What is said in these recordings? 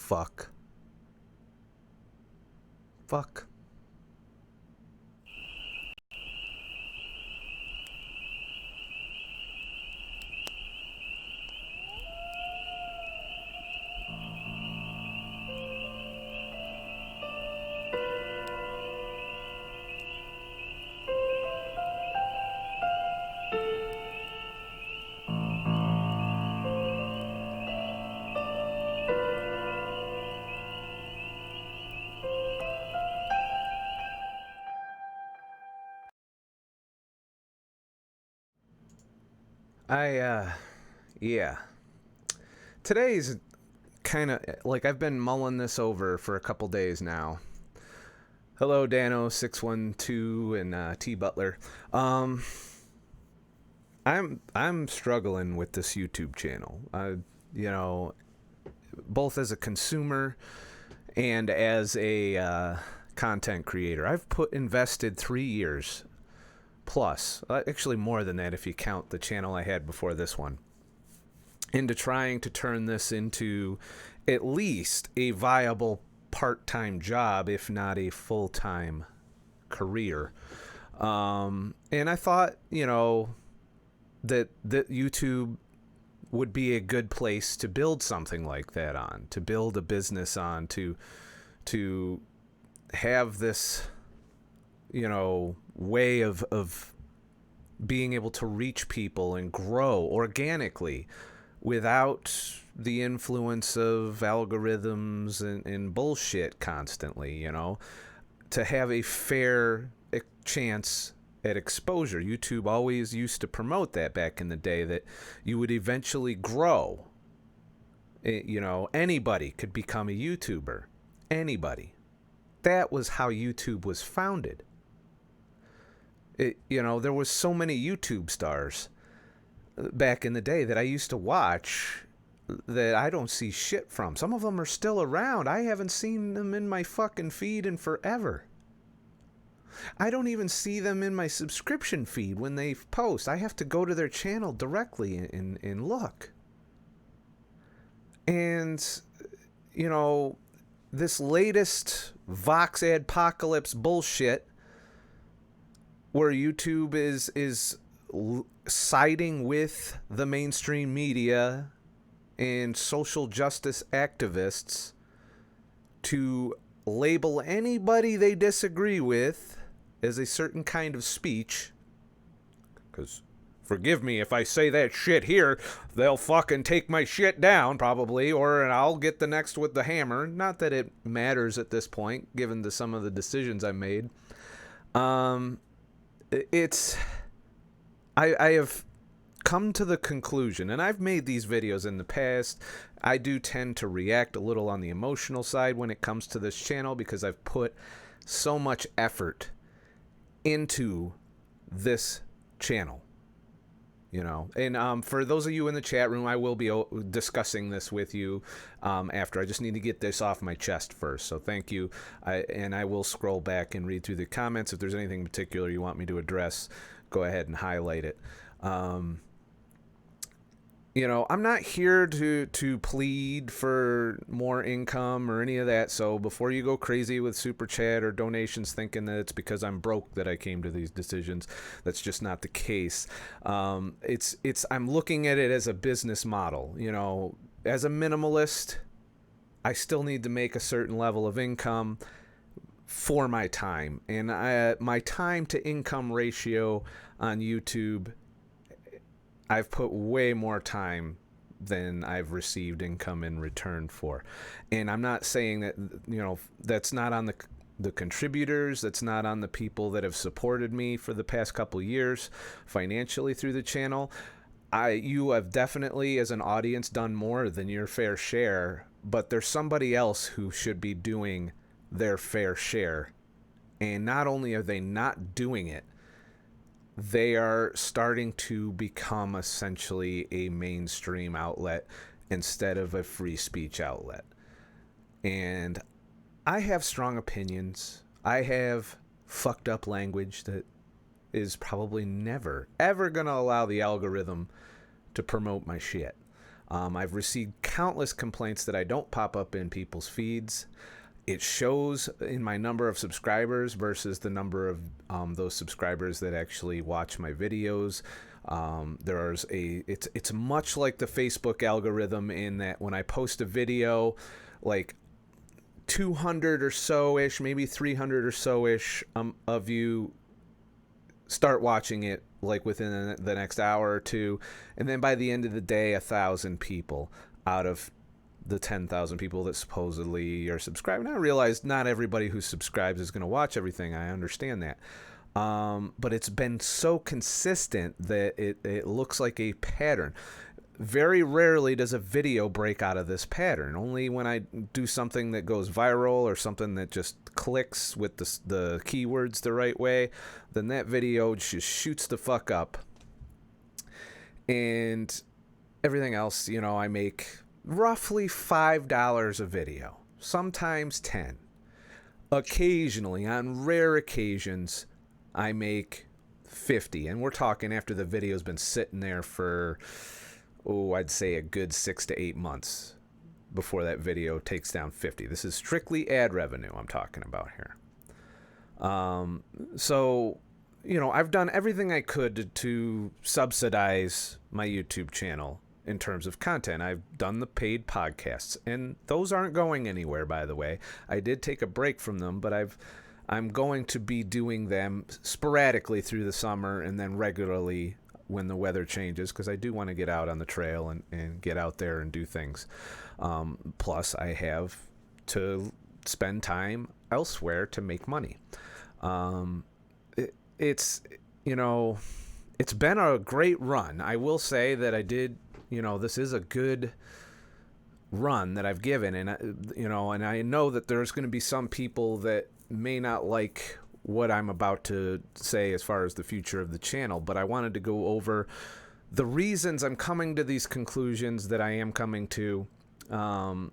fuck. Fuck. Yeah. Today's kind of like I've been mulling this over for a couple days now. Hello, Dano612 and T Butler. I'm struggling with this YouTube channel. You know, both as a consumer and as a content creator. I've invested 3 years plus, actually more than that if you count the channel I had before this one, into trying to turn this into at least a viable part-time job, if not a full-time career. And I thought, that YouTube would be a good place to build something like that on, to build a business on, to have this, way of being able to reach people and grow organically without the influence of algorithms and bullshit constantly, to have a fair chance at exposure. YouTube always used to promote that back in the day, that you would eventually grow. Anybody could become a YouTuber. Anybody. That was how YouTube was founded. There was so many YouTube stars back in the day that I used to watch that I don't see shit from. Some of them are still around. I haven't seen them in my fucking feed in forever. I don't even see them in my subscription feed when they post. I have to go to their channel directly and look. And, this latest Vox Adpocalypse bullshit where YouTube is siding with the mainstream media and social justice activists to label anybody they disagree with as a certain kind of speech. Because, forgive me if I say that shit here, they'll fucking take my shit down probably, or I'll get the next with the hammer. Not that it matters at this point, given some of the decisions I made. I have come to the conclusion, and I've made these videos in the past, I do tend to react a little on the emotional side when it comes to this channel because I've put so much effort into this channel. And for those of you in the chat room, I will be discussing this with you after. I just need to get this off my chest first, so thank you. And I will scroll back and read through the comments. If there's anything particular you want me to address, go ahead and highlight it. I'm not here to plead for more income or any of that. So before you go crazy with super chat or donations thinking that it's because I'm broke that I came to these decisions, that's just not the case. I'm looking at it as a business model. As a minimalist, I still need to make a certain level of income for my time, and my time to income ratio on YouTube, I've put way more time than I've received income in return for. And I'm not saying that, that's not on the contributors, that's not on the people that have supported me for the past couple years financially through the channel. You have definitely, as an audience, done more than your fair share, but there's somebody else who should be doing their fair share. And not only are they not doing it, they are starting to become essentially a mainstream outlet instead of a free speech outlet. And I have strong opinions. I have fucked up language that is probably never, ever going to allow the algorithm to promote my shit. I've received countless complaints that I don't pop up in people's feeds. It shows in my number of subscribers versus the number of those subscribers that actually watch my videos. It's much like the Facebook algorithm in that when I post a video, like 200 or so-ish, maybe 300 or so-ish of you start watching it like within the next hour or two, and then by the end of the day, 1,000 people out of the 10,000 people that supposedly are subscribing. I realize not everybody who subscribes is going to watch everything. I understand that. But it's been so consistent that it looks like a pattern. Very rarely does a video break out of this pattern. Only when I do something that goes viral or something that just clicks with the keywords the right way, then that video just shoots the fuck up. And everything else, I make roughly $5 a video, sometimes 10. Occasionally, on rare occasions, I make 50, and we're talking after the video's been sitting there for, I'd say a good 6 to 8 months before that video takes down 50. This is strictly ad revenue I'm talking about here. So, I've done everything I could to subsidize my YouTube channel in terms of content. I've done the paid podcasts, and those aren't going anywhere, by the way. I did take a break from them, but I'm going to be doing them sporadically through the summer and then regularly when the weather changes, because I do want to get out on the trail and get out there and do things. Plus, I have to spend time elsewhere to make money. It's been a great run. I will say that I did, this is a good run that I've given, and I know that there's going to be some people that may not like what I'm about to say as far as the future of the channel, but I wanted to go over the reasons I'm coming to these conclusions that I am coming to. And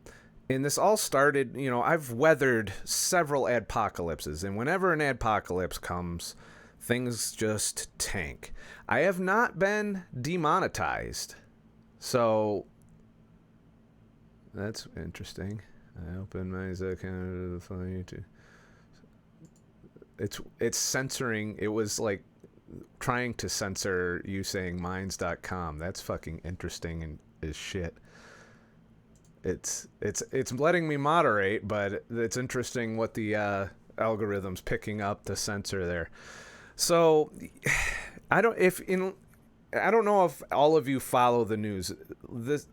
this all started, I've weathered several adpocalypses, and whenever an adpocalypse comes, things just tank. I have not been demonetized, so that's interesting. I opened my account for YouTube. It's censoring. It was like trying to censor you saying minds.com. That's fucking interesting as shit. It's letting me moderate, but it's interesting what the algorithm's picking up to censor there. So I don't know if all of you follow the news.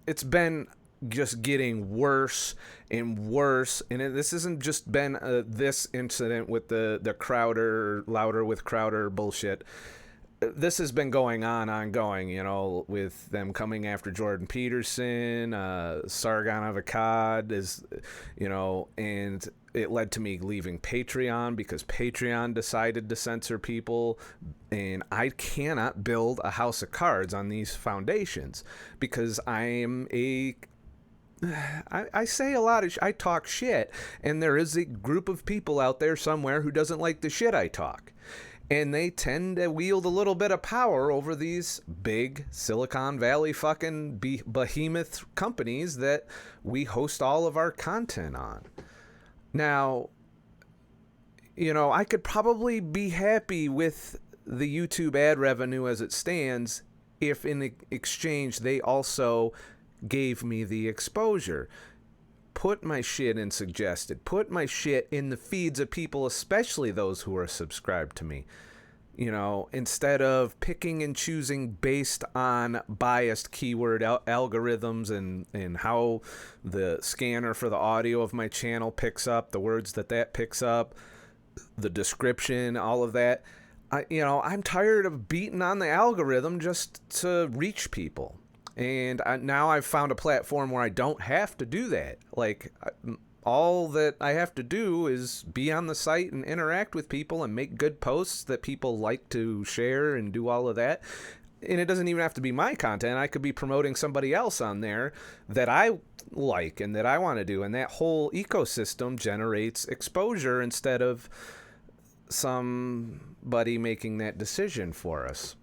It's been just getting worse and worse, and this hasn't just been this incident with the Crowder, louder with Crowder bullshit. This has been going ongoing, with them coming after Jordan Peterson, Sargon of Akkad is, and it led to me leaving Patreon because Patreon decided to censor people, and I cannot build a house of cards on these foundations because I say a lot I talk shit, and there is a group of people out there somewhere who doesn't like the shit I talk. And they tend to wield a little bit of power over these big Silicon Valley fucking behemoth companies that we host all of our content on. Now, I could probably be happy with the YouTube ad revenue as it stands if in exchange they also gave me the exposure. Put my shit in suggested. Put my shit in the feeds of people, especially those who are subscribed to me. Instead of picking and choosing based on biased keyword algorithms and how the scanner for the audio of my channel picks up, the words that picks up, the description, all of that. I'm tired of beating on the algorithm just to reach people. And now I've found a platform where I don't have to do that. Like, all that I have to do is be on the site and interact with people and make good posts that people like to share and do all of that. And it doesn't even have to be my content. I could be promoting somebody else on there that I like and that I want to do. And that whole ecosystem generates exposure instead of somebody making that decision for us.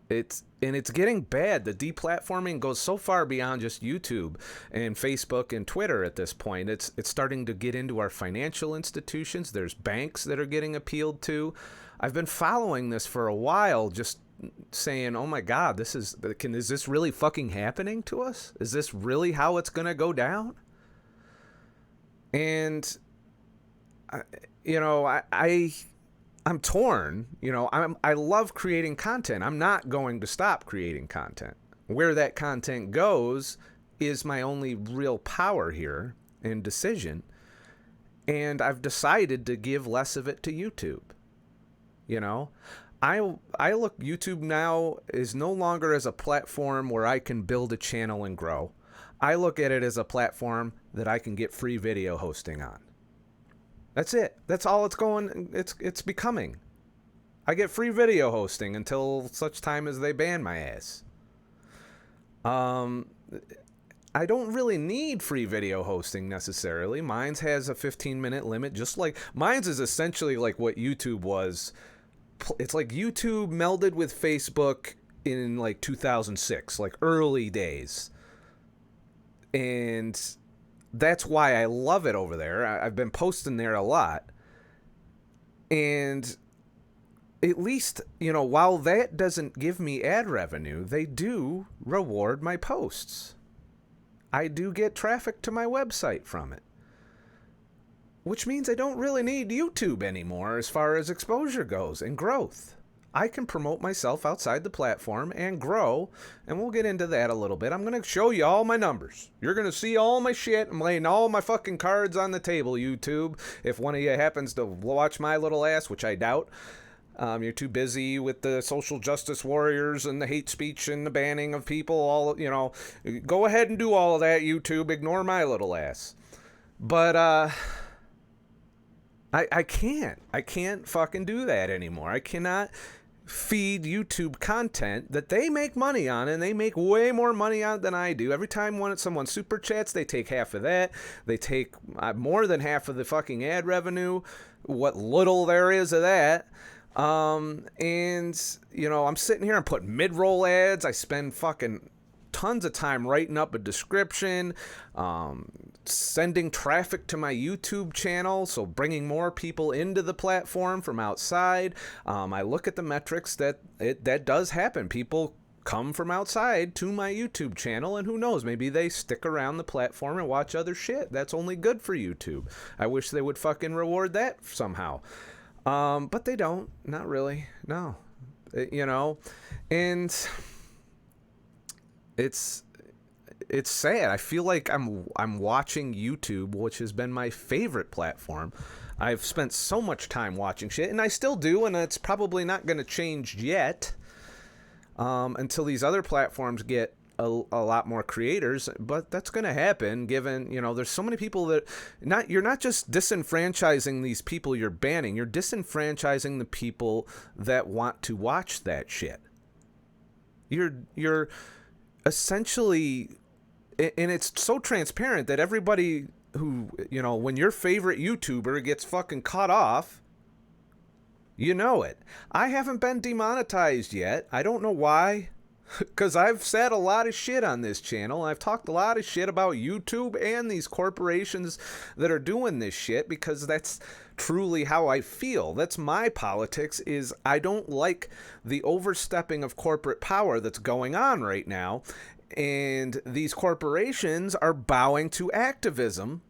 It's getting bad. The deplatforming goes so far beyond just YouTube and Facebook and Twitter at this point. It's starting to get into our financial institutions. There's banks that are getting appealed to. I've been following this for a while, just saying, "Oh my God, is this really fucking happening to us? Is this really how it's gonna go down?" And I'm torn. I love creating content. I'm not going to stop creating content. Where that content goes is my only real power here and decision. And I've decided to give less of it to YouTube. I look, YouTube now is no longer as a platform where I can build a channel and grow. I look at it as a platform that I can get free video hosting on. That's it. That's all it's becoming. I get free video hosting until such time as they ban my ass. I don't really need free video hosting necessarily. Mine's has a 15-minute limit, just like mine's is essentially like what YouTube was. It's like YouTube melded with Facebook in like 2006, like early days. And that's why I love it over there. I've been posting there a lot. And at least, while that doesn't give me ad revenue, they do reward my posts. I do get traffic to my website from it. Which means I don't really need YouTube anymore as far as exposure goes and growth. I can promote myself outside the platform and grow, and we'll get into that a little bit. I'm going to show you all my numbers. You're going to see all my shit. I'm laying all my fucking cards on the table, YouTube. If one of you happens to watch my little ass, which I doubt, you're too busy with the social justice warriors and the hate speech and the banning of people. Go ahead and do all of that, YouTube. Ignore my little ass. But, I can't fucking do that anymore. I cannot feed YouTube content that they make money on, and they make way more money on than I do. Every time someone super chats, they take half of that. They take more than half of the fucking ad revenue, what little there is of that. I'm sitting here and put mid-roll ads. I spend fucking tons of time writing up a description, sending traffic to my YouTube channel, so bringing more people into the platform from outside. I look at the metrics that does happen. People come from outside to my YouTube channel, and who knows, maybe they stick around the platform and watch other shit. That's only good for YouTube. I wish they would fucking reward that somehow. But they don't. Not really. No. And it's sad. I feel like I'm watching YouTube, which has been my favorite platform. I've spent so much time watching shit, and I still do, and it's probably not going to change yet until these other platforms get a lot more creators. But that's going to happen, given there's so many people that you're not just disenfranchising these people you're banning. You're disenfranchising the people that want to watch that shit. You're essentially, and it's so transparent that everybody who, when your favorite YouTuber gets fucking cut off, it. I haven't been demonetized yet. I don't know why, because I've said a lot of shit on this channel. I've talked a lot of shit about YouTube and these corporations that are doing this shit, because that's truly how I feel. That's my politics. Is I don't like the overstepping of corporate power that's going on right now, and these corporations are bowing to activism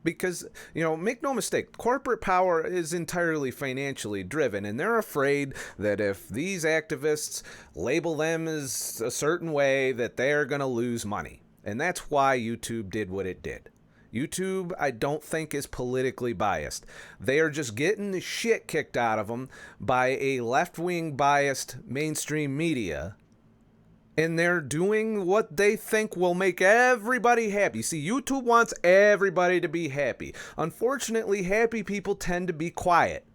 because, make no mistake, corporate power is entirely financially driven, and they're afraid that if these activists label them as a certain way, that they're going to lose money. And that's why YouTube did what it did. YouTube, I don't think, is politically biased. They are just getting the shit kicked out of them by a left-wing biased mainstream media, and they're doing what they think will make everybody happy. See, YouTube wants everybody to be happy. Unfortunately, happy people tend to be quiet.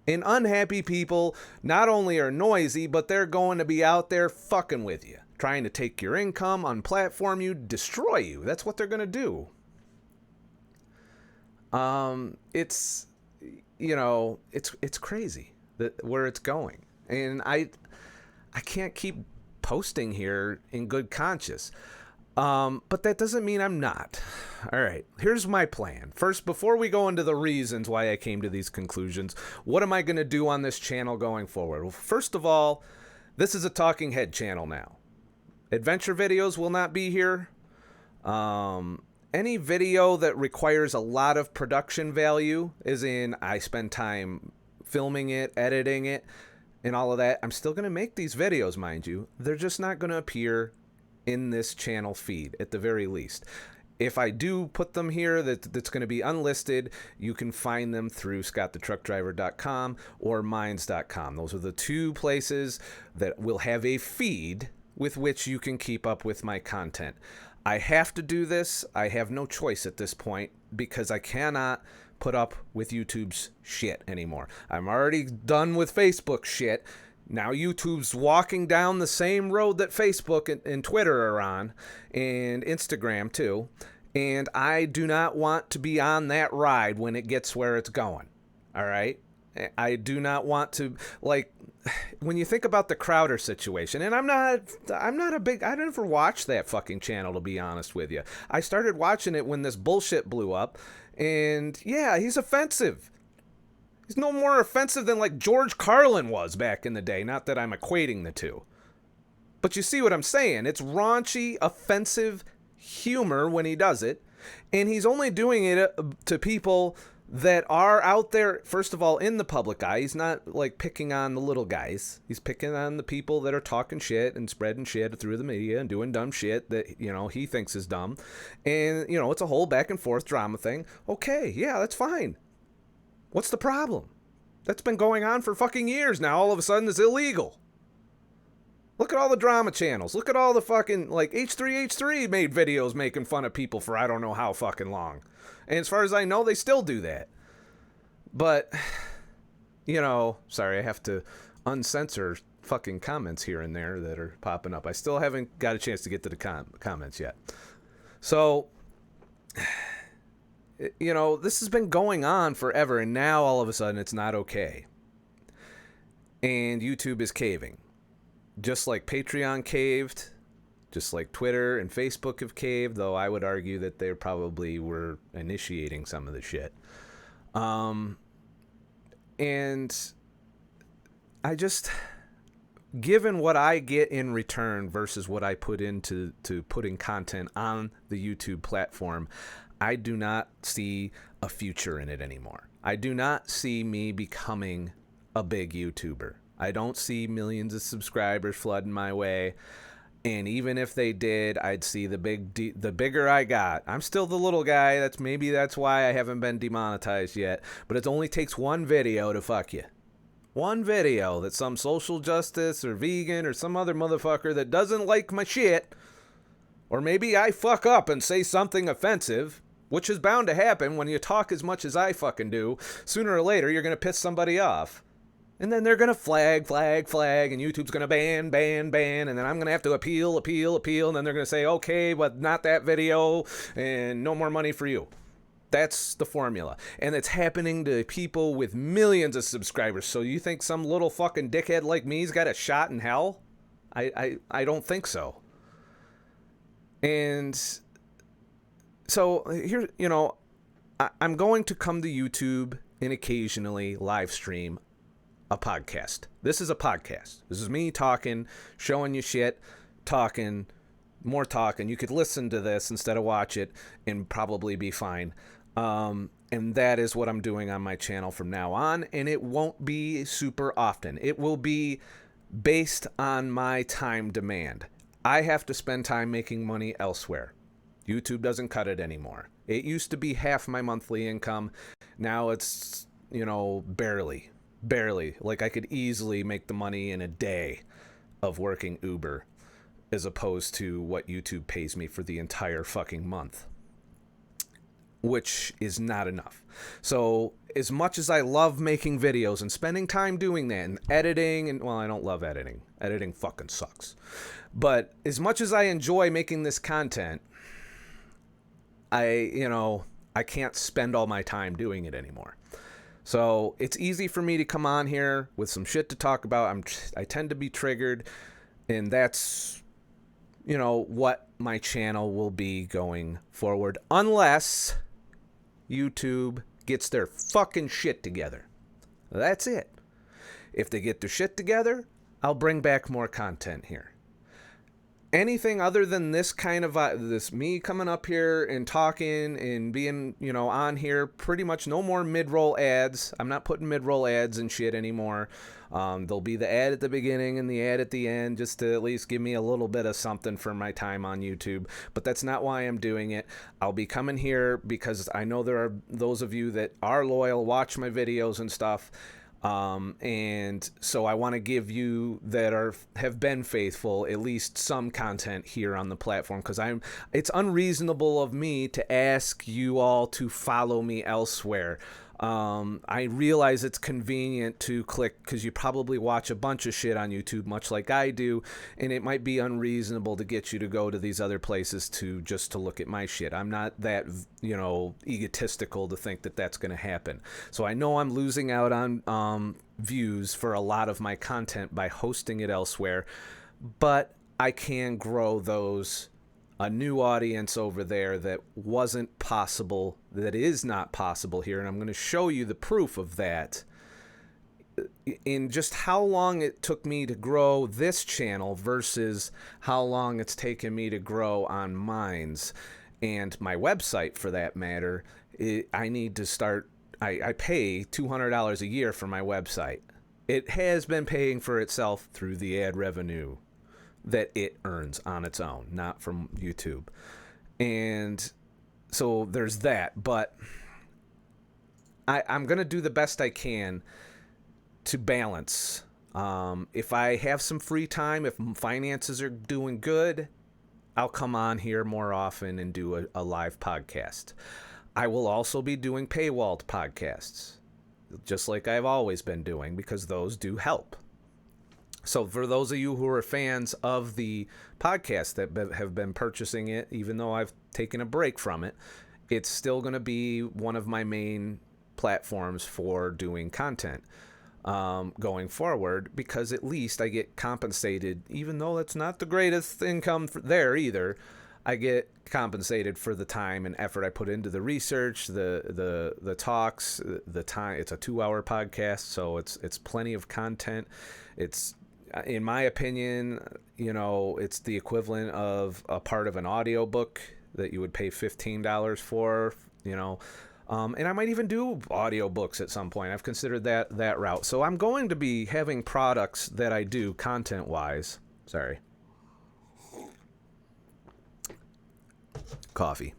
And unhappy people not only are noisy, but they're going to be out there fucking with you, trying to take your income, unplatform you, destroy you. That's what they're going to do. It's crazy where it's going. And I can't keep posting here in good conscience. But that doesn't mean I'm not. All right, here's my plan. First, before we go into the reasons why I came to these conclusions, what am I going to do on this channel going forward? Well, first of all, this is a talking head channel now. Adventure videos will not be here. Any video that requires a lot of production value, as in I spend time filming it, editing it, and all of that, I'm still going to make these videos, mind you. They're just not going to appear in this channel feed at the very least. If I do put them here, that's going to be unlisted. You can find them through ScottTheTruckDriver.com or Minds.com. Those are the two places that will have a feed with which you can keep up with my content. I have to do this. I have no choice at this point because I cannot put up with YouTube's shit anymore. I'm already done with Facebook shit. Now YouTube's walking down the same road that Facebook and Twitter are on, and Instagram too, and I do not want to be on that ride when it gets where it's going. All right? I do not want to, like, when you think about the Crowder situation, and I'm not a big, I never watched that fucking channel, to be honest with you. I started watching it when this bullshit blew up, and yeah, he's offensive. He's no more offensive than like George Carlin was back in the day. Not that I'm equating the two. But you see what I'm saying. It's raunchy, offensive humor when he does it. And he's only doing it to people that are out there, first of all, in the public eye. He's not like picking on the little guys. He's picking on the people that are talking shit and spreading shit through the media and doing dumb shit that, you know, he thinks is dumb. And, you know, it's a whole back and forth drama thing. Okay, yeah, that's fine. What's the problem? That's been going on for fucking years now. All of a sudden, it's illegal. Look at all the drama channels. Look at all the fucking, like, H3H3 made videos making fun of people for I don't know how fucking long. And as far as I know, they still do that. But, you know, sorry, I have to uncensor fucking comments here and there that are popping up. I still haven't got a chance to get to the comments yet. So, you know, this has been going on forever, and now all of a sudden it's not okay. And YouTube is caving. Just like Patreon caved, just like Twitter and Facebook have caved, though I would argue that they probably were initiating some of the shit. And I just, given what I get in return versus what I put into putting content on the YouTube platform, I do not see a future in it anymore. I do not see me becoming a big YouTuber. I don't see millions of subscribers flooding my way. And even if they did, I'd see the bigger I got. I'm still the little guy. That's why I haven't been demonetized yet. But it only takes one video to fuck you. One video that some social justice or vegan or some other motherfucker that doesn't like my shit, or maybe I fuck up and say something offensive, which is bound to happen when you talk as much as I fucking do. Sooner or later, you're going to piss somebody off. And then they're going to flag, and YouTube's going to ban, and then I'm going to have to appeal, and then they're going to say, okay, but not that video, and no more money for you. That's the formula. And it's happening to people with millions of subscribers. So you think some little fucking dickhead like me's got a shot in hell? I don't think so. And so here, you know, I'm going to come to YouTube and occasionally live stream a podcast. This is a podcast. This is me talking, showing you shit, talking, more talking. You could listen to this instead of watch it and probably be fine. And that is what I'm doing on my channel from now on, and it won't be super often. It will be based on my time demand. I have to spend time making money elsewhere. YouTube doesn't cut it anymore. It used to be half my monthly income. Now it's, you know, barely. Like I could easily make the money in a day of working Uber as opposed to what YouTube pays me for the entire fucking month, which is not enough. So as much as I love making videos and spending time doing that and editing, and well, I don't love editing. Editing fucking sucks. But as much as I enjoy making this content, I can't spend all my time doing it anymore. So it's easy for me to come on here with some shit to talk about. I tend to be triggered, and that's, what my channel will be going forward, unless YouTube gets their fucking shit together. That's it. If they get their shit together, I'll bring back more content here. Anything other than this kind of this me coming up here and talking and being, on here, pretty much no more mid-roll ads. I'm not putting mid-roll ads and shit anymore. There'll be the ad at the beginning and the ad at the end, just to at least give me a little bit of something for my time on YouTube. But that's not why I'm doing it. I'll be coming here because I know there are those of you that are loyal, watch my videos and stuff. And so I want to give you that have been faithful at least some content here on the platform, because it's unreasonable of me to ask you all to follow me elsewhere. I realize it's convenient to click because you probably watch a bunch of shit on YouTube, much like I do, and it might be unreasonable to get you to go to these other places to look at my shit. I'm not that, egotistical to think that that's going to happen. So I know I'm losing out on views for a lot of my content by hosting it elsewhere, but I can grow a new audience over there that wasn't possible, that is not possible here. And I'm going to show you the proof of that in just how long it took me to grow this channel versus how long it's taken me to grow on Minds and my website, for that matter. I need to start, I pay $200 a year for my website. It has been paying for itself through the ad revenue that it earns on its own, not from YouTube. And so there's that, but I'm going to do the best I can to balance. If I have some free time, if finances are doing good, I'll come on here more often and do a live podcast. I will also be doing paywalled podcasts, just like I've always been doing, because those do help. So for those of you who are fans of the podcast that have been purchasing it, even though I've taken a break from it, it's still going to be one of my main platforms for doing content going forward, because at least I get compensated, even though it's not the greatest income there either. I get compensated for the time and effort I put into the research, the talks, the time. It's a 2-hour podcast, so it's plenty of content. It's, in my opinion, it's the equivalent of a part of an audiobook that you would pay $15 for, and I might even do audiobooks at some point. I've considered that route. So I'm going to be having products that I do content-wise. Sorry. Coffee.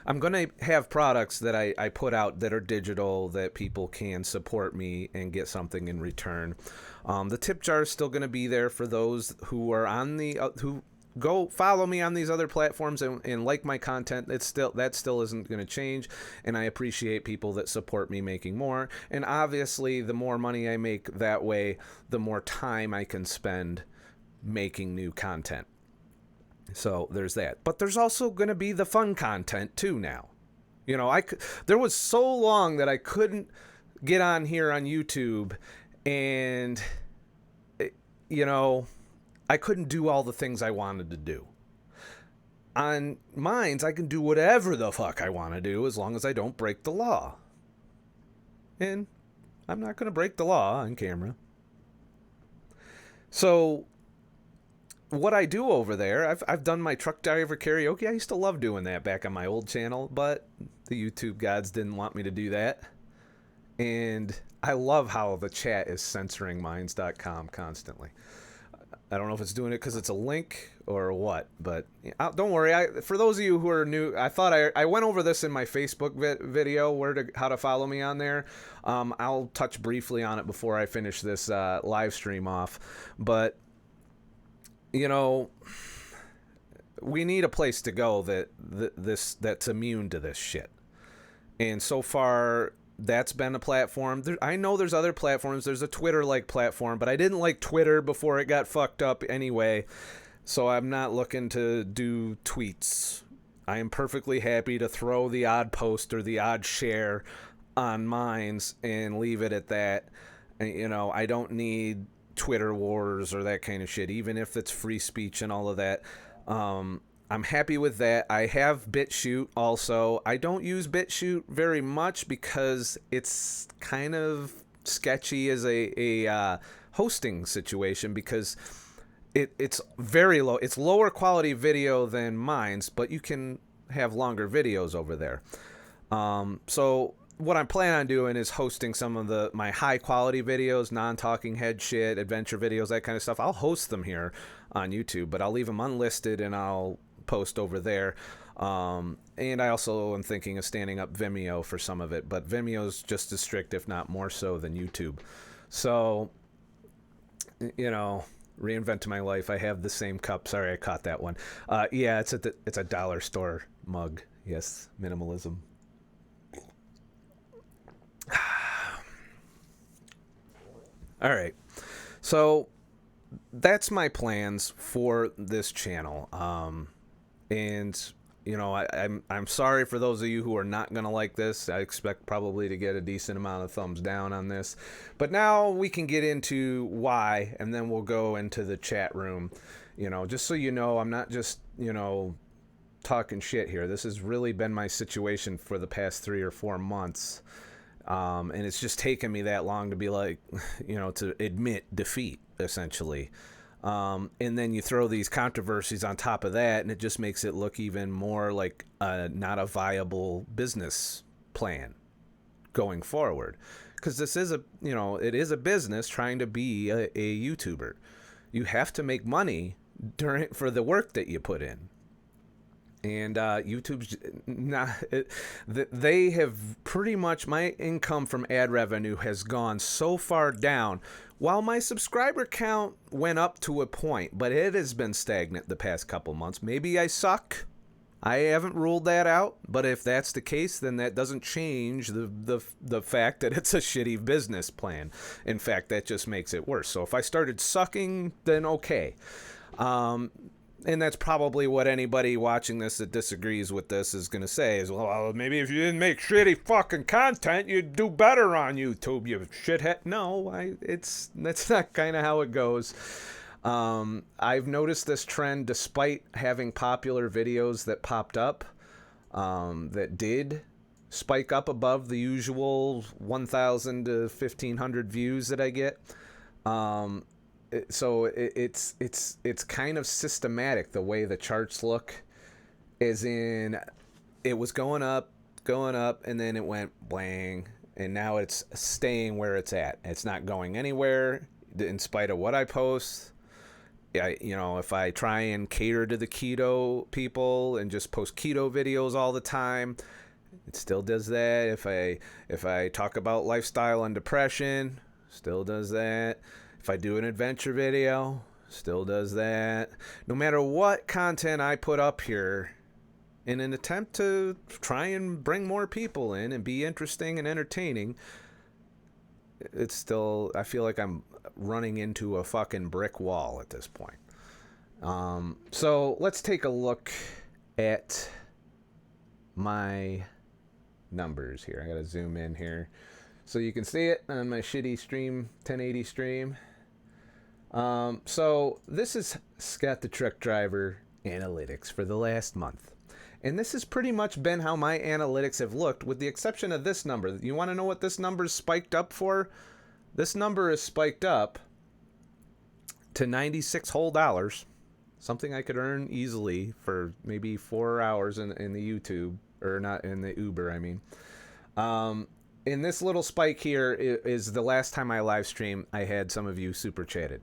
I'm going to have products that I put out that are digital, that people can support me and get something in return. The tip jar is still going to be there for those who are on who go follow me on these other platforms and like my content. That still isn't going to change, and I appreciate people that support me making more. And obviously, the more money I make that way, the more time I can spend making new content. So there's that. But there's also going to be the fun content too now. There was so long that I couldn't get on here on YouTube, and I couldn't do all the things I wanted to do. On Minds, I can do whatever the fuck I want to do as long as I don't break the law. And I'm not going to break the law on camera. So what I do over there, I've done my truck driver karaoke. I used to love doing that back on my old channel, but the YouTube gods didn't want me to do that. And I love how the chat is censoring minds.com constantly. I don't know if it's doing it because it's a link or what, but don't worry. For those of you who are new, I thought I went over this in my Facebook video, how to follow me on there. I'll touch briefly on it before I finish this live stream off. But we need a place to go that's immune to this shit. And so far, that's been a platform. I know there's other platforms. There's a Twitter-like platform, but I didn't like Twitter before it got fucked up anyway, so I'm not looking to do tweets. I am perfectly happy to throw the odd post or the odd share on mines and leave it at that. And, you know, I don't need Twitter wars or that kind of shit, even if it's free speech and all of that. I'm happy with that. I have BitChute also. I don't use BitChute very much because it's kind of sketchy as a hosting situation, because it's very low. It's lower quality video than mine's, but you can have longer videos over there. So what I'm planning on doing is hosting some of my high quality videos, non-talking head shit, adventure videos, that kind of stuff. I'll host them here on YouTube, but I'll leave them unlisted and I'll post over there. And I also am thinking of standing up Vimeo for some of it, but Vimeo's just as strict, if not more so, than YouTube. So, you know, reinventing my life. I have the same cup. Sorry, I caught that one. Yeah, it's a dollar store mug. Yes, minimalism. All right. So that's my plans for this channel. And you know, I'm sorry for those of you who are not gonna like this. I expect probably to get a decent amount of thumbs down on this, but now we can get into why, and then we'll go into the chat room. You know, just so you know, I'm not just, you know, talking shit here. This has really been my situation for the past 3 or 4 months, and it's just taken me that long to be like, you know, to admit defeat, essentially. And then you throw these controversies on top of that, and it just makes it look even more like not a viable business plan going forward. Because this is it is a business trying to be a YouTuber. You have to make money for the work that you put in. And YouTube's not. They have pretty much, my income from ad revenue has gone so far down. While my subscriber count went up to a point, but it has been stagnant the past couple months. Maybe I suck. I haven't ruled that out. But if that's the case, then that doesn't change the fact that it's a shitty business plan. In fact, that just makes it worse. So if I started sucking, then okay. And that's probably what anybody watching this that disagrees with this is going to say is, well, maybe if you didn't make shitty fucking content, you'd do better on YouTube, you shithead. No, that's not kind of how it goes. I've noticed this trend despite having popular videos that popped up that did spike up above the usual 1,000 to 1,500 views that I get. So it's kind of systematic the way the charts look, as in it was going up, and then it went blang, and now it's staying where it's at. It's not going anywhere in spite of what I post. If I try and cater to the keto people and just post keto videos all the time, it still does that. If I talk about lifestyle and depression, still does that. If I do an adventure video, still does that. No matter what content I put up here, in an attempt to try and bring more people in and be interesting and entertaining, it's still, I feel like I'm running into a fucking brick wall at this point. So let's take a look at my numbers here. I gotta zoom in here so you can see it on my shitty stream, 1080 stream. So this is ScottTheTruckDriver analytics for the last month. And this has pretty much been how my analytics have looked, with the exception of this number. You want to know what this number is spiked up for? This number is spiked up to $96 whole, something I could earn easily for maybe 4 hours in the YouTube, or not in the Uber, I mean. And this little spike here is the last time I live streamed, I had some of you super chatted.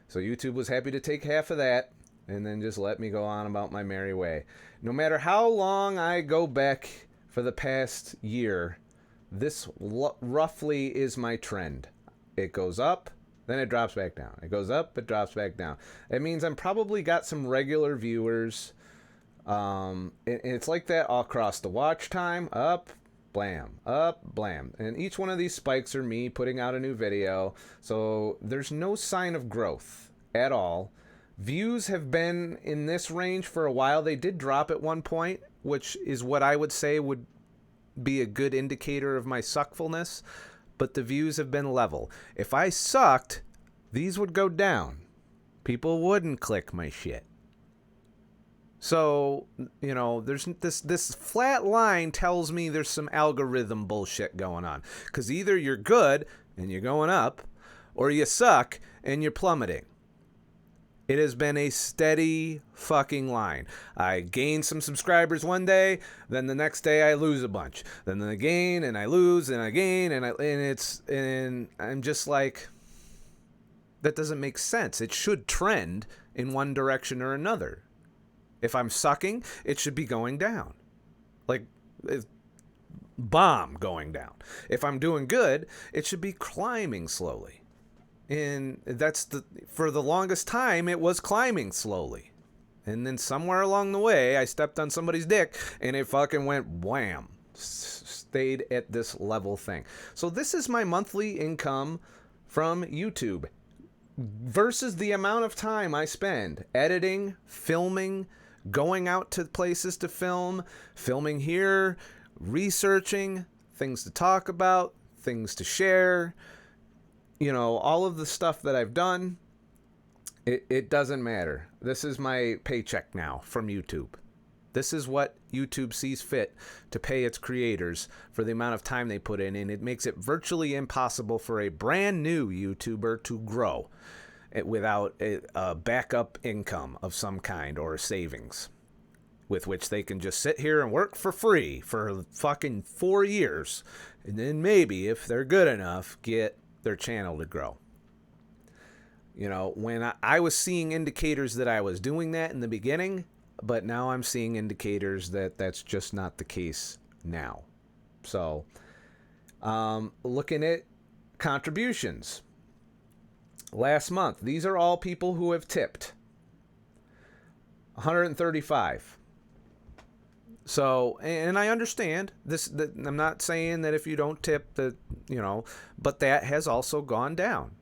So YouTube was happy to take half of that and then just let me go on about my merry way. No matter how long I go back for the past year, this roughly is my trend. It goes up, then it drops back down. It goes up, it drops back down. It means I'm probably got some regular viewers. And it's like that all across the watch time. Up, blam, up, blam. And each one of these spikes are me putting out a new video. So there's no sign of growth at all. Views have been in this range for a while. They did drop at one point, which is what I would say would be a good indicator of my suckfulness, but the views have been level. If I sucked, these would go down. People wouldn't click my shit. So, you know, there's this flat line tells me there's some algorithm bullshit going on. Because either you're good and you're going up, or you suck and you're plummeting. It has been a steady fucking line. I gain some subscribers one day, then the next day I lose a bunch. Then I gain and I lose and I gain and I'm just like, that doesn't make sense. It should trend in one direction or another. If I'm sucking, it should be going down. Like, bomb going down. If I'm doing good, it should be climbing slowly. And for the longest time, it was climbing slowly. And then somewhere along the way, I stepped on somebody's dick and it fucking went wham. Stayed at this level thing. So this is my monthly income from YouTube versus the amount of time I spend editing, filming, going out to places to filming here, researching, things to talk about, things to share. You know, all of the stuff that I've done, it doesn't matter. This is my paycheck now from YouTube. This is what YouTube sees fit to pay its creators for the amount of time they put in, and it makes it virtually impossible for a brand new YouTuber to grow without a backup income of some kind or a savings with which they can just sit here and work for free for fucking 4 years, and then maybe, if they're good enough, get their channel to grow. You know, when I was seeing indicators that I was doing that in the beginning, but now I'm seeing indicators that that's just not the case now. So, looking at contributions. Last month, these are all people who have tipped. 135. So, and I understand this. I'm not saying that if you don't tip, that, you know, but that has also gone down.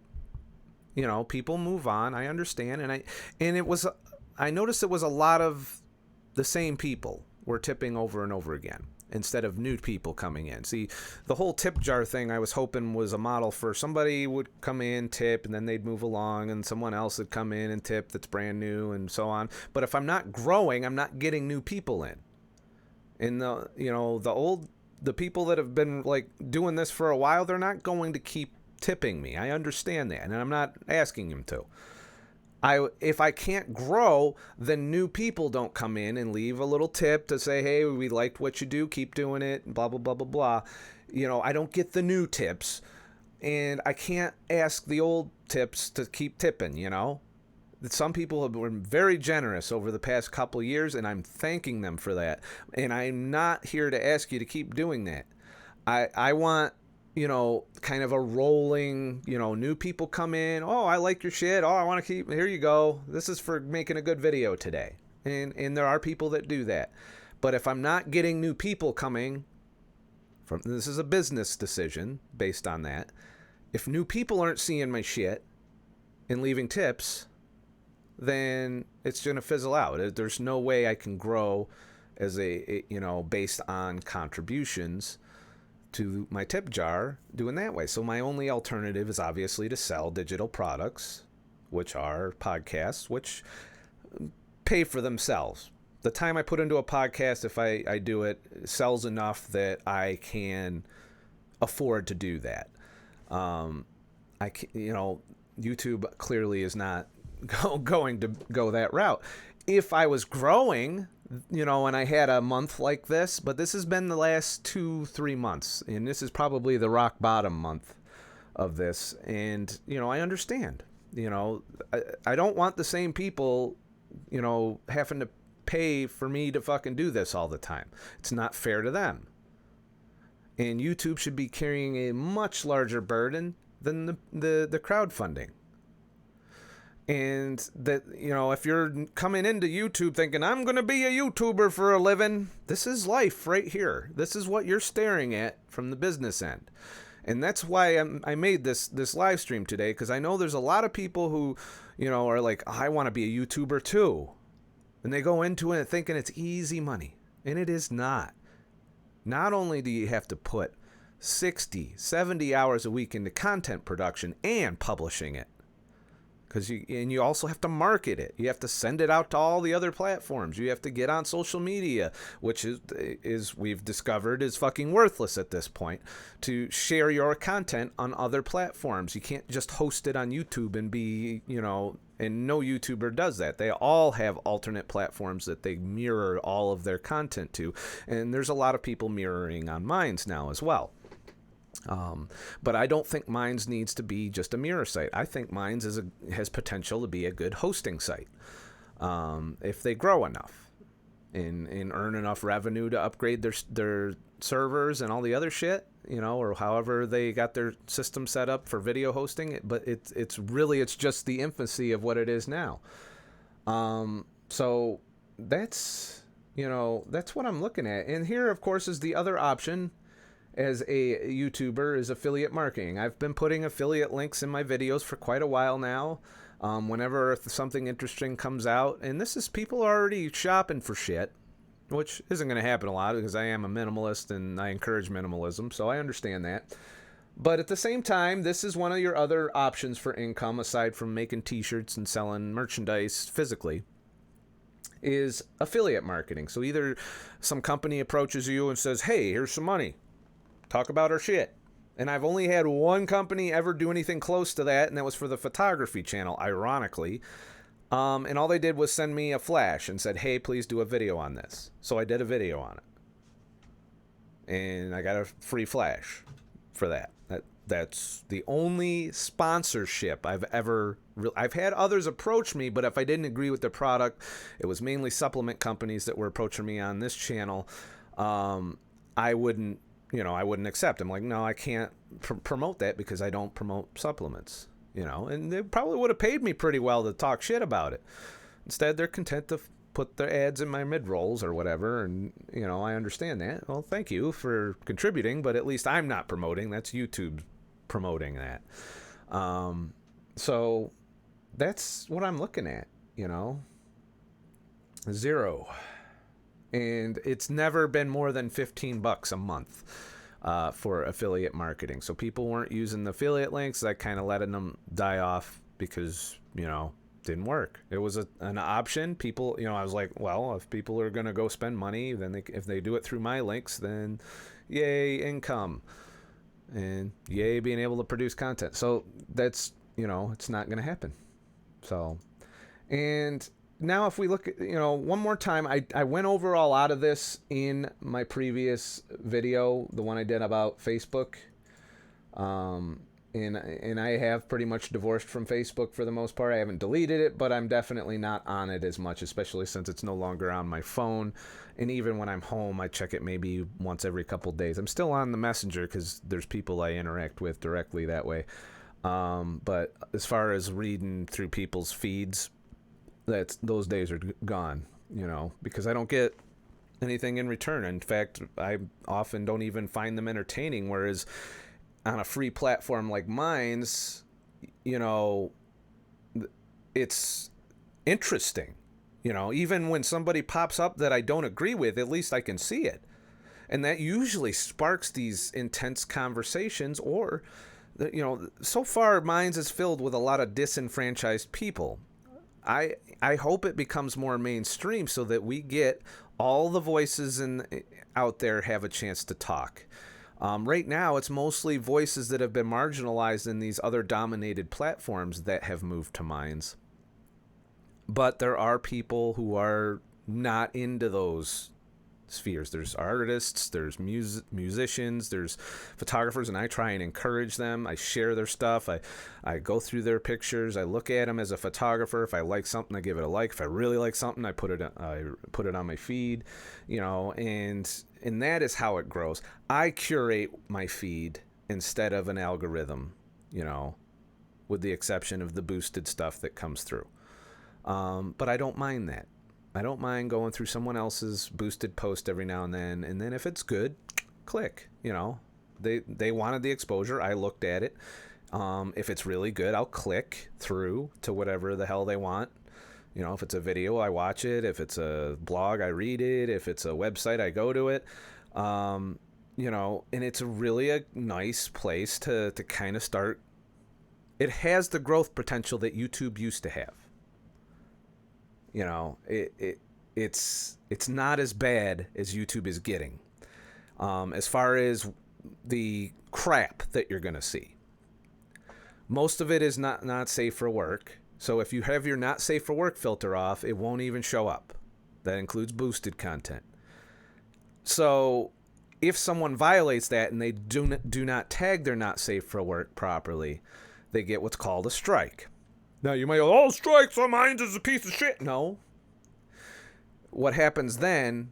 You know, people move on. I understand, I noticed it was a lot of the same people were tipping over and over again instead of new people coming in. See, the whole tip jar thing I was hoping was a model for somebody would come in, tip, and then they'd move along, and someone else would come in and tip that's brand new and so on. But if I'm not growing, I'm not getting new people in. And the people that have been like doing this for a while, they're not going to keep tipping me. I understand that, and I'm not asking them to. If I can't grow, then new people don't come in and leave a little tip to say, hey, we liked what you do, keep doing it, blah, blah, blah, blah, blah. You know, I don't get the new tips, and I can't ask the old tips to keep tipping, you know. Some people have been very generous over the past couple of years, and I'm thanking them for that. And I'm not here to ask you to keep doing that. I want, you know, kind of a rolling, you know, new people come in. Oh, I like your shit. Oh, I want to keep, here you go. This is for making a good video today. And there are people that do that. But if I'm not getting new people coming, this is a business decision based on that. If new people aren't seeing my shit and leaving tips, then it's going to fizzle out. There's no way I can grow as based on contributions to my tip jar doing that way. So my only alternative is obviously to sell digital products, which are podcasts, which pay for themselves. The time I put into a podcast, if I do it, sells enough that I can afford to do that. YouTube clearly is not going to go that route. If I was growing, you know, and I had a month like this, but this has been the last 2-3 months, and this is probably the rock bottom month of this. And, you know, I understand, you know, I don't want the same people, you know, having to pay for me to fucking do this all the time. It's not fair to them. And YouTube should be carrying a much larger burden than the crowdfunding. And that, you know, if you're coming into YouTube thinking, I'm going to be a YouTuber for a living, this is life right here. This is what you're staring at from the business end. And that's why I made this live stream today, because I know there's a lot of people who, you know, are like, I want to be a YouTuber too. And they go into it thinking it's easy money. And it is not. not only do you have to put 60, 70 hours a week into content production and publishing it, you also have to market it. You have to send it out to all the other platforms. You have to get on social media, which is we've discovered is fucking worthless at this point, to share your content on other platforms. You can't just host it on YouTube and be, and no YouTuber does that. They all have alternate platforms that they mirror all of their content to. And there's a lot of people mirroring on Minds now as well. But I don't think Minds needs to be just a mirror site. I think Minds has potential to be a good hosting site if they grow enough and earn enough revenue to upgrade their servers and all the other shit, or however they got their system set up for video hosting. But it's just the infancy of what it is now. So that's what I'm looking at. And here, of course, is the other option. As a YouTuber is affiliate marketing. I've been putting affiliate links in my videos for quite a while now. Whenever something interesting comes out, and this is people already shopping for shit, which isn't going to happen a lot because I am a minimalist and I encourage minimalism, so I understand that. But at the same time, this is one of your other options for income aside from making t-shirts and selling merchandise physically, is affiliate marketing. So either some company approaches you and says, hey, here's some money. Talk about our shit. And I've only had one company ever do anything close to that, and that was for the photography channel, ironically. And all they did was send me a flash and said, hey, please do a video on this. So I did a video on it. And I got a free flash for that. That's the only sponsorship I've ever... I've had others approach me, but if I didn't agree with the product, it was mainly supplement companies that were approaching me on this channel. I wouldn't accept. I'm like, no, I can't promote that because I don't promote supplements, and they probably would have paid me pretty well to talk shit about it. Instead, they're content to put their ads in my mid-rolls or whatever, and, I understand that. Well, thank you for contributing, but at least I'm not promoting. That's YouTube promoting that. So that's what I'm looking at, Zero. And it's never been more than $15 a month for affiliate marketing. So people weren't using the affiliate links. I kind of let them die off because, didn't work. It was an option. People, I was like, well, if people are going to go spend money, then if they do it through my links, then yay, income. And yay, being able to produce content. So that's, it's not going to happen. So, and... Now, if we look at, one more time, I went over a lot of this in my previous video, the one I did about Facebook. And I have pretty much divorced from Facebook for the most part. I haven't deleted it, but I'm definitely not on it as much, especially since it's no longer on my phone. And even when I'm home, I check it maybe once every couple days. I'm still on the Messenger because there's people I interact with directly that way. But as far as reading through people's feeds, those days are gone, because I don't get anything in return. In fact, I often don't even find them entertaining, whereas on a free platform like Minds, it's interesting. Even when somebody pops up that I don't agree with, at least I can see it. And that usually sparks these intense conversations, or, so far Minds is filled with a lot of disenfranchised people. I hope it becomes more mainstream so that we get all the voices out there have a chance to talk. Right now, it's mostly voices that have been marginalized in these other dominated platforms that have moved to Minds. But there are people who are not into those spheres. There's artists, there's musicians, there's photographers, and I try and encourage them. I share their stuff. I go through their pictures. I look at them as a photographer. If I like something, I give it a like. If I really like something, I put it on my feed, and that is how it grows. I curate my feed instead of an algorithm, with the exception of the boosted stuff that comes through. But I don't mind that. I don't mind going through someone else's boosted post every now and then if it's good, click. They wanted the exposure. I looked at it. If it's really good, I'll click through to whatever the hell they want. If it's a video, I watch it. If it's a blog, I read it. If it's a website, I go to it. You know, and it's really a nice place to kind of start. It has the growth potential that YouTube used to have. You know, it's not as bad as YouTube is getting, as far as the crap that you're gonna see. Most of it is not safe for work. So if you have your not safe for work filter off, it won't even show up. That includes boosted content. So if someone violates that and they do not tag their not safe for work properly, they get what's called a strike. Now you might go, oh, strikes on mine is a piece of shit. No. What happens then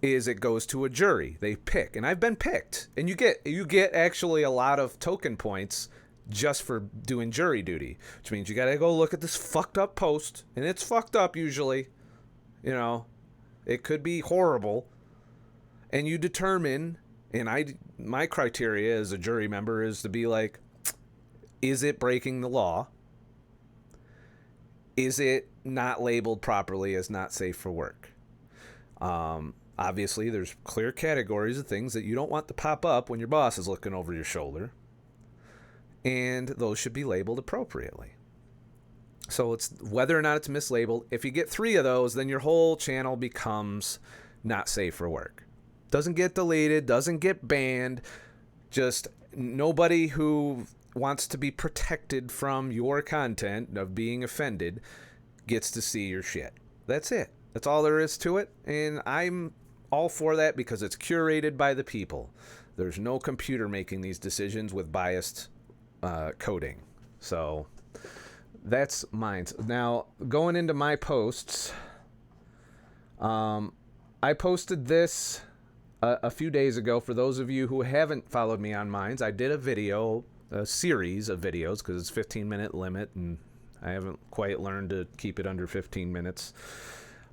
is it goes to a jury. They pick, and I've been picked, and you get actually a lot of token points just for doing jury duty, which means you gotta go look at this fucked up post, and it's fucked up usually. You know, it could be horrible, and you determine. And my criteria as a jury member is to be like, is it breaking the law? Is it not labeled properly as not safe for work? Obviously, there's clear categories of things that you don't want to pop up when your boss is looking over your shoulder. And those should be labeled appropriately. So it's whether or not it's mislabeled. If you get 3 of those, then your whole channel becomes not safe for work. Doesn't get deleted, doesn't get banned. Just nobody who wants to be protected from your content of being offended gets to see your shit. That's it. That's all there is to it. And I'm all for that because it's curated by the people. There's no computer making these decisions with biased coding. So that's mine. Now, going into my posts, I posted this a few days ago. For those of you who haven't followed me on Minds, I did a series of videos because it's 15-minute limit, and I haven't quite learned to keep it under 15 minutes.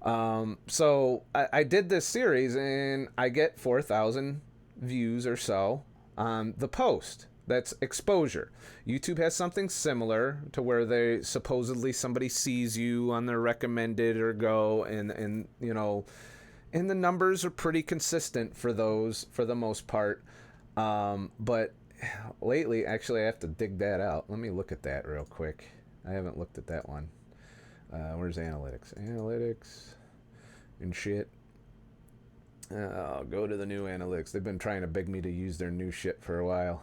So I did this series, and I get 4,000 views or so on the post. That's exposure. YouTube has something similar to where they supposedly somebody sees you on their recommended or go, and you know, and the numbers are pretty consistent for those for the most part. But lately, actually, I have to dig that out. Let me look at that real quick. I haven't looked at that one. Where's analytics? Analytics and shit. I'll go to the new analytics. They've been trying to beg me to use their new shit for a while.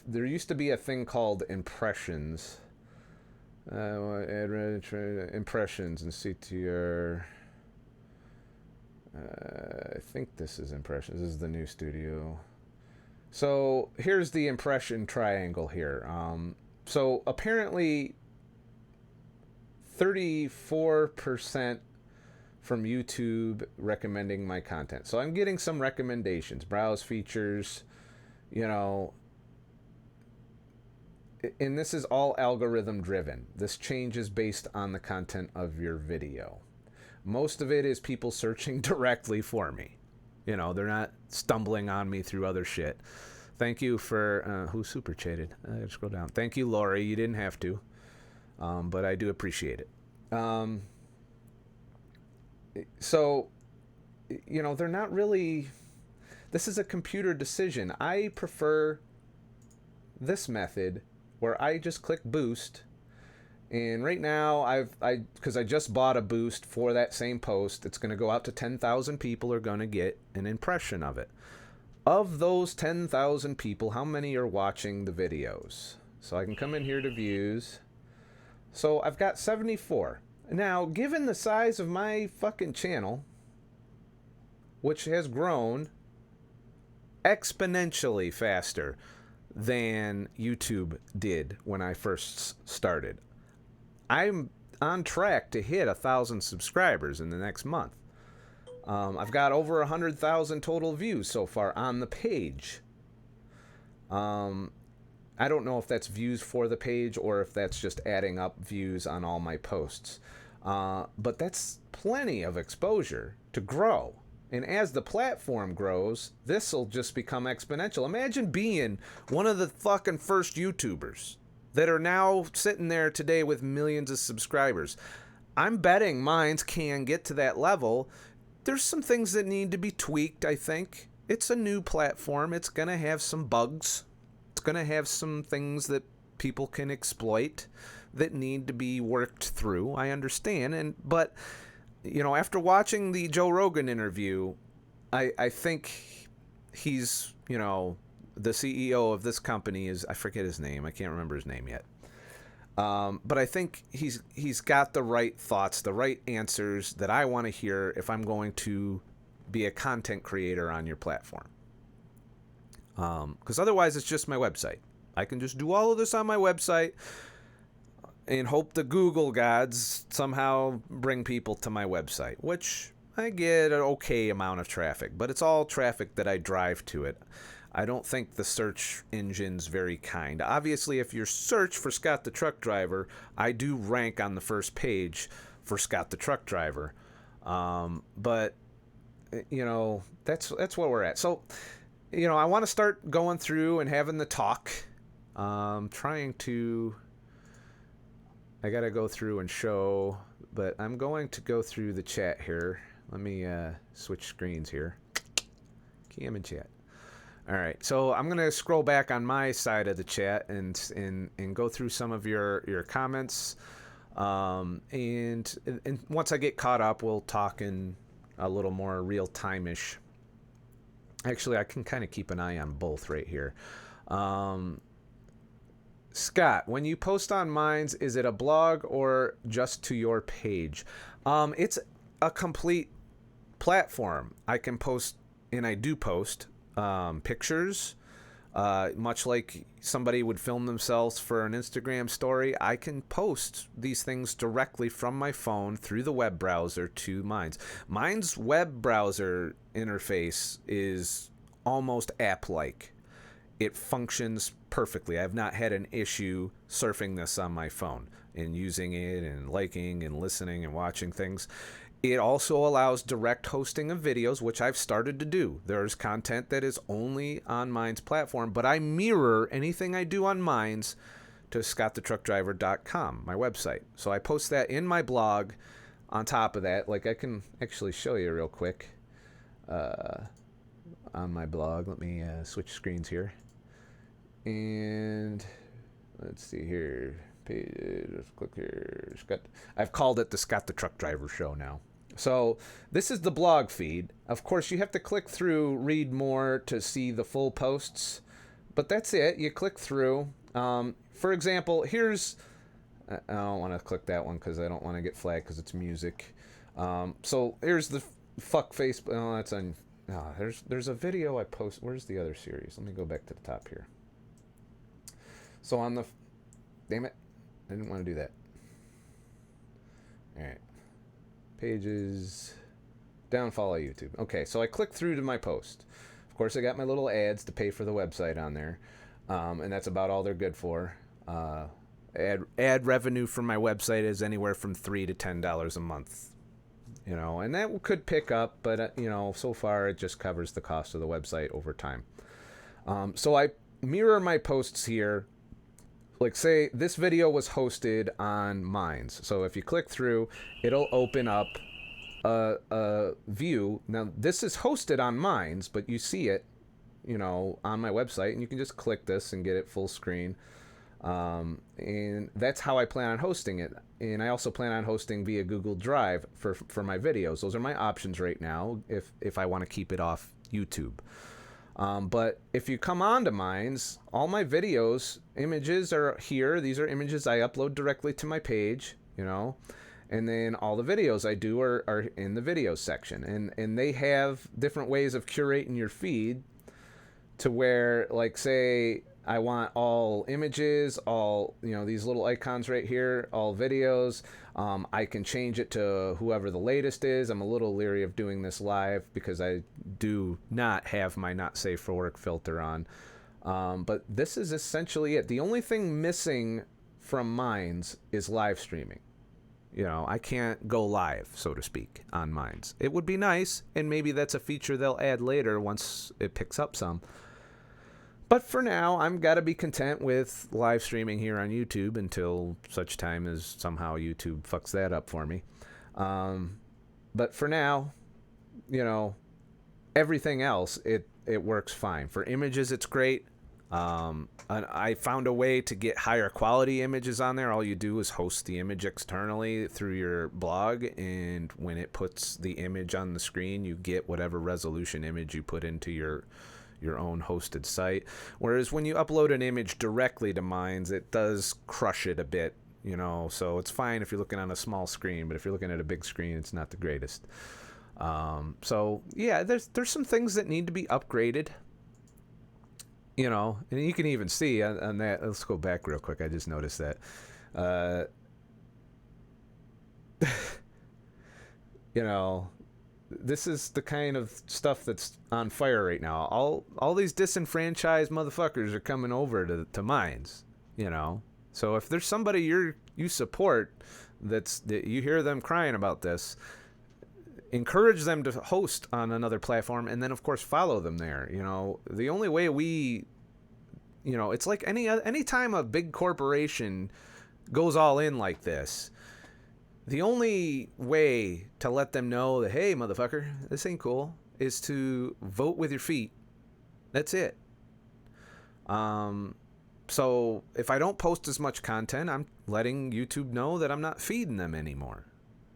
There used to be a thing called impressions. Impressions and CTR. I think this is impressions. This is the new studio. So here's the impression triangle here. So apparently 34% from YouTube recommending my content. So I'm getting some recommendations, browse features, you know, and this is all algorithm driven. This changes based on the content of your video. Most of it is people searching directly for me. You know, they're not stumbling on me through other shit. Thank you for, who super chatted? I gotta scroll down. Thank you, Lori. You didn't have to, but I do appreciate it. So, you know, they're not really, this is a computer decision. I prefer this method where I just click boost. And right now, because I just bought a boost for that same post, it's going to go out to 10,000 people are going to get an impression of it. Of those 10,000 people, how many are watching the videos? So I can come in here to views. So I've got 74. Now, given the size of my fucking channel, which has grown exponentially faster than YouTube did when I first started, I'm on track to hit 1,000 subscribers in the next month. I've got over 100,000 total views so far on the page. I don't know if that's views for the page or if that's just adding up views on all my posts. But that's plenty of exposure to grow. And as the platform grows, this will just become exponential. Imagine being one of the fucking first YouTubers that are now sitting there today with millions of subscribers. I'm betting Minds can get to that level. There's some things that need to be tweaked, I think. It's a new platform. It's going to have some bugs. It's going to have some things that people can exploit that need to be worked through. I understand. But, after watching the Joe Rogan interview, I think he's, the CEO of this company I forget his name. I can't remember his name yet. But I think he's got the right thoughts, the right answers that I want to hear if I'm going to be a content creator on your platform. Because otherwise it's just my website. I can just do all of this on my website and hope the Google gods somehow bring people to my website, which I get an okay amount of traffic, but it's all traffic that I drive to it. I don't think the search engine's very kind. Obviously, if you search for Scott the Truck Driver, I do rank on the first page for Scott the Truck Driver. But that's where we're at. So, I want to start going through and having the talk. I gotta go through and show, but I'm going to go through the chat here. Let me switch screens here. Cam and chat. All right, so I'm gonna scroll back on my side of the chat and go through some of your comments, and once I get caught up, we'll talk in a little more real time-ish. Actually, I can kind of keep an eye on both right here. Scott, when you post on Minds, is it a blog or just to your page? It's a complete platform. I can post, and I do post pictures, much like somebody would film themselves for an Instagram story. I can post these things directly from my phone through the web browser to Minds. Minds' web browser interface is almost app-like. It functions perfectly. I've not had an issue surfing this on my phone and using it and liking and listening and watching things. It also allows direct hosting of videos, which I've started to do. There's content that is only on Minds platform, but I mirror anything I do on Minds to ScottTheTruckDriver.com, my website. So I post that in my blog on top of that. Like, I can actually show you real quick on my blog. Let me switch screens here. And let's see here. Let's click here. I've called it the Scott the Truck Driver Show now. So this is the blog feed. Of course, you have to click through, read more to see the full posts. But that's it. You click through. For example, here's... I don't want to click that one because I don't want to get flagged because it's music. So here's the fuck face... Oh, that's on... Oh, there's a video I post... Where's the other series? Let me go back to the top here. So on the... Damn it. I didn't want to do that. All right. Pages. Down, follow YouTube. Okay, so I click through to my post. Of course, I got my little ads to pay for the website on there. And that's about all they're good for. Ad revenue from my website is anywhere from $3 to $10 a month. And that could pick up, but, so far it just covers the cost of the website over time. So I mirror my posts here. Like, say this video was hosted on Minds. So if you click through, it'll open up a view. Now, this is hosted on Minds, but you see it, on my website, and you can just click this and get it full screen. And that's how I plan on hosting it. And I also plan on hosting via Google Drive for my videos. Those are my options right now if I want to keep it off YouTube. But if you come on to Minds, all my videos, images are here. These are images I upload directly to my page, and then all the videos I do are in the videos section. And they have different ways of curating your feed to where, like, say I want all images, all, these little icons right here, all videos. I can change it to whoever the latest is. I'm a little leery of doing this live because I do not have my not safe for work filter on. But this is essentially it. The only thing missing from Minds is live streaming. I can't go live, so to speak, on Minds. It would be nice, and maybe that's a feature they'll add later once it picks up some. But for now, I'm got to be content with live streaming here on YouTube until such time as somehow YouTube fucks that up for me. But for now, you know, everything else, it works fine. For images, it's great. And I found a way to get higher quality images on there. All you do is host the image externally through your blog, and when it puts the image on the screen, you get whatever resolution image you put into your own hosted site. Whereas when you upload an image directly to mine, it does crush it a bit, you know. So it's fine if you're looking on a small screen, but if you're looking at a big screen, it's not the greatest. So yeah, there's some things that need to be upgraded. You know, and you can even see on that. Let's go back real quick. I just noticed that. You know, this is the kind of stuff that's on fire right now. All these disenfranchised motherfuckers are coming over to mines. You know, so if there's somebody you support that you hear them crying about this, encourage them to host on another platform, and then of course follow them there. You know, the only way it's like any time a big corporation goes all in like this, the only way to let them know that, hey, motherfucker, this ain't cool, is to vote with your feet. That's it. So if I don't post as much content, I'm letting YouTube know that I'm not feeding them anymore.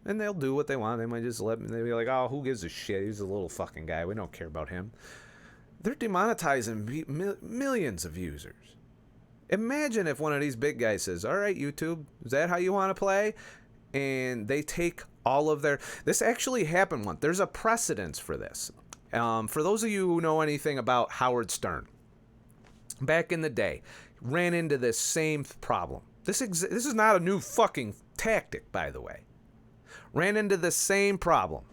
And they'll do what they want. They might just let me. They'll be like, oh, who gives a shit? He's a little fucking guy. We don't care about him. They're demonetizing millions of users. Imagine if one of these big guys says, all right, YouTube, is that how you want to play? And they take all of their... This actually happened once. There's a precedence for this. For those of you who know anything about Howard Stern, back in the day, ran into this same problem. This is not a new fucking tactic, by the way. Ran into the same problem.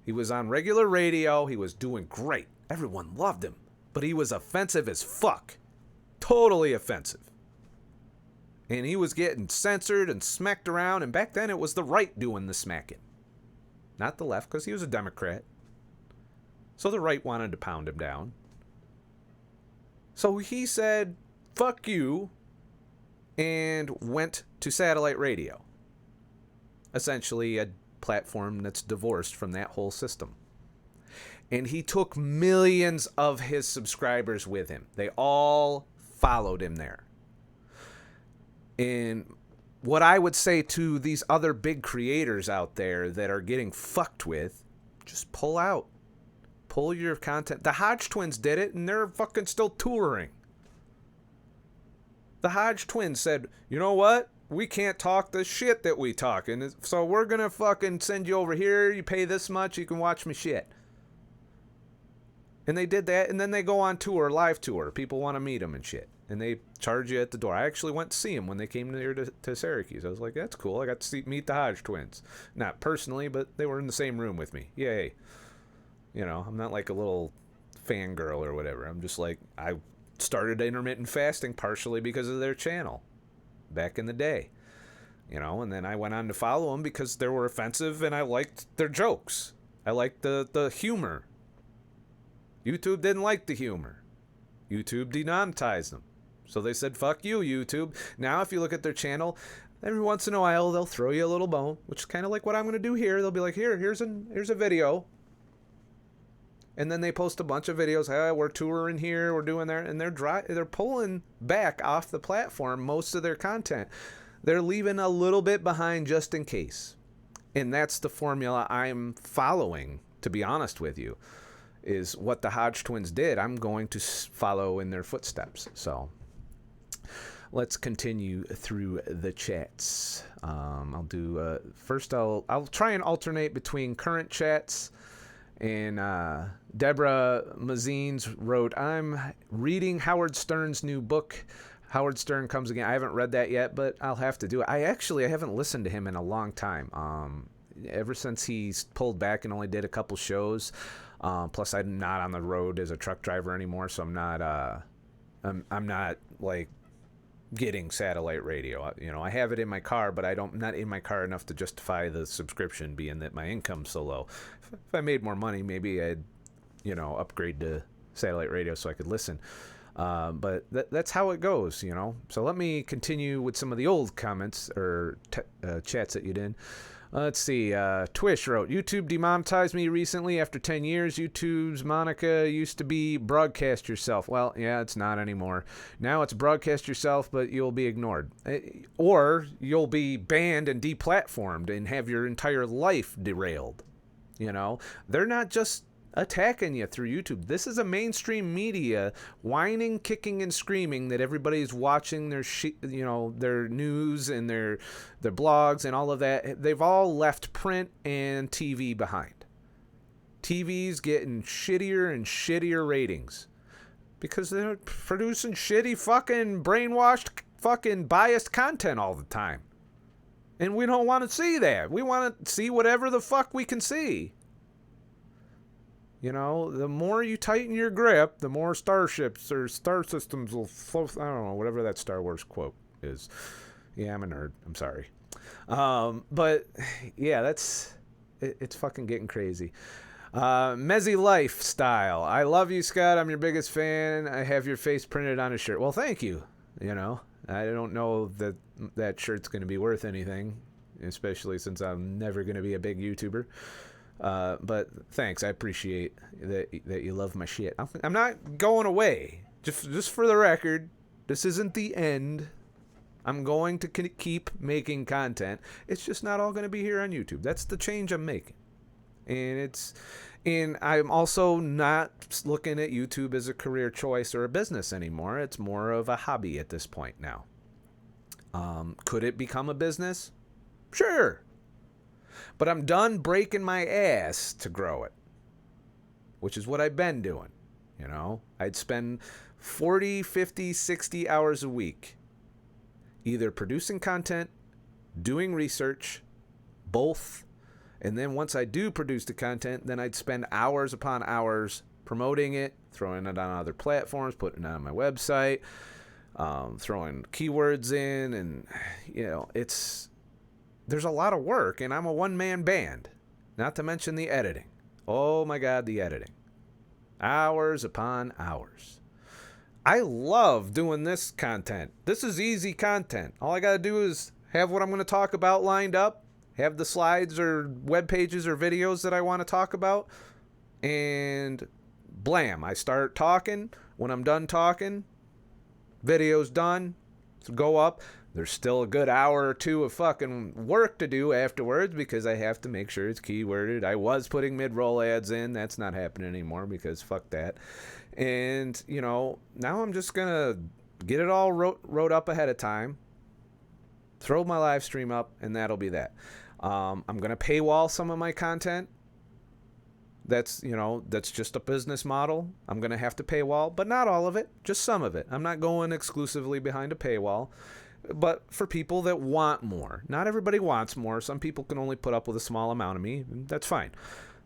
He was on regular radio. He was doing great. Everyone loved him. But he was offensive as fuck. Totally offensive. And he was getting censored and smacked around. And back then it was the right doing the smacking. Not the left, because he was a Democrat. So the right wanted to pound him down. So he said, fuck you, and went to satellite radio. Essentially a platform that's divorced from that whole system. And he took millions of his subscribers with him. They all followed him there. And what I would say to these other big creators out there that are getting fucked with, just pull out. Pull your content. The Hodge twins did it, and they're fucking still touring. The Hodge twins said, you know what? We can't talk the shit that we talk, and so we're gonna fucking send you over here. You pay this much, you can watch me shit. And they did that, and then they go on tour, live tour. People want to meet them and shit, and they charge you at the door. I actually went to see them when they came here to Syracuse. I was like, that's cool. I got to meet the Hodge twins, not personally, but they were in the same room with me. Yay! You know, I'm not like a little fangirl or whatever. I'm just like, I started intermittent fasting partially because of their channel back in the day, you know, and then I went on to follow them because they were offensive and I liked their jokes. I liked the humor. YouTube didn't like the humor. YouTube demonetized them. So they said, fuck you, YouTube. Now, if you look at their channel, every once in a while, they'll throw you a little bone, which is kind of like what I'm going to do here. They'll be like, here's a video. And then they post a bunch of videos. Hey, we're touring here, we're doing that, and they're pulling back off the platform most of their content. They're leaving a little bit behind just in case. And that's the formula I'm following, to be honest with you, is what the Hodge twins did. I'm going to follow in their footsteps. So let's continue through the chats. I'll do first. I'll try and alternate between current chats. And Deborah Mazines wrote, I'm reading Howard Stern's new book. Howard Stern Comes Again. I haven't read that yet, but I'll have to do it. I haven't listened to him in a long time. Ever since he's pulled back and only did a couple shows. Plus, I'm not on the road as a truck driver anymore, so I'm not like getting satellite radio. You know, I have it in my car, but I'm not in my car enough to justify the subscription, being that my income's so low. If I made more money, maybe I'd, upgrade to satellite radio so I could listen. But that's how it goes, you know. So let me continue with some of the old comments or chats that you did. Let's see. Twish wrote, YouTube demonetized me recently after 10 years. YouTube's Monica used to be broadcast yourself. Well, yeah, it's not anymore. Now it's broadcast yourself, but you'll be ignored. Or you'll be banned and deplatformed and have your entire life derailed. You know, they're not just attacking you through YouTube. This is a mainstream media whining, kicking, and screaming that everybody's watching their their news and their blogs and all of that. They've all left print and TV behind. TV's getting shittier and shittier ratings because they're producing shitty fucking brainwashed fucking biased content all the time. And we don't want to see that. We want to see whatever the fuck we can see. You know, the more you tighten your grip, the more starships or star systems will float. I don't know, whatever that Star Wars quote is. Yeah, I'm a nerd. I'm sorry. But, yeah, it's fucking getting crazy. Mezzy Lifestyle. I love you, Scott. I'm your biggest fan. I have your face printed on a shirt. Well, thank you. You know, I don't know that shirt's going to be worth anything, especially since I'm never going to be a big YouTuber. But thanks, I appreciate that you love my shit. I'm not going away. Just for the record, this isn't the end. I'm going to keep making content. It's just not all going to be here on YouTube. That's the change I'm making. And I'm also not looking at YouTube as a career choice or a business anymore. It's more of a hobby at this point now. Could it become a business? Sure. But I'm done breaking my ass to grow it, which is what I've been doing. You know, I'd spend 40, 50, 60 hours a week either producing content, doing research, both. And then once I do produce the content, then I'd spend hours upon hours promoting it, throwing it on other platforms, putting it on my website, throwing keywords in. And, you know, there's a lot of work, and I'm a one-man band, not to mention the editing. Oh, my God, the editing. Hours upon hours. I love doing this content. This is easy content. All I got to do is have what I'm going to talk about lined up, have the slides or web pages or videos that I want to talk about, and blam, I start talking. When I'm done talking, video's done, go up. There's still a good hour or two of fucking work to do afterwards because I have to make sure it's keyworded. I was putting mid-roll ads in. That's not happening anymore because fuck that. And, you know, now I'm just going to get it all wrote up ahead of time, throw my live stream up, and that'll be that. I'm going to paywall some of my content. That's just a business model. I'm going to have to paywall, but not all of it, just some of it. I'm not going exclusively behind a paywall. But for people that want more. Not everybody wants more. Some people can only put up with a small amount of me. That's fine.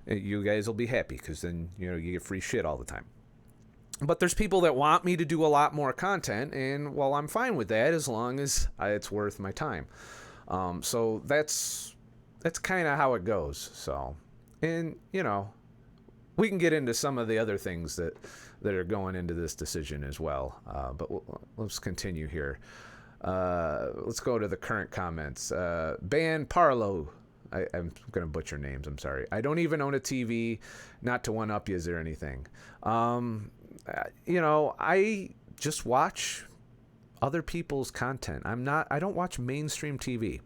You guys will be happy because then, you know, you get free shit all the time. But there's people that want me to do a lot more content, and, well, I'm fine with that as long as it's worth my time. So that's kind of how it goes. So, and, you know, we can get into some of the other things that are going into this decision as well. But let's continue here. Let's go to the current comments. Ban Parlo. I'm going to butcher names. I'm sorry. I don't even own a TV, not to one-up you or anything. You know, I just watch other people's content. I don't watch mainstream TV.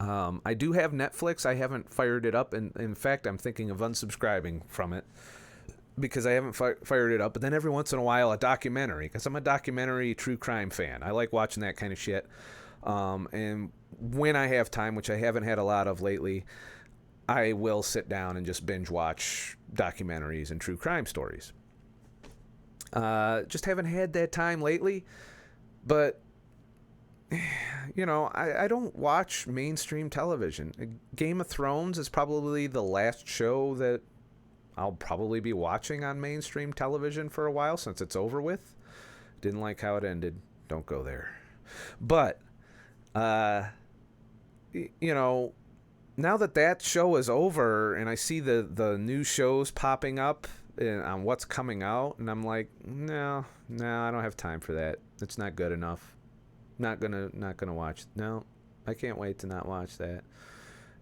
I do have Netflix. I haven't fired it up. And in fact, I'm thinking of unsubscribing from it because I haven't fired it up. But then every once in a while, a documentary, because I'm a documentary true crime fan. I like watching that kind of shit. And when I have time, which I haven't had a lot of lately, I will sit down and just binge watch documentaries and true crime stories. Just haven't had that time lately. But, you know, I don't watch mainstream television. Game of Thrones is probably the last show that I'll probably be watching on mainstream television for a while since it's over with. Didn't like how it ended. Don't go there. But, you know, now that show is over and I see the new shows popping up on what's coming out, and I'm like, no, I don't have time for that. It's not good enough. Not gonna watch. No, I can't wait to not watch that.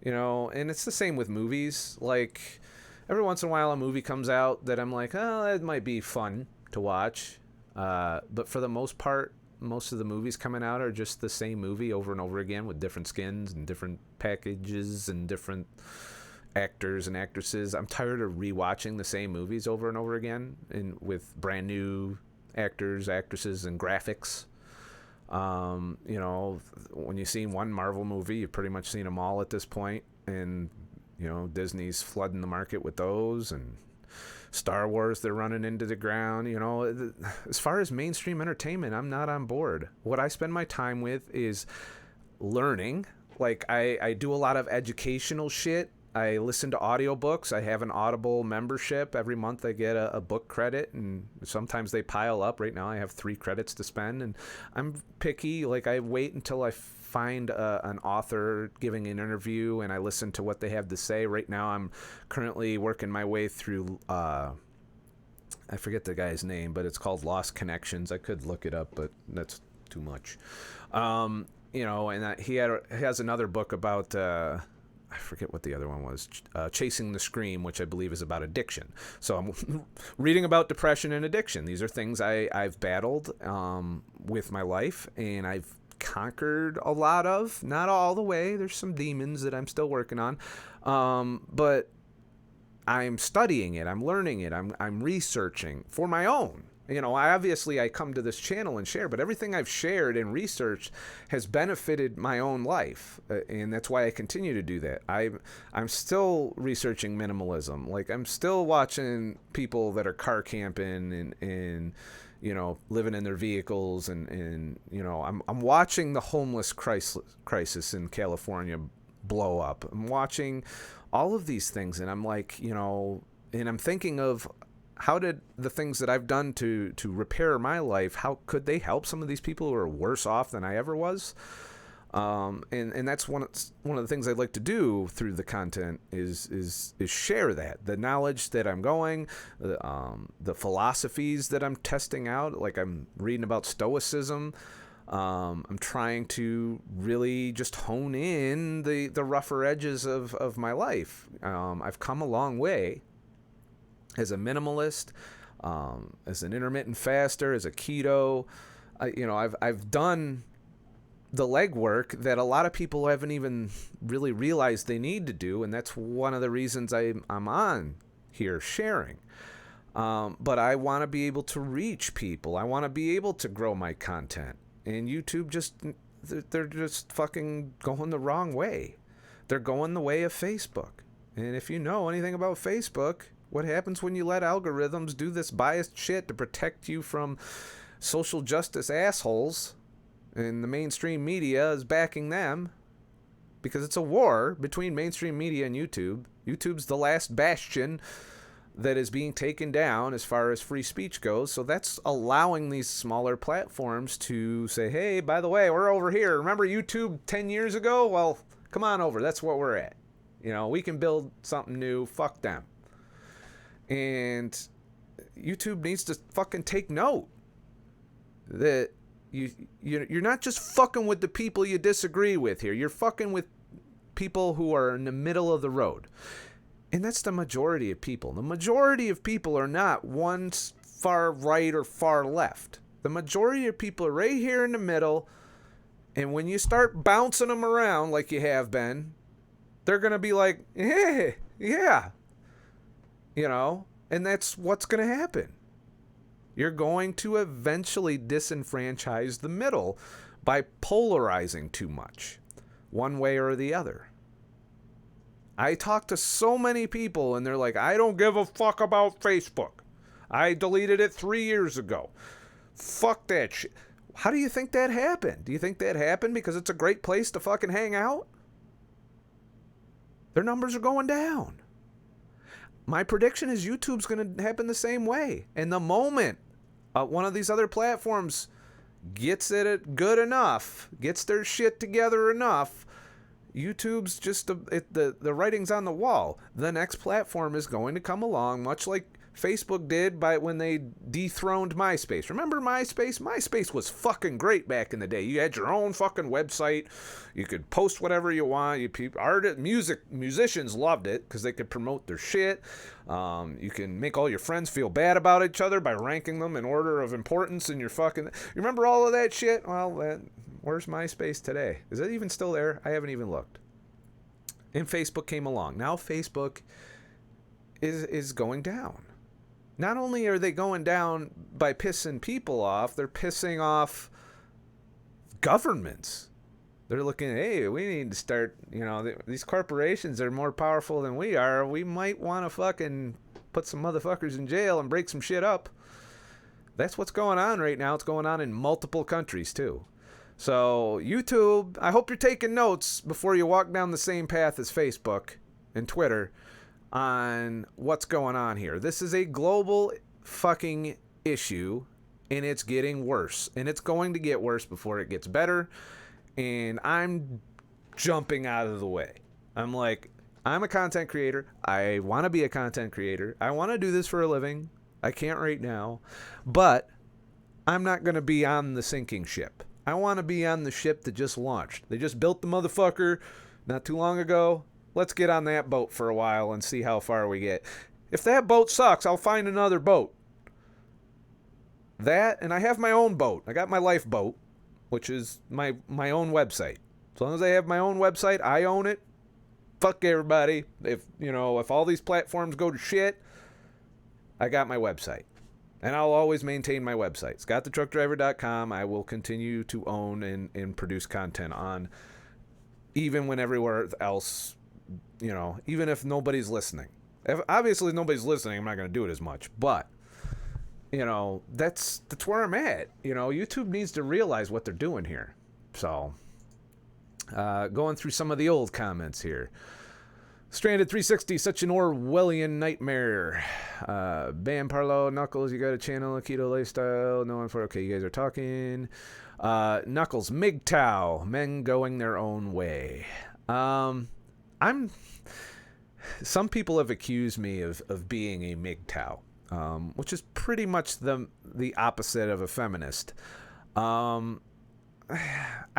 And it's the same with movies. Like, every once in a while a movie comes out that I'm like, oh, that might be fun to watch. But for the most part, most of the movies coming out are just the same movie over and over again with different skins and different packages and different actors and actresses. I'm tired of rewatching the same movies over and over again, and with brand new actors, actresses, and graphics. When you've seen one Marvel movie, you've pretty much seen them all at this point, and Disney's flooding the market with those, and Star Wars, they're running into the ground. As far as mainstream entertainment, I'm not on board. What I spend my time with is learning. Like, I do a lot of educational shit. I listen to audiobooks. I have an Audible membership. Every month I get a book credit, and sometimes they pile up. Right now I have 3 credits to spend, and I'm picky. Like, I wait until I find an author giving an interview, and I listen to what they have to say. Right now I'm currently working my way through, I forget the guy's name, but it's called Lost Connections. I could look it up, but that's too much. And he has another book about... I forget what the other one was, Chasing the Scream, which I believe is about addiction. So I'm reading about depression and addiction. These are things I've battled with my life, and I've conquered a lot of. Not all the way. There's some demons that I'm still working on. But I'm studying it. I'm learning it. I'm researching for my own. I come to this channel and share, but everything I've shared and researched has benefited my own life, and that's why I continue to do that. I'm still researching minimalism. Like, I'm still watching people that are car camping and living in their vehicles, and I'm watching the homeless crisis in California blow up. I'm watching all of these things, and I'm like, and I'm thinking of, how did the things that I've done to repair my life, how could they help some of these people who are worse off than I ever was? And that's one of the things I'd like to do through the content is share that, the knowledge that I'm going, the philosophies that I'm testing out. Like, I'm reading about Stoicism. I'm trying to really just hone in the rougher edges of my life. I've come a long way. As a minimalist, as an intermittent faster, as a keto, I've done the legwork that a lot of people haven't even really realized they need to do, and that's one of the reasons I'm on here sharing. But I want to be able to reach people. I want to be able to grow my content, and YouTube they're just fucking going the wrong way. They're going the way of Facebook, and if you know anything about Facebook, what happens when you let algorithms do this biased shit to protect you from social justice assholes, and the mainstream media is backing them, because it's a war between mainstream media and YouTube. YouTube's the last bastion that is being taken down as far as free speech goes. So that's allowing these smaller platforms to say, hey, by the way, we're over here. Remember YouTube 10 years ago? Well, come on over. That's what we're at. We can build something new. Fuck them. And YouTube needs to fucking take note that you're not just fucking with the people you disagree with here. You're fucking with people who are in the middle of the road. And that's the majority of people. The majority of people are not one far right or far left. The majority of people are right here in the middle. And when you start bouncing them around like you have been, they're going to be like, hey, yeah. And that's what's going to happen. You're going to eventually disenfranchise the middle by polarizing too much, one way or the other. I talk to so many people, and they're like, I don't give a fuck about Facebook. I deleted it 3 years ago. Fuck that shit. How do you think that happened? Do you think that happened because it's a great place to fucking hang out? Their numbers are going down. My prediction is YouTube's going to happen the same way. And the moment one of these other platforms gets it good enough, gets their shit together enough, YouTube's just the writing's on the wall. The next platform is going to come along, much like Facebook did by when they dethroned MySpace. Remember MySpace? MySpace was fucking great back in the day. You had your own fucking website. You could post whatever you want. Musicians loved it because they could promote their shit. You can make all your friends feel bad about each other by ranking them in order of importance in your fucking... You remember all of that shit? Well, where's MySpace today? Is it even still there? I haven't even looked. And Facebook came along. Now Facebook is going down. Not only are they going down by pissing people off, they're pissing off governments. They're looking, hey, we need to start, these corporations are more powerful than we are. We might want to fucking put some motherfuckers in jail and break some shit up. That's what's going on right now. It's going on in multiple countries, too. So, YouTube, I hope you're taking notes before you walk down the same path as Facebook and Twitter on what's going on here. This is a global fucking issue, and it's getting worse. And it's going to get worse before it gets better. And I'm jumping out of the way. I'm like, I'm a content creator. I want to be a content creator. I want to do this for a living. I can't right now. But I'm not going to be on the sinking ship. I want to be on the ship that just launched. They just built the motherfucker not too long ago. Let's get on that boat for a while and see how far we get. If that boat sucks, I'll find another boat. That, and I have my own boat. I got my lifeboat, which is my own website. As long as I have my own website, I own it. Fuck everybody. If all these platforms go to shit, I got my website. And I'll always maintain my website. ScottTheTruckDriver.com. I will continue to own and produce content on, even when everywhere else, even if nobody's listening. If obviously nobody's listening, I'm not going to do it as much. But, that's where I'm at. YouTube needs to realize what they're doing here. So, going through some of the old comments here. Stranded 360, such an Orwellian nightmare. Bam Parlo, Knuckles, you got a channel, Keto Lifestyle, no one for, okay, you guys are talking. Knuckles, MGTOW, men going their own way. Some people have accused me of being a MGTOW, which is pretty much the opposite of a feminist. I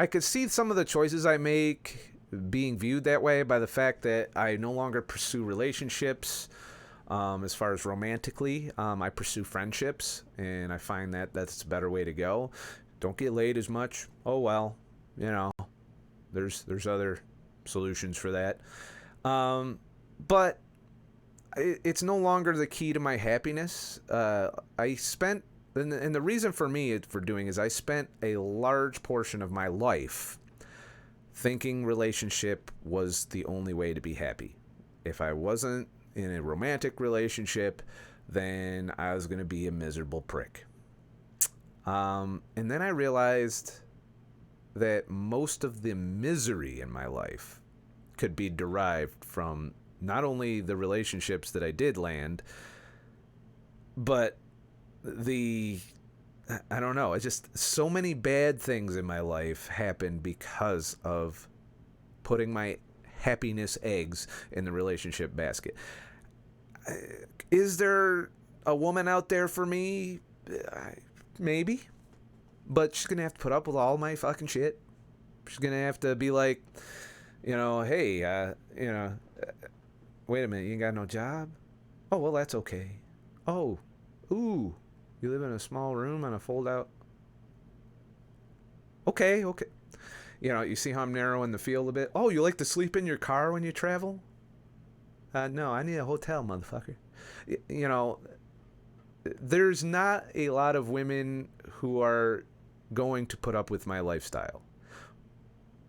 could see some of the choices I make being viewed that way by the fact that I no longer pursue relationships as far as romantically. I pursue friendships, and I find that that's a better way to go. Don't get laid as much. Oh, well, there's other solutions for that. But it's no longer the key to my happiness. I spent, and the reason for me for doing is I spent a large portion of my life thinking relationship was the only way to be happy. If I wasn't in a romantic relationship, then I was going to be a miserable prick. And then I realized that most of the misery in my life could be derived from not only the relationships that I did land, but I don't know. It's just so many bad things in my life happened because of putting my happiness eggs in the relationship basket. Is there a woman out there for me? Maybe. But she's going to have to put up with all my fucking shit. She's going to have to be like, hey, wait a minute, you ain't got no job? Oh, well, that's okay. Oh, ooh. You live in a small room on a fold-out? Okay. You see how I'm narrowing the field a bit? Oh, you like to sleep in your car when you travel? No, I need a hotel, motherfucker. There's not a lot of women who are going to put up with my lifestyle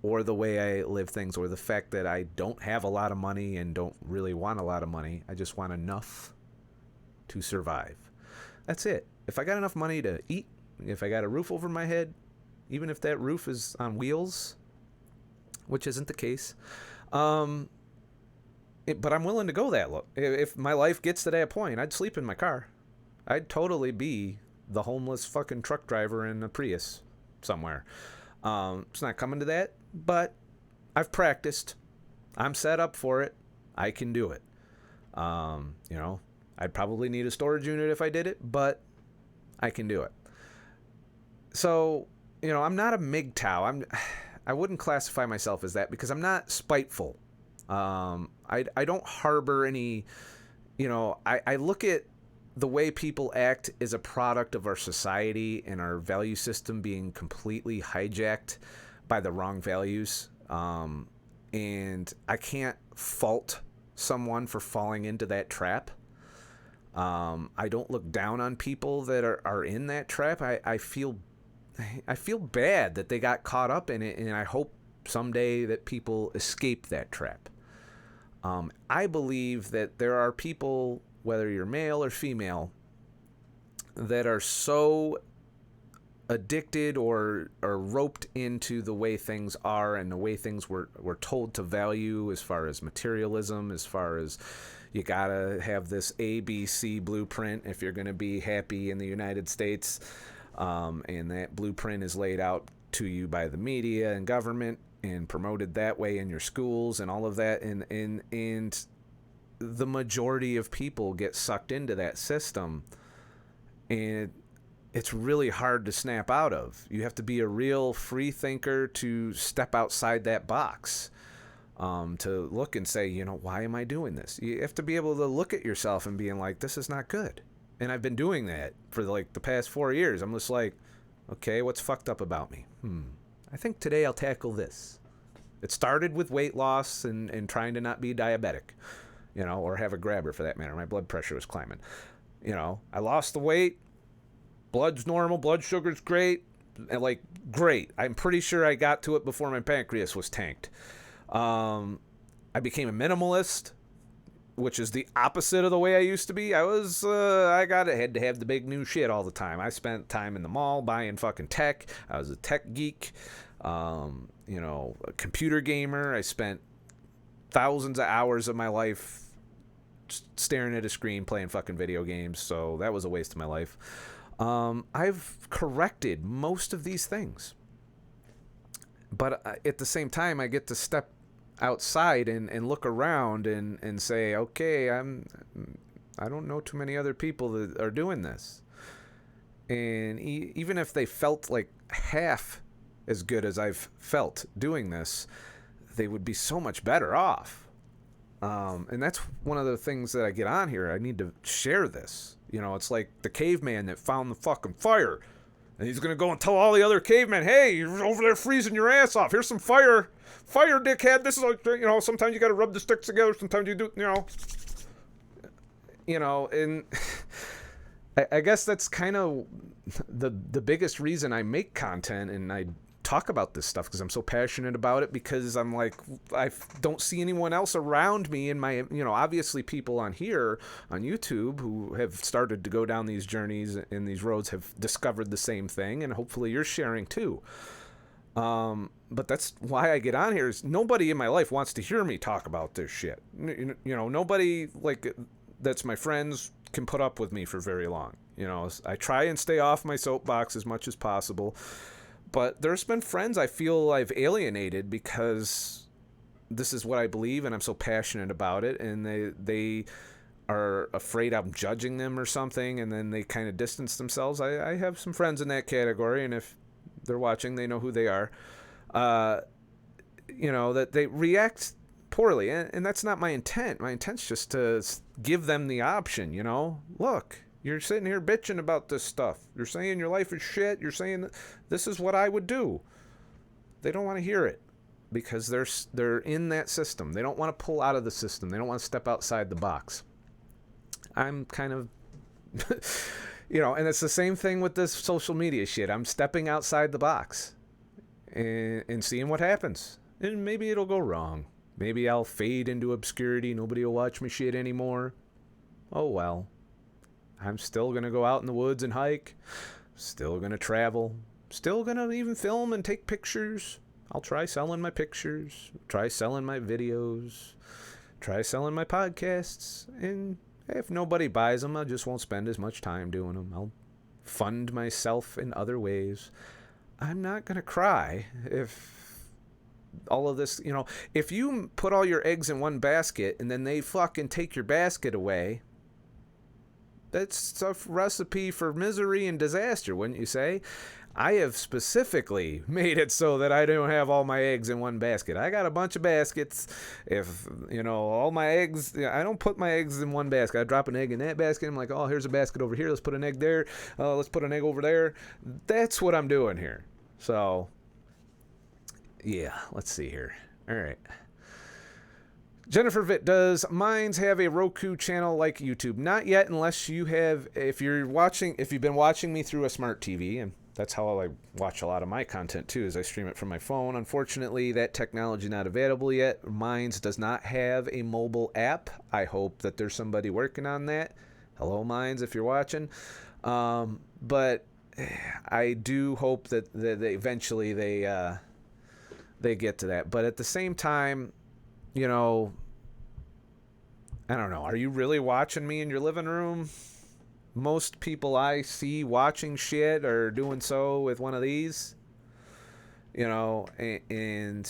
or the way I live things or the fact that I don't have a lot of money and don't really want a lot of money. I just want enough to survive. That's it. If I got enough money to eat, if I got a roof over my head, even if that roof is on wheels, which isn't the case, but I'm willing to go that low. If my life gets to that point, I'd sleep in my car. I'd totally be the homeless fucking truck driver in a Prius somewhere. It's not coming to that, but I've practiced. I'm set up for it. I can do it. I'd probably need a storage unit if I did it, but I can do it. So, I'm not a MGTOW. I wouldn't classify myself as that because I'm not spiteful. I don't harbor any, I look at the way people act as a product of our society and our value system being completely hijacked by the wrong values. And I can't fault someone for falling into that trap. I don't look down on people that are in that trap. I feel bad that they got caught up in it, and I hope someday that people escape that trap. I believe that there are people, whether you're male or female, that are so addicted or roped into the way things are and the way things were told to value, as far as materialism, as far as you gotta have this ABC blueprint if you're going to be happy in the United States. And that blueprint is laid out to you by the media and government and promoted that way in your schools and all of that. And the majority of people get sucked into that system. And it's really hard to snap out of. You have to be a real free thinker to step outside that box, to look and say, why am I doing this? You have to be able to look at yourself and being like, this is not good. And I've been doing that for like the past 4 years. I'm just like, okay, what's fucked up about me? I think today I'll tackle this. It started with weight loss and trying to not be diabetic, or have a grabber for that matter. My blood pressure was climbing. I lost the weight. Blood's normal. Blood sugar's great. And great. I'm pretty sure I got to it before my pancreas was tanked. I became a minimalist, which is the opposite of the way I used to be. I had to have the big new shit all the time. I spent time in the mall buying fucking tech. I was a tech geek, a computer gamer. I spent thousands of hours of my life staring at a screen playing fucking video games. So that was a waste of my life. I've corrected most of these things. But at the same time, I get to step outside and look around and say, okay, I don't know too many other people that are doing this. And even if they felt like half as good as I've felt doing this, they would be so much better off. And that's one of the things that I get on here. I need to share this. It's like the caveman that found the fucking fire. And he's going to go and tell all the other cavemen, hey, you're over there freezing your ass off. Here's some fire. Fire, dickhead. This is like, sometimes you got to rub the sticks together. Sometimes you do, and I guess that's kind of the biggest reason I make content and I talk about this stuff, because I'm so passionate about it, because I'm like, I don't see anyone else around me in my, obviously people on here on YouTube who have started to go down these journeys and these roads have discovered the same thing, and hopefully you're sharing too. But that's why I get on here, is nobody in my life wants to hear me talk about this shit. Nobody that's my friends can put up with me for very long. I try and stay off my soapbox as much as possible. But there's been friends I feel I've alienated because this is what I believe and I'm so passionate about it, and they are afraid I'm judging them or something, and then they kind of distance themselves. I have some friends in that category, and if they're watching, they know who they are. That they react poorly, and that's not my intent. My intent's just to give them the option, Look. You're sitting here bitching about this stuff. You're saying your life is shit. You're saying this is what I would do. They don't want to hear it because they're in that system. They don't want to pull out of the system. They don't want to step outside the box. I'm kind of, and it's the same thing with this social media shit. I'm stepping outside the box and seeing what happens. And maybe it'll go wrong. Maybe I'll fade into obscurity. Nobody will watch my shit anymore. Oh, well. I'm still going to go out in the woods and hike. Still going to travel. Still going to even film and take pictures. I'll try selling my pictures. Try selling my videos. Try selling my podcasts. And if nobody buys them, I just won't spend as much time doing them. I'll fund myself in other ways. I'm not going to cry if all of this, if you put all your eggs in one basket and then they fucking take your basket away, that's a recipe for misery and disaster, wouldn't you say? I have specifically made it so that I don't have all my eggs in one basket. I got a bunch of baskets. If, all my eggs, I don't put my eggs in one basket. I drop an egg in that basket. I'm like, oh, here's a basket over here. Let's put an egg there. Let's put an egg over there. That's what I'm doing here. So, yeah, let's see here. All right. Jennifer Vitt, does Minds have a Roku channel like YouTube? Not yet, unless you have, if you've been watching me through a smart TV, and that's how I watch a lot of my content too, is I stream it from my phone. Unfortunately, that technology is not available yet. Minds does not have a mobile app. I hope that there's somebody working on that. Hello, Minds, if you're watching. But I do hope that they eventually they get to that. But at the same time, I don't know. Are you really watching me in your living room? Most people I see watching shit are doing so with one of these, and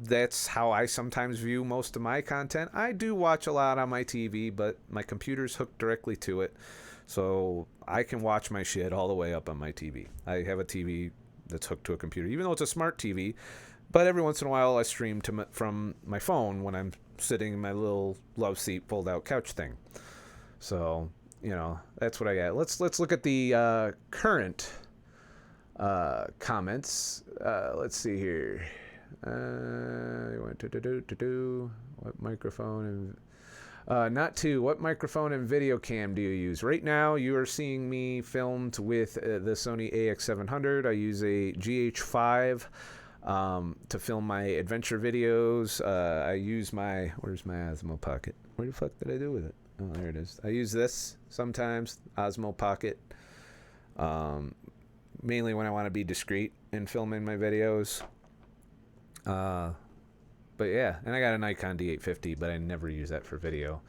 that's how I sometimes view most of my content. I do watch a lot on my TV, but my computer's hooked directly to it, so I can watch my shit all the way up on my TV. I have a TV that's hooked to a computer, even though it's a smart TV. But every once in a while, I stream from my phone when I'm sitting in my little love seat fold-out couch thing. So, that's what I got. Let's look at the current comments. Let's see here. What microphone and what microphone and video cam do you use? Right now, you are seeing me filmed with the Sony AX700. I use a GH5. To film my adventure videos. I use where's my Osmo Pocket? Where the fuck did I do with it? Oh, there it is. I use this sometimes, Osmo Pocket, mainly when I want to be discreet in filming my videos. But yeah, and I got a Nikon D850, but I never use that for video.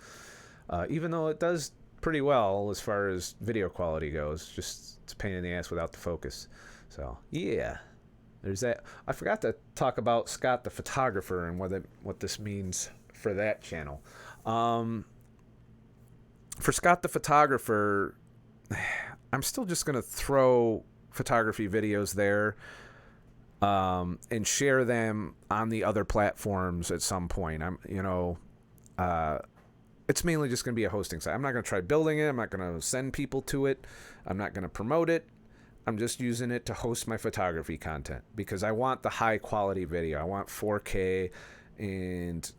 Even though it does pretty well as far as video quality goes, just it's a pain in the ass without the focus. So yeah. There's that. I forgot to talk about Scott the Photographer and what this means for that channel. For Scott the Photographer, I'm still just going to throw photography videos there and share them on the other platforms at some point. It's mainly just going to be a hosting site. I'm not going to try building it. I'm not going to send people to it. I'm not going to promote it. I'm just using it to host my photography content because I want the high quality video. I want 4K, and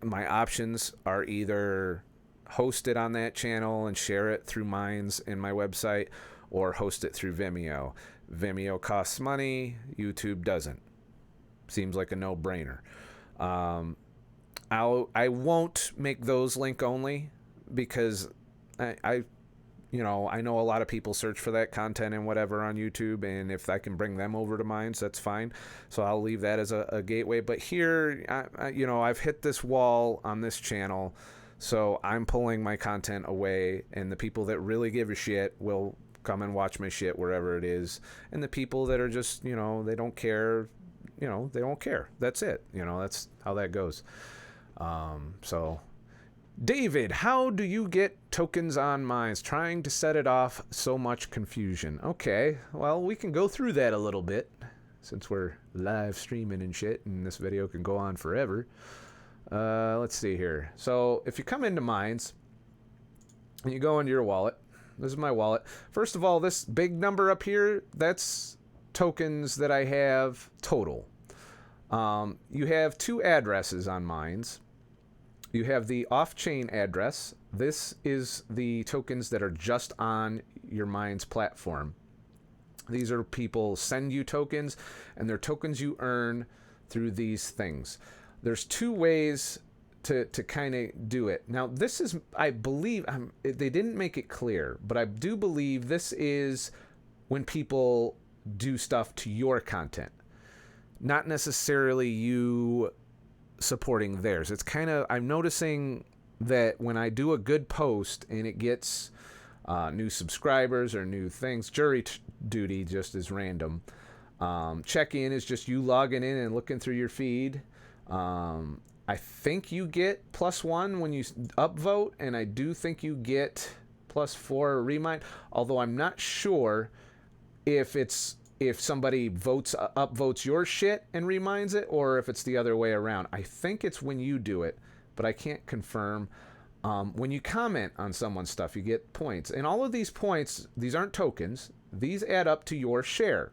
my options are either host it on that channel and share it through Minds in my website, or host it through Vimeo. Vimeo costs money, YouTube doesn't. Seems like a no-brainer. I won't make those link only because I know a lot of people search for that content and whatever on YouTube, and if I can bring them over to Minds, that's fine. So I'll leave that as a gateway. But here, I've hit this wall on this channel, so I'm pulling my content away, and the people that really give a shit will come and watch my shit wherever it is. And the people that are just, they don't care, they don't care. That's it. That's how that goes. So... David, how do you get tokens on Minds? Trying to set it off, so much confusion. Okay, well, we can go through that a little bit since we're live streaming and shit, and this video can go on forever. Let's see here. So if you come into Minds and you go into your wallet, this is my wallet. First of all, this big number up here, that's tokens that I have total. You have two addresses on Minds. You have the off-chain address. This is the tokens that are just on your Minds platform. These are people send you tokens, and they're tokens you earn through these things. There's two ways to kind of do it. Now, this is, I believe, they didn't make it clear, but I do believe this is when people do stuff to your content, not necessarily you supporting theirs. It's kind of, I'm noticing that when I do a good post and it gets new subscribers or new things, jury duty just is random, Check-in is just you logging in and looking through your feed. I think you get +1 when you upvote, and I do think you get +4 remind. Although I'm not sure if somebody upvotes your shit and reminds it, or if it's the other way around. I think it's when you do it, but I can't confirm. When you comment on someone's stuff, you get points, and all of these points, these aren't tokens. These add up to your share.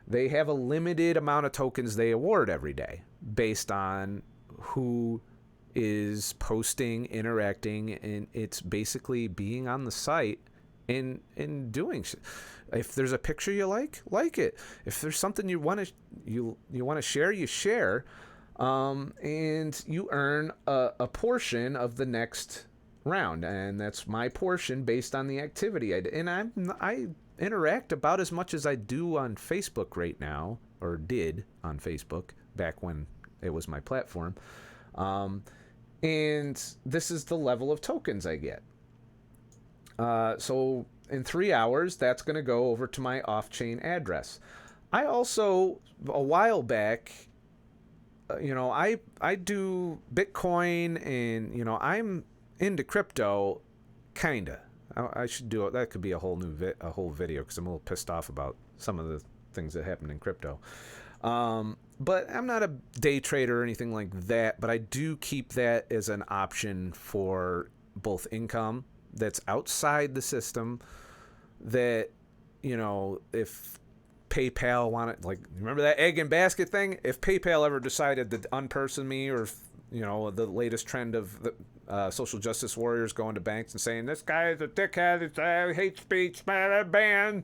They have a limited amount of tokens they award every day based on who is posting, interacting, and it's basically being on the site and doing shit. If there's a picture you like it. If there's something you want to share, you share, and you earn a portion of the next round, and that's my portion based on the activity I did. And I interact about as much as I do on Facebook right now, or did on Facebook back when it was my platform. And this is the level of tokens I get. So in 3 hours, that's going to go over to my off-chain address. I also, a while back, I do Bitcoin, and, I'm into crypto, kinda. I should do it. That could be a whole video, because I'm a little pissed off about some of the things that happen in crypto. But I'm not a day trader or anything like that, but I do keep that as an option for both income that's outside the system, that, if PayPal wanted, like, remember that egg and basket thing? If PayPal ever decided to unperson me, or, the latest trend of the social justice warriors going to banks and saying, this guy is a dickhead, it's hate speech, ban.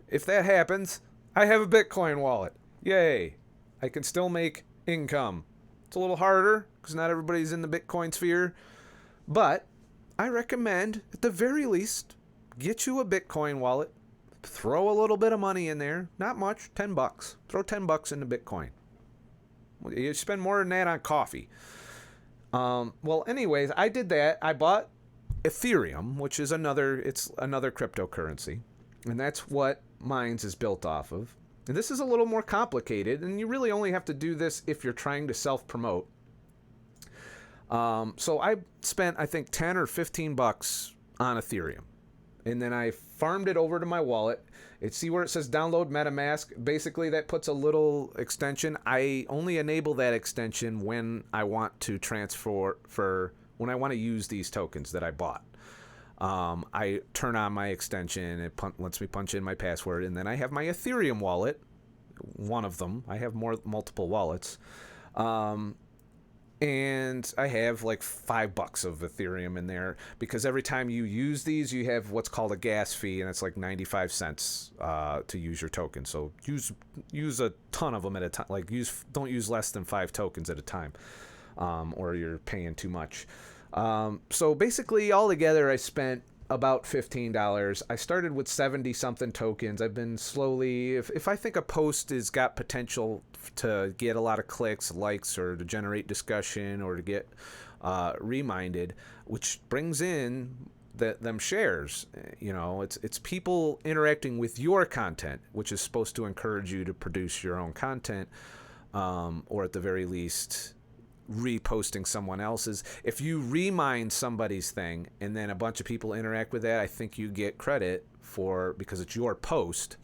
If that happens, I have a Bitcoin wallet. Yay. I can still make income. It's a little harder because not everybody's in the Bitcoin sphere. But I recommend, at the very least, get you a Bitcoin wallet. Throw a little bit of money in there. Not much, $10. Throw $10 into Bitcoin. You spend more than that on coffee. Well, anyways, I did that. I bought Ethereum, which is another cryptocurrency. And that's what Minds is built off of. And this is a little more complicated, and you really only have to do this if you're trying to self-promote. So I spent, I think, $10 or $15 on Ethereum. And then I farmed it over to my wallet. See where it says download MetaMask? Basically, that puts a little extension. I only enable that extension when I want to when I want to use these tokens that I bought. I turn on my extension, it lets me punch in my password, and then I have my Ethereum wallet, one of them. I have multiple wallets. And I have like $5 of Ethereum in there, because every time you use these, you have what's called a gas fee, and it's like 95 cents to use your token. So use a ton of them at a time. Like don't use less than 5 tokens at a time, or you're paying too much. So basically, altogether, I spent about $15. I started with 70 something tokens. I've been slowly, if I think a post has got potential to get a lot of clicks, likes, or to generate discussion, or to get reminded, which brings in them shares. It's people interacting with your content, which is supposed to encourage you to produce your own content, or at the very least reposting someone else's. If you remind somebody's thing and then a bunch of people interact with that, I think you get credit because it's your post,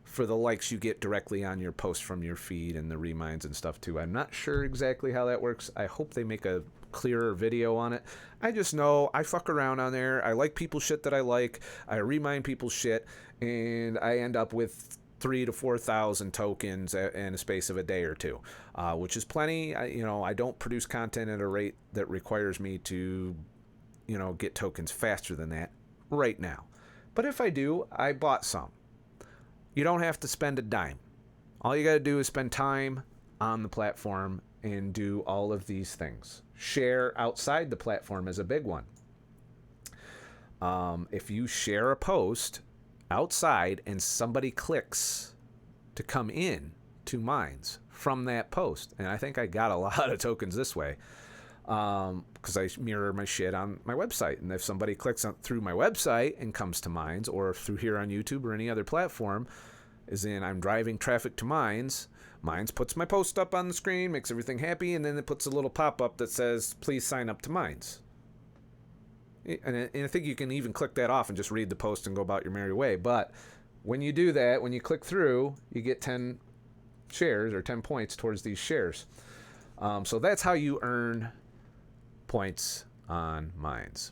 for the likes you get directly on your post from your feed, and the reminds and stuff too. I'm not sure exactly how that works. I hope they make a clearer video on it. I just know I fuck around on there. I like people's shit that I like. I remind people's shit, and I end up with 3,000 to 4,000 tokens in a space of a day or two, which is plenty. I don't produce content at a rate that requires me to, get tokens faster than that right now. But if I do, I bought some. You don't have to spend a dime. All you got to do is spend time on the platform and do all of these things. Share outside the platform is a big one. If you share a post outside and somebody clicks to come in to Minds from that post, and I think I got a lot of tokens this way, because I mirror my shit on my website, and if somebody clicks through my website and comes to Minds, or through here on YouTube or any other platform, As in, I'm driving traffic to Mines. Mines puts my post up on the screen, makes everything happy, and then it puts a little pop-up that says, please sign up to Mines. And I think you can even click that off and just read the post and go about your merry way. But when you do that, when you click through, you get 10 shares or 10 points towards these shares. So that's how you earn points on Mines.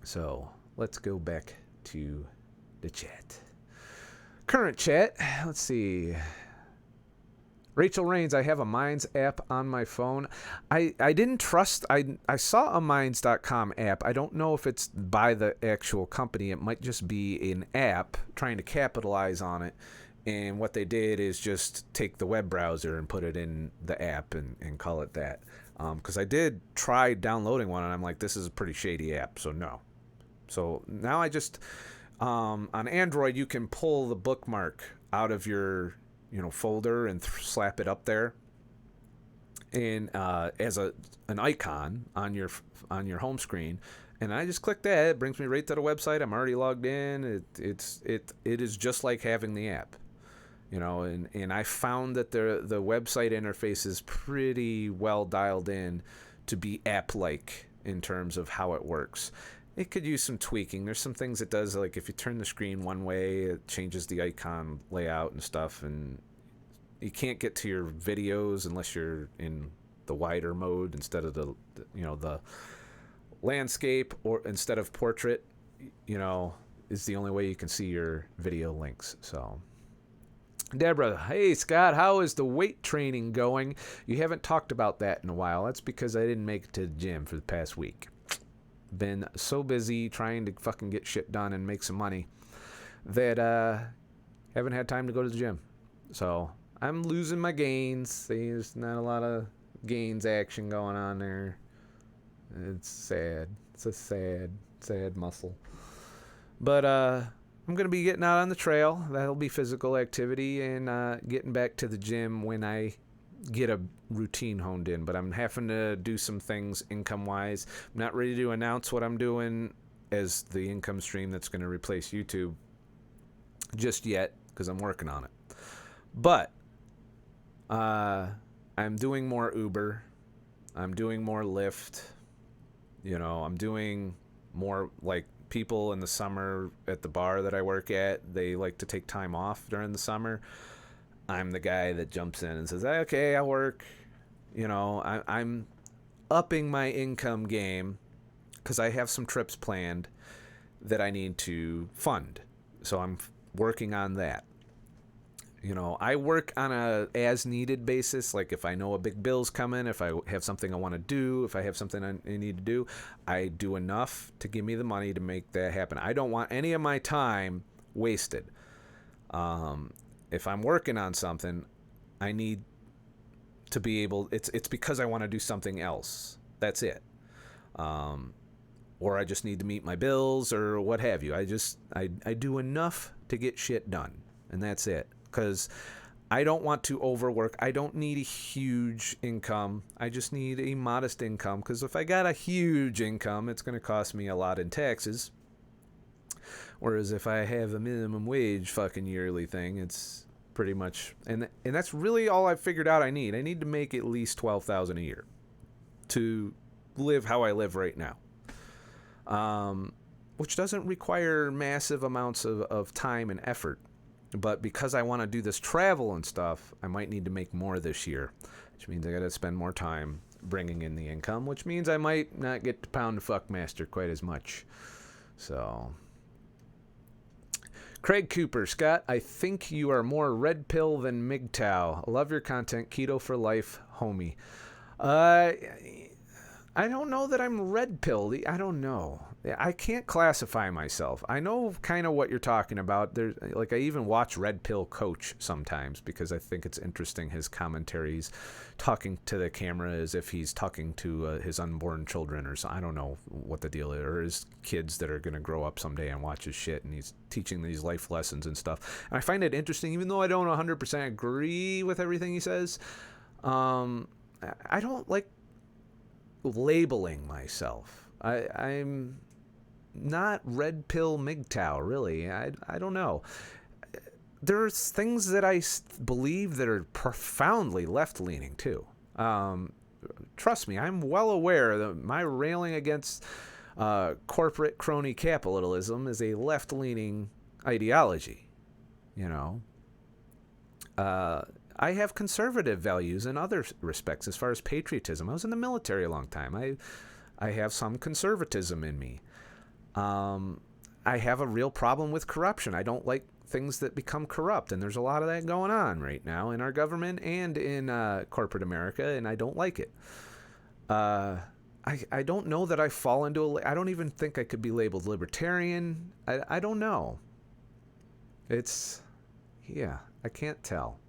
So let's go back to the chat. Current chat. Let's see. Rachel Rains, I have a Minds app on my phone. I didn't trust, I saw a Minds.com app. I don't know if it's by the actual company. It might just be an app trying to capitalize on it. And what they did is just take the web browser and put it in the app and call it that. Because I did try downloading one, and I'm like, this is a pretty shady app, so no. So now I just, on Android, you can pull the bookmark out of your folder and slap it up there, and as an icon on your home screen, and I just click that. It brings me right to the website. I'm already logged in. It is just like having the app, and I found that the website interface is pretty well dialed in to be app-like in terms of how it works. It could use some tweaking. There's some things it does, like if you turn the screen one way, it changes the icon layout and stuff, and you can't get to your videos unless you're in the wider mode instead of the landscape, or instead of portrait, is the only way you can see your video links. So, Deborah, hey Scott, how is the weight training going? You haven't talked about that in a while. That's because I didn't make it to the gym for the past week. Been so busy trying to fucking get shit done and make some money that haven't had time to go to the gym. So I'm losing my gains. There's not a lot of gains action going on there. It's sad. It's a sad muscle. But I'm going to be getting out on the trail. That'll be physical activity, and getting back to the gym when I get a routine honed in. But I'm having to do some things income-wise. I'm not ready to announce what I'm doing as the income stream that's going to replace YouTube just yet, because I'm working on it. But I'm doing more Uber. I'm doing more Lyft. I'm doing more, like, people in the summer at the bar that I work at, they like to take time off during the summer. I'm the guy that jumps in and says, okay, I'll work. I'm upping my income game because I have some trips planned that I need to fund. So I'm working on that. I work on a as-needed basis. Like if I know a big bill's coming, if I have something I want to do, if I have something I need to do, I do enough to give me the money to make that happen. I don't want any of my time wasted. If I'm working on something, I need to be able, it's because I want to do something else. That's it. Or I just need to meet my bills or what have you. I do enough to get shit done, and that's it. Because I don't want to overwork. I don't need a huge income. I just need a modest income. Because if I got a huge income, it's going to cost me a lot in taxes. Whereas if I have a minimum wage fucking yearly thing, it's pretty much, and that's really all I've figured out I need. I need to make at least $12,000 a year to live how I live right now. Which doesn't require massive amounts of time and effort. But because I want to do this travel and stuff, I might need to make more this year, which means I got to spend more time bringing in the income, which means I might not get to pound the fuck master quite as much. So, Craig Cooper, Scott, I think you are more red pill than MGTOW. Love your content. Keto for life, homie. I don't know that I'm red pill. I don't know. I can't classify myself. I know kind of what you're talking about. There's like I even watch Red Pill Coach sometimes because I think it's interesting, his commentaries, talking to the camera as if he's talking to his unborn children or something. I don't know what the deal is, or his kids that are going to grow up someday and watch his shit, and he's teaching these life lessons and stuff. And I find it interesting, even though I don't 100% agree with everything he says. I don't like labeling myself. I'm not red pill MGTOW, really. I don't know. there's things that I believe that are profoundly left-leaning too. Trust me, I'm well aware that my railing against corporate crony capitalism is a left-leaning ideology. You know, I have conservative values in other respects as far as patriotism. I was in the military a long time. I have some conservatism in me. I have a real problem with corruption. I don't like things that become corrupt, and there's a lot of that going on right now in our government and in corporate America, and I don't like it. I don't know that I fall into I don't even think I could be labeled libertarian. I don't know. I can't tell.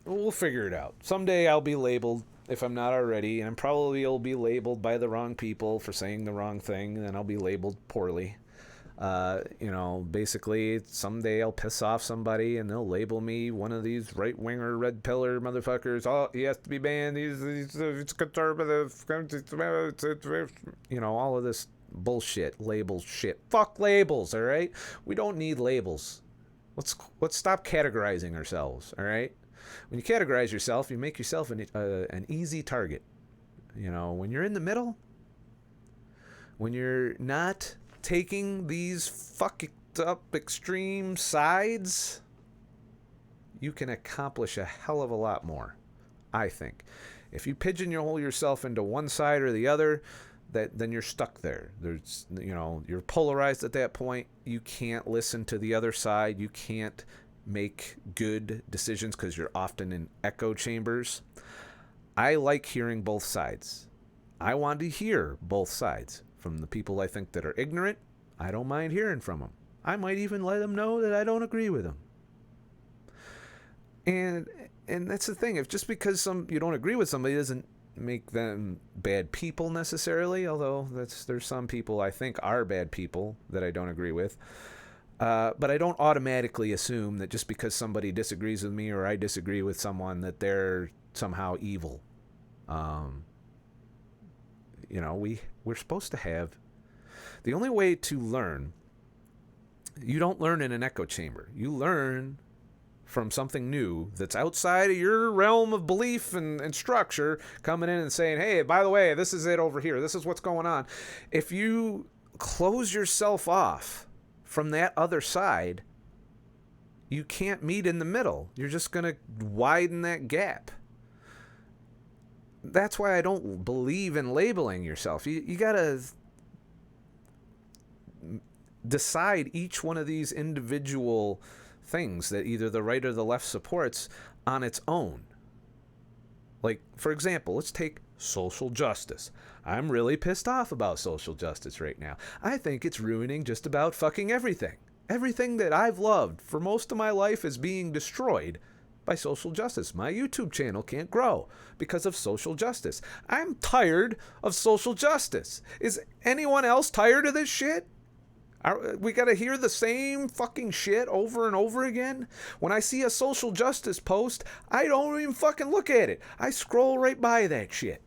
We'll figure it out. Someday I'll be labeled, if I'm not already, and probably will be labeled by the wrong people for saying the wrong thing, and then I'll be labeled poorly. Basically, someday I'll piss off somebody and they'll label me one of these right-winger, red pillar motherfuckers. Oh, he has to be banned. He's conservative. All of this bullshit, label shit. Fuck labels, all right? We don't need labels. Let's stop categorizing ourselves, all right? When you categorize yourself, you make yourself an easy target. When you're in the middle, when you're not taking these fucked up extreme sides, you can accomplish a hell of a lot more, I think. If you pigeonhole yourself into one side or the other, then you're stuck there. You're polarized at that point. You can't listen to the other side. You can't make good decisions because you're often in echo chambers. I like hearing both sides. I want to hear both sides. From the people I think that are ignorant, I don't mind hearing from them. I might even let them know that I don't agree with them. And that's the thing. If just because you don't agree with somebody doesn't make them bad people necessarily, although there's some people I think are bad people that I don't agree with. But I don't automatically assume that just because somebody disagrees with me or I disagree with someone that they're somehow evil. We're supposed to have... The only way to learn, you don't learn in an echo chamber. You learn from something new that's outside of your realm of belief and structure, coming in and saying, hey, by the way, this is it over here. This is what's going on. If you close yourself off from that other side, you can't meet in the middle. You're just going to widen that gap. That's why I don't believe in labeling yourself. You got to decide each one of these individual things that either the right or the left supports on its own. Like, for example, let's take social justice. I'm really pissed off about social justice right now. I think it's ruining just about fucking everything. Everything that I've loved for most of my life is being destroyed by social justice. My YouTube channel can't grow because of social justice. I'm tired of social justice. Is anyone else tired of this shit? We got to hear the same fucking shit over and over again? When I see a social justice post, I don't even fucking look at it. I scroll right by that shit.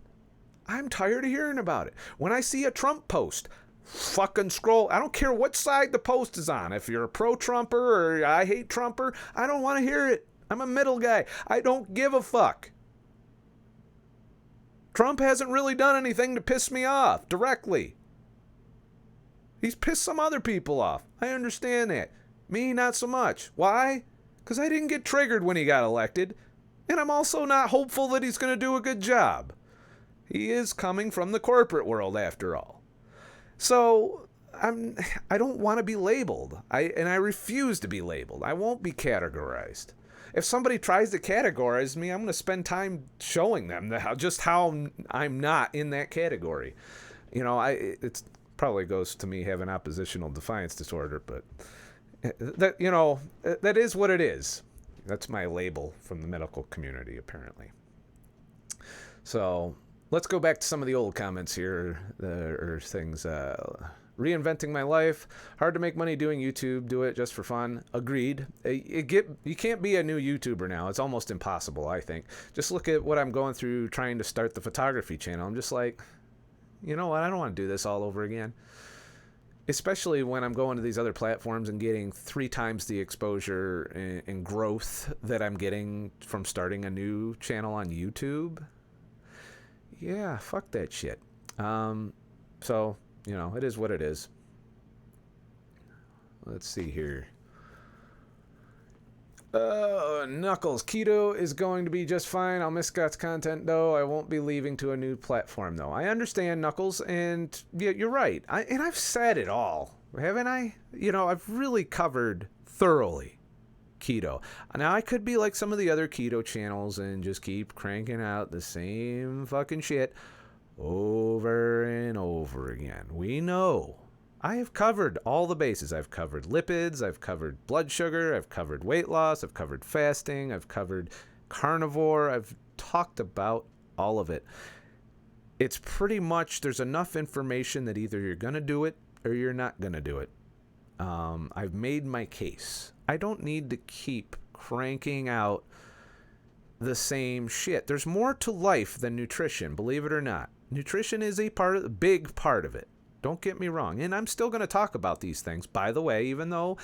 I'm tired of hearing about it. When I see a Trump post, fucking scroll. I don't care what side the post is on. If you're a pro-Trumper or I hate Trumper, I don't want to hear it. I'm a middle guy. I don't give a fuck. Trump hasn't really done anything to piss me off directly. He's pissed some other people off. I understand that. Me, not so much. Why? Because I didn't get triggered when he got elected. And I'm also not hopeful that he's going to do a good job. He is coming from the corporate world, after all. So, I don't want to be labeled. I refuse to be labeled. I won't be categorized. If somebody tries to categorize me, I'm going to spend time showing them just how I'm not in that category. It's probably goes to me having oppositional defiance disorder, but that is what it is. That's my label from the medical community, apparently. So let's go back to some of the old comments here, or things. Reinventing my life. Hard to make money doing YouTube. Do it just for fun. Agreed. You can't be a new YouTuber now. It's almost impossible, I think. Just look at what I'm going through trying to start the photography channel. I'm just like, you know what? I don't want to do this all over again. especially when I'm going to these other platforms and getting 3 times the exposure and growth that I'm getting from starting a new channel on YouTube. Yeah, fuck that shit. So, you know, it is what it is. Let's see here. Knuckles, keto is going to be just fine. I'll miss Scott's content, though. I won't be leaving to a new platform, though. I understand, Knuckles, and yeah, you're right. And I've said it all, haven't I? You know, I've really covered thoroughly keto. Now, I could be like some of the other keto channels and just keep cranking out the same fucking shit over and over again. We know. I have covered all the bases. I've covered lipids, I've covered blood sugar, I've covered weight loss, I've covered fasting, I've covered carnivore, I've talked about all of it. It's pretty much, there's enough information that either you're going to do it or you're not going to do it. I've made my case. I don't need to keep cranking out the same shit. There's more to life than nutrition, believe it or not. Nutrition is a big part of it. Don't get me wrong. And I'm still going to talk about these things, by the way, even though,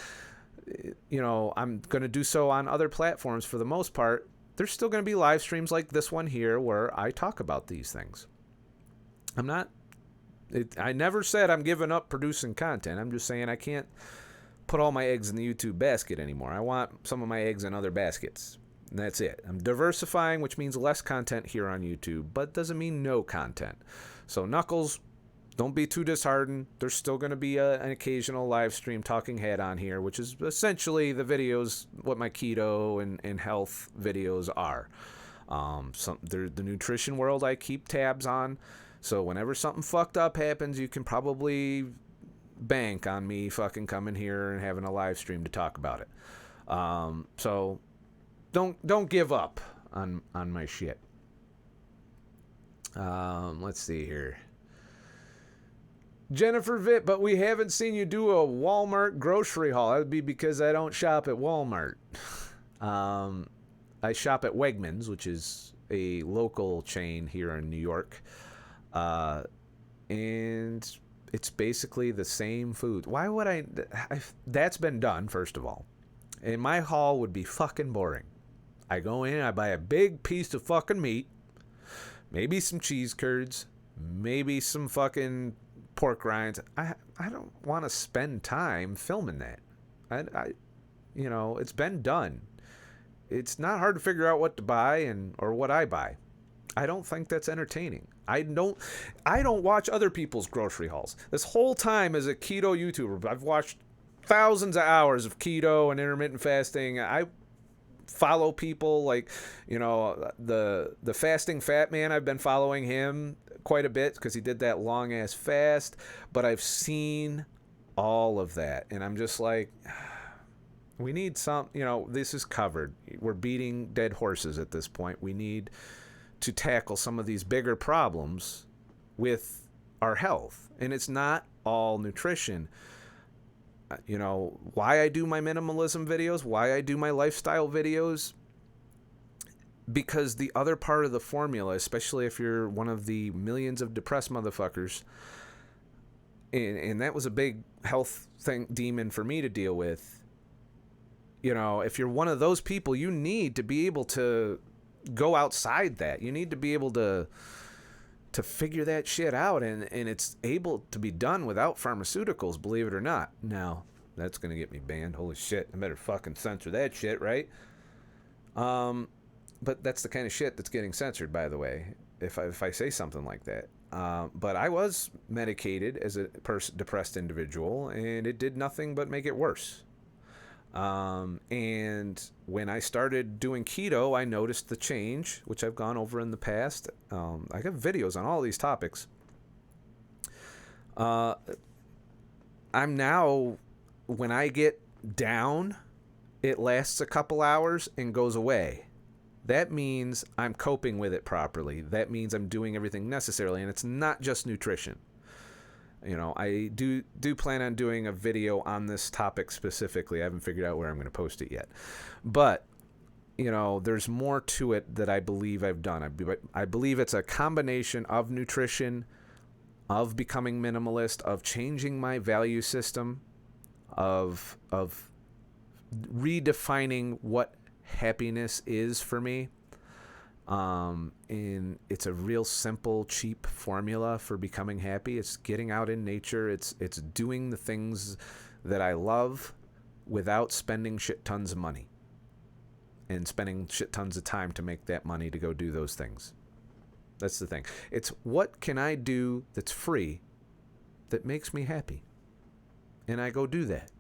you know, I'm going to do so on other platforms for the most part. There's still going to be live streams like this one here where I talk about these things. I never said I'm giving up producing content. I'm just saying I can't put all my eggs in the YouTube basket anymore. I want some of my eggs in other baskets. And that's it. I'm diversifying, which means less content here on YouTube, but doesn't mean no content. So Knuckles, don't be too disheartened. There's still going to be an occasional live stream talking head on here, which is essentially the videos, what my keto and health videos are. The nutrition world I keep tabs on. So whenever something fucked up happens, you can probably bank on me fucking coming here and having a live stream to talk about it. So don't give up on my shit. Let's see here. Jennifer Vitt, but we haven't seen you do a Walmart grocery haul. That would be because I don't shop at Walmart. I shop at Wegmans, which is a local chain here in New York. And it's basically the same food. Why would that's been done, first of all. And my haul would be fucking boring. I go in, I buy a big piece of fucking meat, maybe some cheese curds, maybe some fucking pork rinds. I don't want to spend time filming that. I you know, it's been done. It's not hard to figure out what to buy or what I buy. I don't think that's entertaining. I don't watch other people's grocery hauls. This whole time as a keto YouTuber, I've watched thousands of hours of keto and intermittent fasting. I follow people like, you know, the fasting fat man. I've been following him quite a bit because he did that long ass fast, but I've seen all of that and I'm just like, we need some, you know, this is covered. We're beating dead horses at this point. We need to tackle some of these bigger problems with our health, and it's not all nutrition. You know, why I do my minimalism videos, why I do my lifestyle videos, because the other part of the formula, especially if you're one of the millions of depressed motherfuckers, and that was a big health demon for me to deal with. You know, if you're one of those people, you need to be able to go outside that. You need to be able to figure that shit out, and it's able to be done without pharmaceuticals, believe it or not. Now, that's going to get me banned. Holy shit, I better fucking censor that shit, right? But that's the kind of shit that's getting censored, by the way, if I say something like that. But I was medicated as a depressed individual, and it did nothing but make it worse. And when I started doing keto, I noticed the change, which I've gone over in the past. I got videos on all these topics. I'm now, when I get down, it lasts a couple hours and goes away. That means I'm coping with it properly. That means I'm doing everything necessarily, and it's not just nutrition. You know, I do plan on doing a video on this topic specifically. I haven't figured out where I'm going to post it yet. But, you know, there's more to it that I believe I've done. I believe it's a combination of nutrition, of becoming minimalist, of changing my value system, of redefining what happiness is for me. And it's a real simple, cheap formula for becoming happy. It's getting out in nature. It's doing the things that I love without spending shit tons of money and spending shit tons of time to make that money to go do those things. That's the thing. It's what can I do that's free that makes me happy? And I go do that.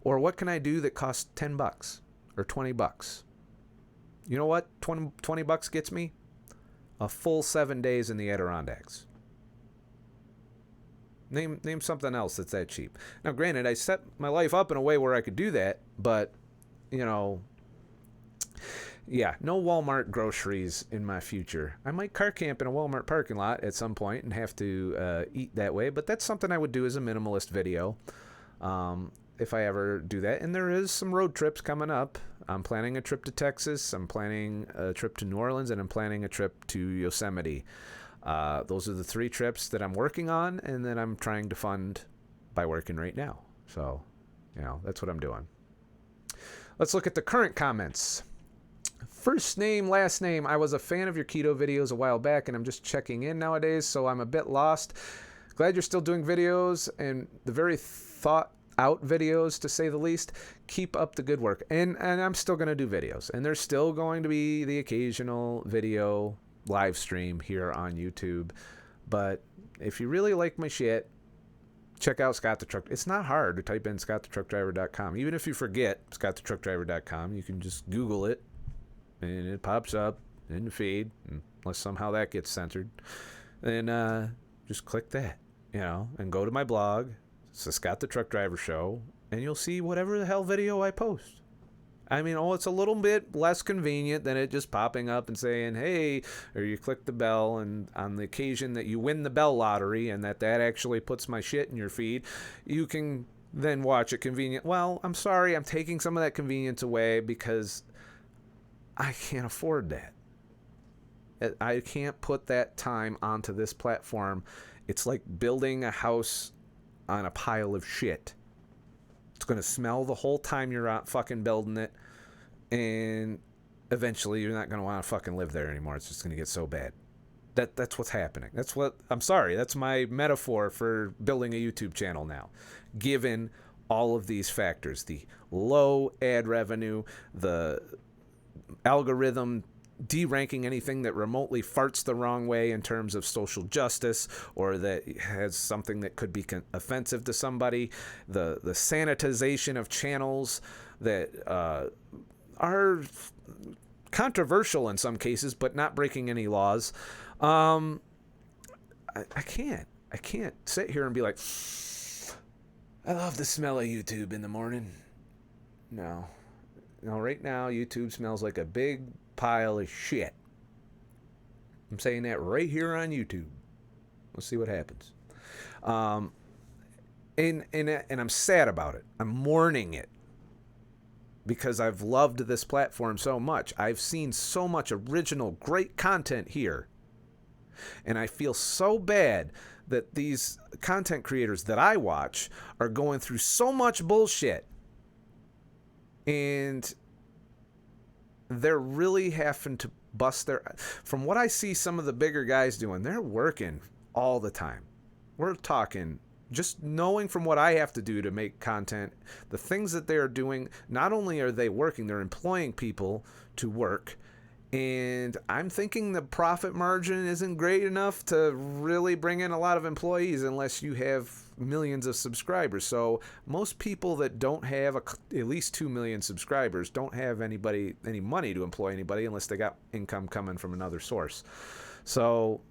Or what can I do that costs $10 or $20? You know what 20 bucks gets me? A full 7 days in the Adirondacks. Name something else that's that cheap. Now, granted, I set my life up in a way where I could do that, but, you know, yeah, no Walmart groceries in my future. I might car camp in a Walmart parking lot at some point and have to eat that way, but that's something I would do as a minimalist video if I ever do that. And there is some road trips coming up. I'm planning a trip to Texas, I'm planning a trip to New Orleans, and I'm planning a trip to Yosemite. Those are the 3 trips that I'm working on and that I'm trying to fund by working right now. So, you know, that's what I'm doing. Let's look at the current comments. First name, last name. I was a fan of your keto videos a while back, and I'm just checking in nowadays, so I'm a bit lost. Glad you're still doing videos, and the very thought out videos, to say the least. Keep up the good work. And I'm still going to do videos, and there's still going to be the occasional video live stream here on YouTube. But if you really like my shit, check out Scott the Truck. It's not hard to type in ScottTheTruckDriver.com. Even if you forget ScottTheTruckDriver.com, you can just Google it and it pops up in the feed, unless somehow that gets censored. And just click that, you know, and go to my blog. It's the Scott the Truck Driver Show, and you'll see whatever the hell video I post. I mean, it's a little bit less convenient than it just popping up and saying, hey, or you click the bell, and on the occasion that you win the bell lottery and that actually puts my shit in your feed, you can then watch it convenient. Well, I'm sorry, I'm taking some of that convenience away because I can't afford that. I can't put that time onto this platform. It's like building a house on a pile of shit. It's going to smell the whole time you're out fucking building it, and eventually you're not going to want to fucking live there anymore. It's just going to get so bad. That's what's happening. I'm sorry, that's my metaphor for building a YouTube channel now. Given all of these factors, the low ad revenue, the algorithm deranking anything that remotely farts the wrong way in terms of social justice or that has something that could be offensive to somebody, the sanitization of channels that are controversial in some cases but not breaking any laws. I can't sit here and be like, I love the smell of YouTube in the morning. No, right now YouTube smells like a big pile of shit. I'm saying that right here on YouTube. We'll see what happens. And I'm sad about it. I'm mourning it because I've loved this platform so much. I've seen so much original, great content here. And I feel so bad that these content creators that I watch are going through so much bullshit. And they're really having to bust their... From what I see some of the bigger guys doing, they're working all the time. We're talking just knowing from what I have to do to make content, the things that they are doing, not only are they working, they're employing people to work. And I'm thinking the profit margin isn't great enough to really bring in a lot of employees unless you have millions of subscribers. So most people that don't have at least 2 million subscribers don't have any money to employ anybody unless they got income coming from another source. So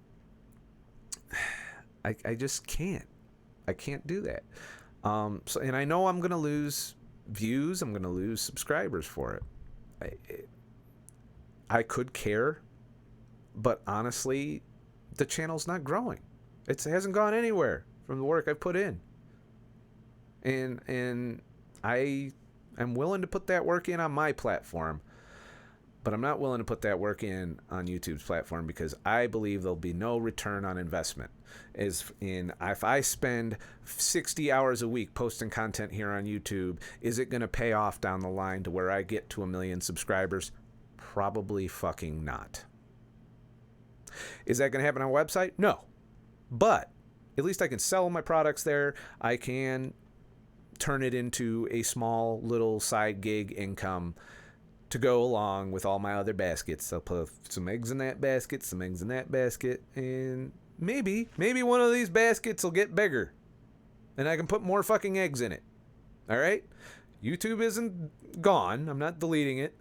I just can't. I can't do that. And I know I'm going to lose views. I'm going to lose subscribers for it. I could care, but honestly, the channel's not growing. It hasn't gone anywhere from the work I've put in. And I am willing to put that work in on my platform. But I'm not willing to put that work in on YouTube's platform because I believe there'll be no return on investment. If I spend 60 hours a week posting content here on YouTube, is it going to pay off down the line to where I get to 1 million subscribers? Probably fucking not. Is that going to happen on a website? No. But at least I can sell my products there. I can turn it into a small little side gig income to go along with all my other baskets. I'll put some eggs in that basket, some eggs in that basket, and maybe one of these baskets will get bigger and I can put more fucking eggs in it. All right? YouTube isn't gone. I'm not deleting it.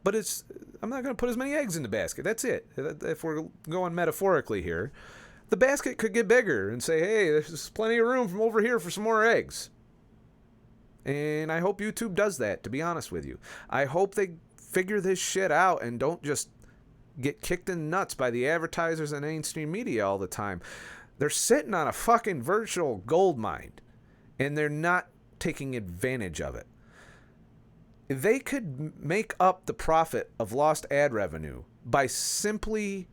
But I'm not going to put as many eggs in the basket. That's it. If we're going metaphorically here, the basket could get bigger and say, hey, there's plenty of room from over here for some more eggs. And I hope YouTube does that, to be honest with you. I hope they figure this shit out and don't just get kicked in the nuts by the advertisers and mainstream media all the time. They're sitting on a fucking virtual gold mine, and they're not taking advantage of it. They could make up the profit of lost ad revenue by simply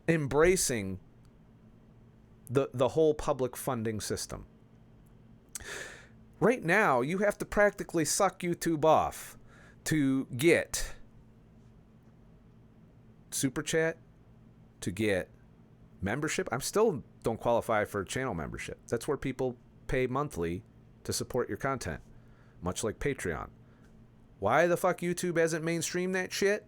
embracing the whole public funding system. Right now, you have to practically suck YouTube off to get Super Chat, to get membership. I still don't qualify for channel membership. That's where people pay monthly to support your content, much like Patreon. Why the fuck YouTube hasn't mainstreamed that shit?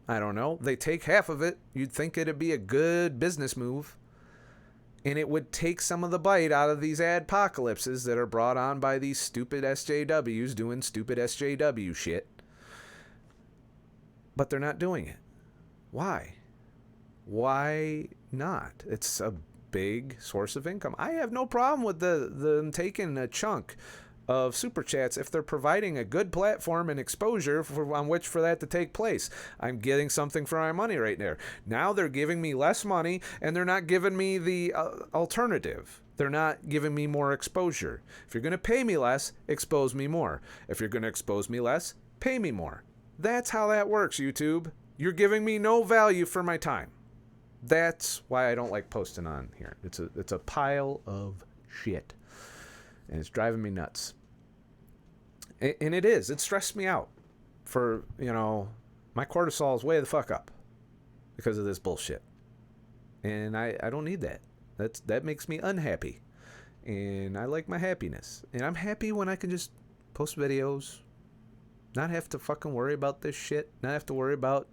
I don't know. They take half of it. You'd think it'd be a good business move. And it would take some of the bite out of these adpocalypses that are brought on by these stupid SJWs doing stupid SJW shit. But they're not doing it. Why? Why not? It's a big source of income. I have no problem with them taking a chunk of super chats if they're providing a good platform and exposure on which for that to take place. I'm getting something for my money right there. Now they're giving me less money and they're not giving me the alternative. They're not giving me more exposure. If you're going to pay me less, expose me more. If you're going to expose me less, pay me more. That's how that works, YouTube. You're giving me no value for my time. That's why I don't like posting on here. It's a pile of shit. And it's driving me nuts. And it is. It stressed me out. For, my cortisol is way the fuck up because of this bullshit. And I don't need that. That makes me unhappy. And I like my happiness. And I'm happy when I can just post videos, not have to fucking worry about this shit, not have to worry about,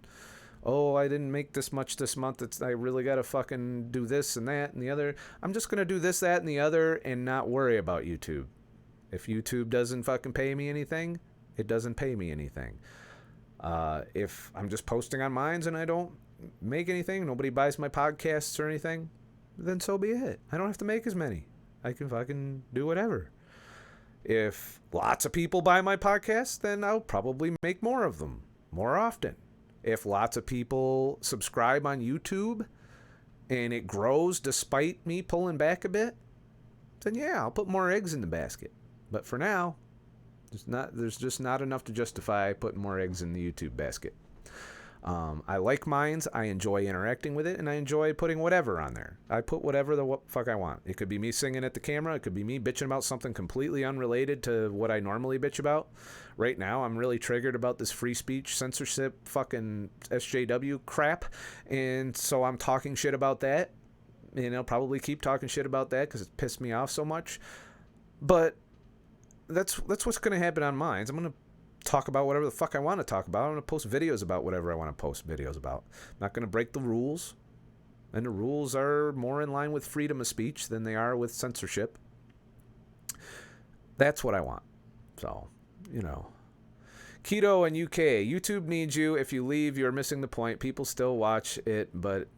oh, I didn't make this much this month. I really got to fucking do this and that and the other. I'm just going to do this, that, and the other and not worry about YouTube. If YouTube doesn't fucking pay me anything, it doesn't pay me anything. If I'm just posting on mines and I don't make anything, nobody buys my podcasts or anything, then so be it. I don't have to make as many. I can fucking do whatever. If lots of people buy my podcasts, then I'll probably make more of them more often. If lots of people subscribe on YouTube and it grows despite me pulling back a bit, then yeah, I'll put more eggs in the basket. But for now, there's just not enough to justify putting more eggs in the YouTube basket. I like mines. I enjoy interacting with it, and I enjoy putting whatever on there. I put whatever the fuck I want. It could be me singing at the camera. It could be me bitching about something completely unrelated to what I normally bitch about. Right now, I'm really triggered about this free speech, censorship, fucking SJW crap, and so I'm talking shit about that. And I'll probably keep talking shit about that because it pissed me off so much. But that's what's going to happen on mines. I'm going to talk about whatever the fuck I want to talk about. I'm going to post videos about whatever I want to post videos about. I'm not going to break the rules. And the rules are more in line with freedom of speech than they are with censorship. That's what I want. So, Keto and UK. YouTube needs you. If you leave, you're missing the point. People still watch it, but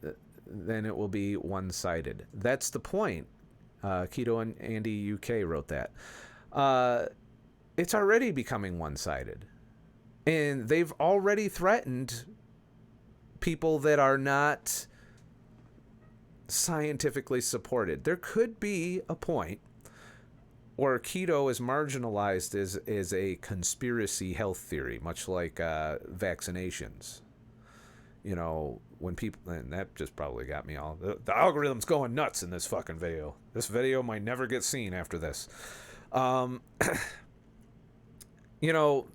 then it will be one-sided. That's the point. Keto and Andy UK wrote that. It's already becoming one-sided. And they've already threatened people that are not scientifically supported. There could be a point Or keto is marginalized as a conspiracy health theory, much like vaccinations. You know, when people, and that just probably got me all, the algorithm's going nuts in this fucking video. This video might never get seen after this. You know,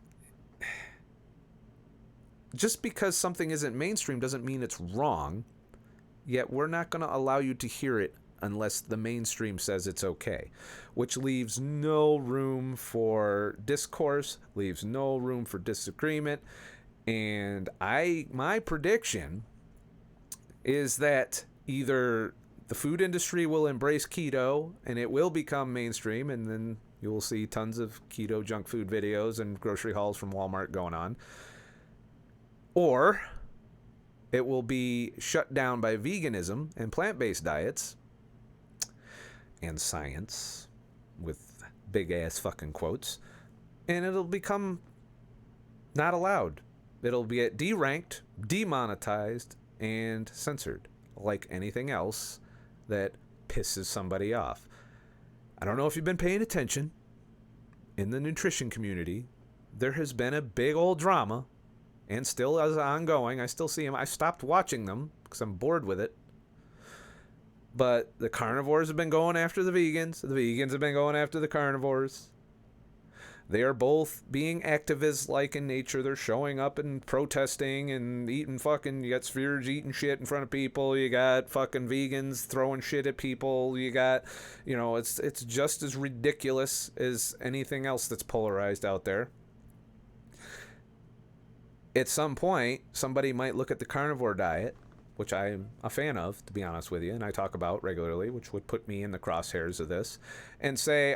just because something isn't mainstream doesn't mean it's wrong, yet we're not going to allow you to hear it unless the mainstream says it's okay, which leaves no room for discourse, leaves no room for disagreement. And my prediction is that either the food industry will embrace keto and it will become mainstream, and then you will see tons of keto junk food videos and grocery hauls from Walmart going on, or it will be shut down by veganism and plant-based diets and science, with big ass fucking quotes, and it'll become not allowed. It'll be deranked, demonetized, and censored, like anything else that pisses somebody off. I don't know if you've been paying attention. In the nutrition community, there has been a big old drama, and still is ongoing. I still see them. I stopped watching them because I'm bored with it. But the carnivores have been going after the vegans. The vegans have been going after the carnivores. They are both being activists like in nature. They're showing up and protesting and eating fucking, you got spheres eating shit in front of people. You got fucking vegans throwing shit at people. You got, you know, it's just as ridiculous as anything else that's polarized out there. At some point, somebody might look at the carnivore diet, which I'm a fan of, to be honest with you, and I talk about regularly, which would put me in the crosshairs of this, and say,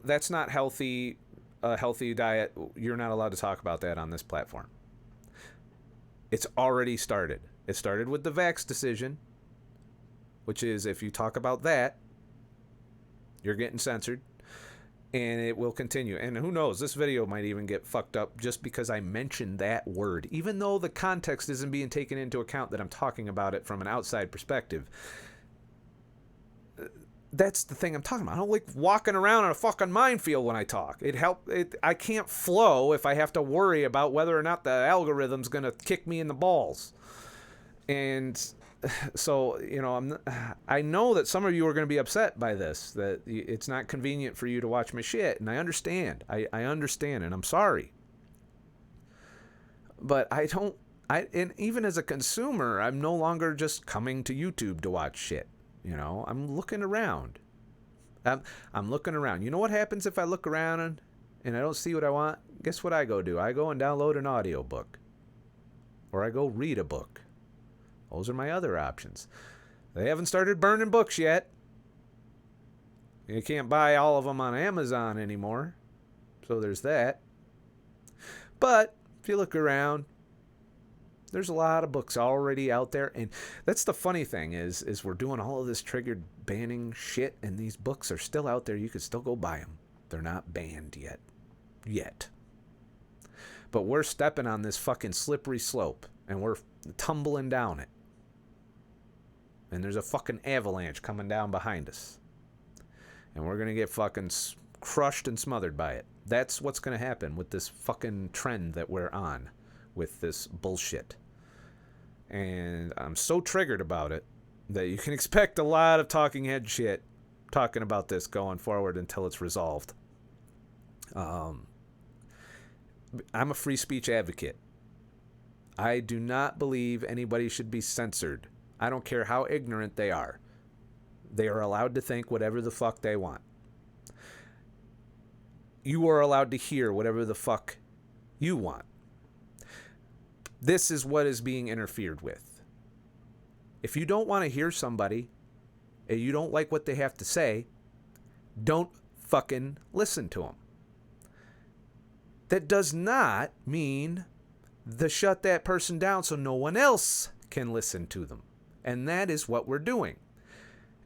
that's not healthy, a healthy diet. You're not allowed to talk about that on this platform. It's already started. It started with the vax decision, which is if you talk about that, you're getting censored. And it will continue. And who knows, this video might even get fucked up just because I mentioned that word. Even though the context isn't being taken into account that I'm talking about it from an outside perspective. That's the thing I'm talking about. I don't like walking around in a fucking minefield when I talk. I can't flow if I have to worry about whether or not the algorithm's going to kick me in the balls. And so, you know, I know that some of you are going to be upset by this, that it's not convenient for you to watch my shit, and I understand. I understand, and I'm sorry. But and even as a consumer, I'm no longer just coming to YouTube to watch shit. You know, I'm looking around. I'm looking around. You know what happens if I look around and I don't see what I want? Guess what I go do? I go and download an audiobook. Or I go read a book. Those are my other options. They haven't started burning books yet. You can't buy all of them on Amazon anymore. So there's that. But if you look around, there's a lot of books already out there. And that's the funny thing is we're doing all of this triggered banning shit, and these books are still out there. You could still go buy them. They're not banned yet. But we're stepping on this fucking slippery slope, and we're tumbling down it. And there's a fucking avalanche coming down behind us. And we're going to get fucking crushed and smothered by it. That's what's going to happen with this fucking trend that we're on with this bullshit. And I'm so triggered about it that you can expect a lot of talking head shit talking about this going forward until it's resolved. I'm a free speech advocate. I do not believe anybody should be censored. I don't care how ignorant they are. They are allowed to think whatever the fuck they want. You are allowed to hear whatever the fuck you want. This is what is being interfered with. If you don't want to hear somebody and you don't like what they have to say, don't fucking listen to them. That does not mean shut that person down so no one else can listen to them. And that is what we're doing.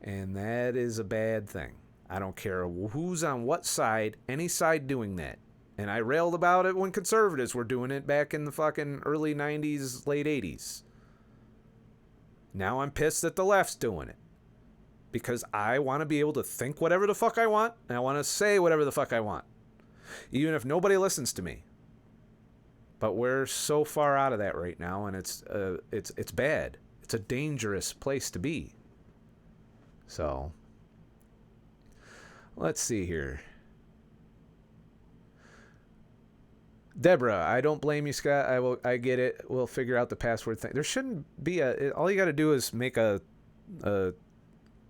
And that is a bad thing. I don't care who's on what side, any side doing that. And I railed about it when conservatives were doing it back in the fucking early 90s, late 80s. Now I'm pissed that the left's doing it. because I want to be able to think whatever the fuck I want, and I want to say whatever the fuck I want, even if nobody listens to me. But we're so far out of that right now, and it's bad. It's a dangerous place to be. So, let's see here. Deborah, I don't blame you, Scott. I get it. We'll figure out the password thing. There shouldn't be all you got to do is make a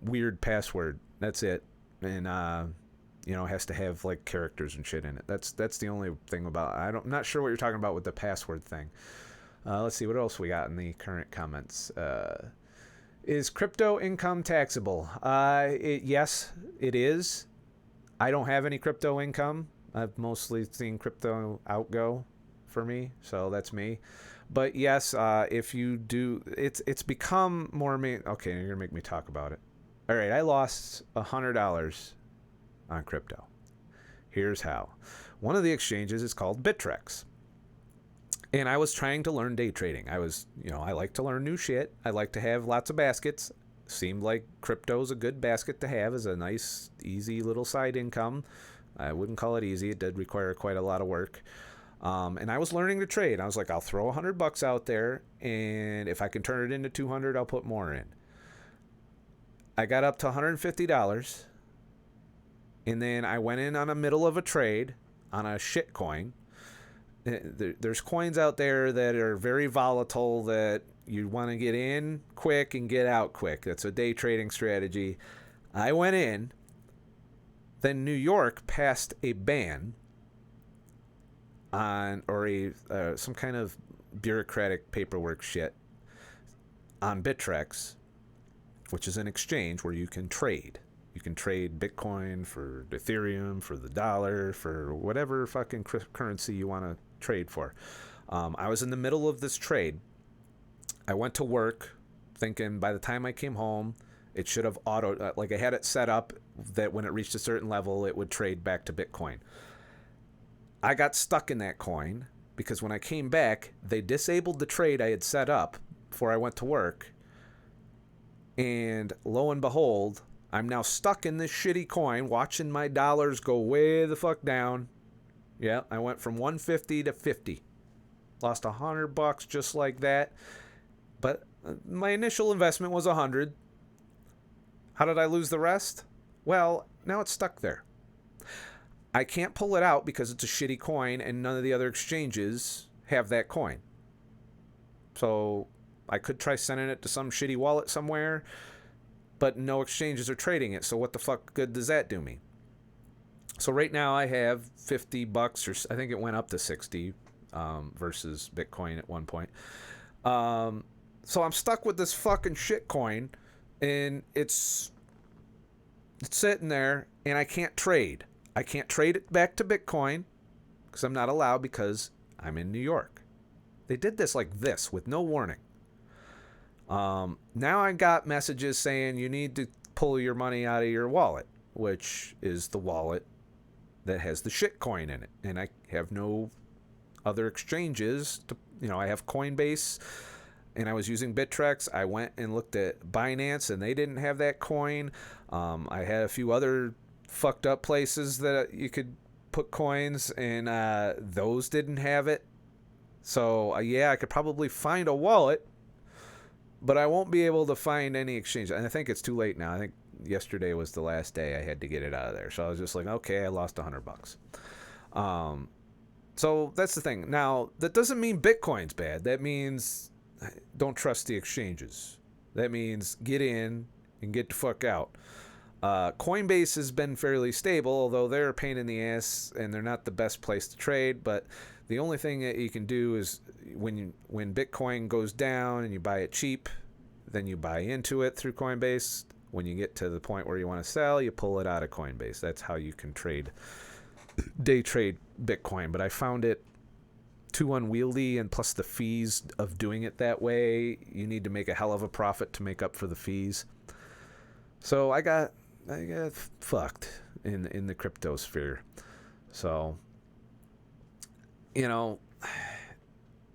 weird password. That's it. And it has to have like characters and shit in it. That's the only thing about it. I'm not sure what you're talking about with the password thing. Let's see what else we got in the current comments. Is crypto income taxable? Yes, it is. I don't have any crypto income. I've mostly seen crypto outgo for me, so that's me. But yes, if you do, it's become more. Okay, you're gonna make me talk about it. All right, I lost $100 on crypto. Here's how. One of the exchanges is called Bittrex, and I was trying to learn day trading. I like to learn new shit. I like to have lots of baskets. Seemed like crypto's a good basket to have as a nice, easy little side income. I wouldn't call it easy. It did require quite a lot of work. And I was learning to trade. I was like, I'll throw $100 out there, and if I can turn it into 200, I'll put more in. I got up to $150, and then I went in on the middle of a trade on a shit coin. There's coins out there that are very volatile that you want to get in quick and get out quick. That's a day trading strategy. I went in. Then New York passed a ban on, or some kind of bureaucratic paperwork shit on Bittrex, which is an exchange where you can trade. You can trade Bitcoin for Ethereum, for the dollar, for whatever fucking currency you want to trade for. I was in the middle of this trade. I went to work thinking by the time I came home, it should have I had it set up that when it reached a certain level, it would trade back to Bitcoin. I got stuck in that coin because when I came back, they disabled the trade I had set up before I went to work. And lo and behold, I'm now stuck in this shitty coin watching my dollars go way the fuck down. Yeah, I went from 150 to 50. Lost $100 just like that. But my initial investment was 100. How did I lose the rest? Well, now it's stuck there. I can't pull it out because it's a shitty coin and none of the other exchanges have that coin. So I could try sending it to some shitty wallet somewhere, but no exchanges are trading it. So what the fuck good does that do me? So right now I have $50, or I think it went up to 60 versus Bitcoin at one point. So I'm stuck with this fucking shit coin. And it's sitting there, and I can't trade. I can't trade it back to Bitcoin because I'm not allowed because I'm in New York. They did this like this with no warning. Now I got messages saying you need to pull your money out of your wallet, which is the wallet that has the shit coin in it. And I have no other exchanges. I have Coinbase. And I was using Bittrex. I went and looked at Binance, and they didn't have that coin. I had a few other fucked up places that you could put coins, and those didn't have it. So, I could probably find a wallet, but I won't be able to find any exchange. And I think it's too late now. I think yesterday was the last day I had to get it out of there. So I was just like, okay, I lost $100. So that's the thing. Now, that doesn't mean Bitcoin's bad. That means don't trust the exchanges. That means get in and get the fuck out. Coinbase has been fairly stable, although they're a pain in the ass and they're not the best place to trade. But the only thing that you can do is when Bitcoin goes down and you buy it cheap, then you buy into it through Coinbase. When you get to the point where you want to sell, you pull it out of Coinbase. That's how you can day trade Bitcoin. But I found it too unwieldy, and plus the fees of doing it that way, you need to make a hell of a profit to make up for the fees. So I got fucked in the crypto sphere. So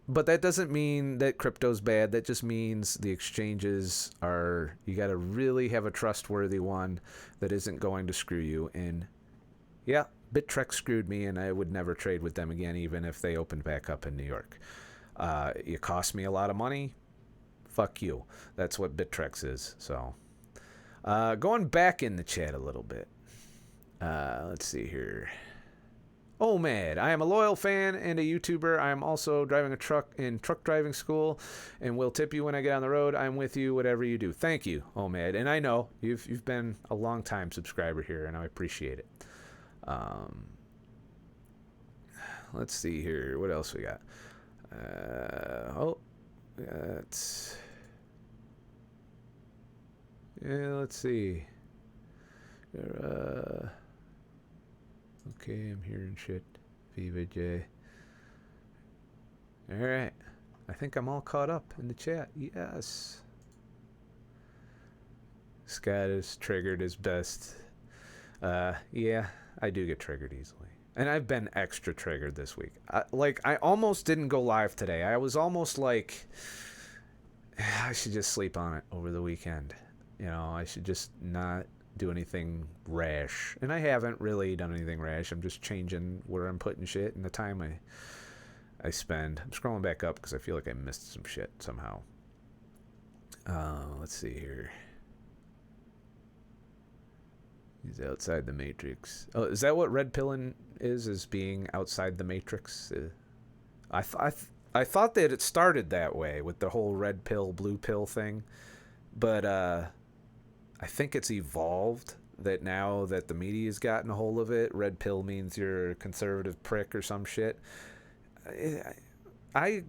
But that doesn't mean that crypto's bad. That just means the exchanges are, you got to really have a trustworthy one that isn't going to screw you. And yeah, Bittrex screwed me, and I would never trade with them again, even if they opened back up in New York. It cost me a lot of money. Fuck you. That's what Bittrex is. So going back in the chat a little bit. Let's see here. Oh, man, I am a loyal fan and a YouTuber. I am also driving a truck in truck driving school and will tip you when I get on the road. I'm with you, whatever you do. Thank you, Omad. And I know you've been a long time subscriber here, and I appreciate it. Let's see here. What else we got? Let's see. Okay, I'm hearing shit. Viva J. Alright. I think I'm all caught up in the chat. Yes. Scott is triggered his best. Yeah, I do get triggered easily. And I've been extra triggered this week. I almost didn't go live today. I was almost like, I should just sleep on it over the weekend. You know, I should just not do anything rash. And I haven't really done anything rash. I'm just changing where I'm putting shit and the time I spend. I'm scrolling back up because I feel like I missed some shit somehow. Let's see here. He's outside the matrix. Oh, is that what red pilling is being outside the matrix? I thought that it started that way with the whole red pill, blue pill thing. But I think it's evolved that now that the media's gotten a hold of it, red pill means you're a conservative prick or some shit. I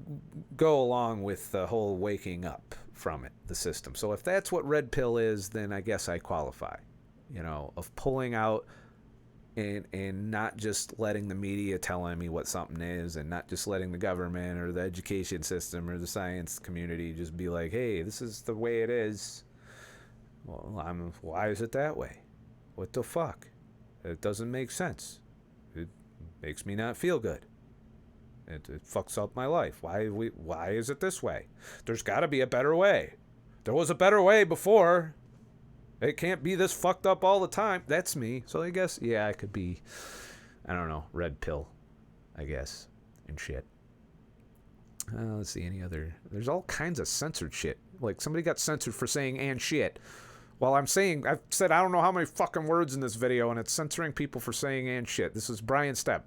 go along with the whole waking up from it, the system. So if that's what red pill is, then I guess I qualify, you know, of pulling out and not just letting the media telling me what something is, and not just letting the government or the education system or the science community just be like, hey, this is the way it is. Well, why is it that way? What the fuck? It doesn't make sense. It makes me not feel good. It fucks up my life. Why is it this way? There's got to be a better way. There was a better way before. It can't be this fucked up all the time. That's me. So I guess, yeah, I could be, I don't know, red pill, I guess, and shit. Let's see, any other. There's all kinds of censored shit. Like, somebody got censored for saying and shit. Well, I've said I don't know how many fucking words in this video, and it's censoring people for saying and shit. This is Brian Stepp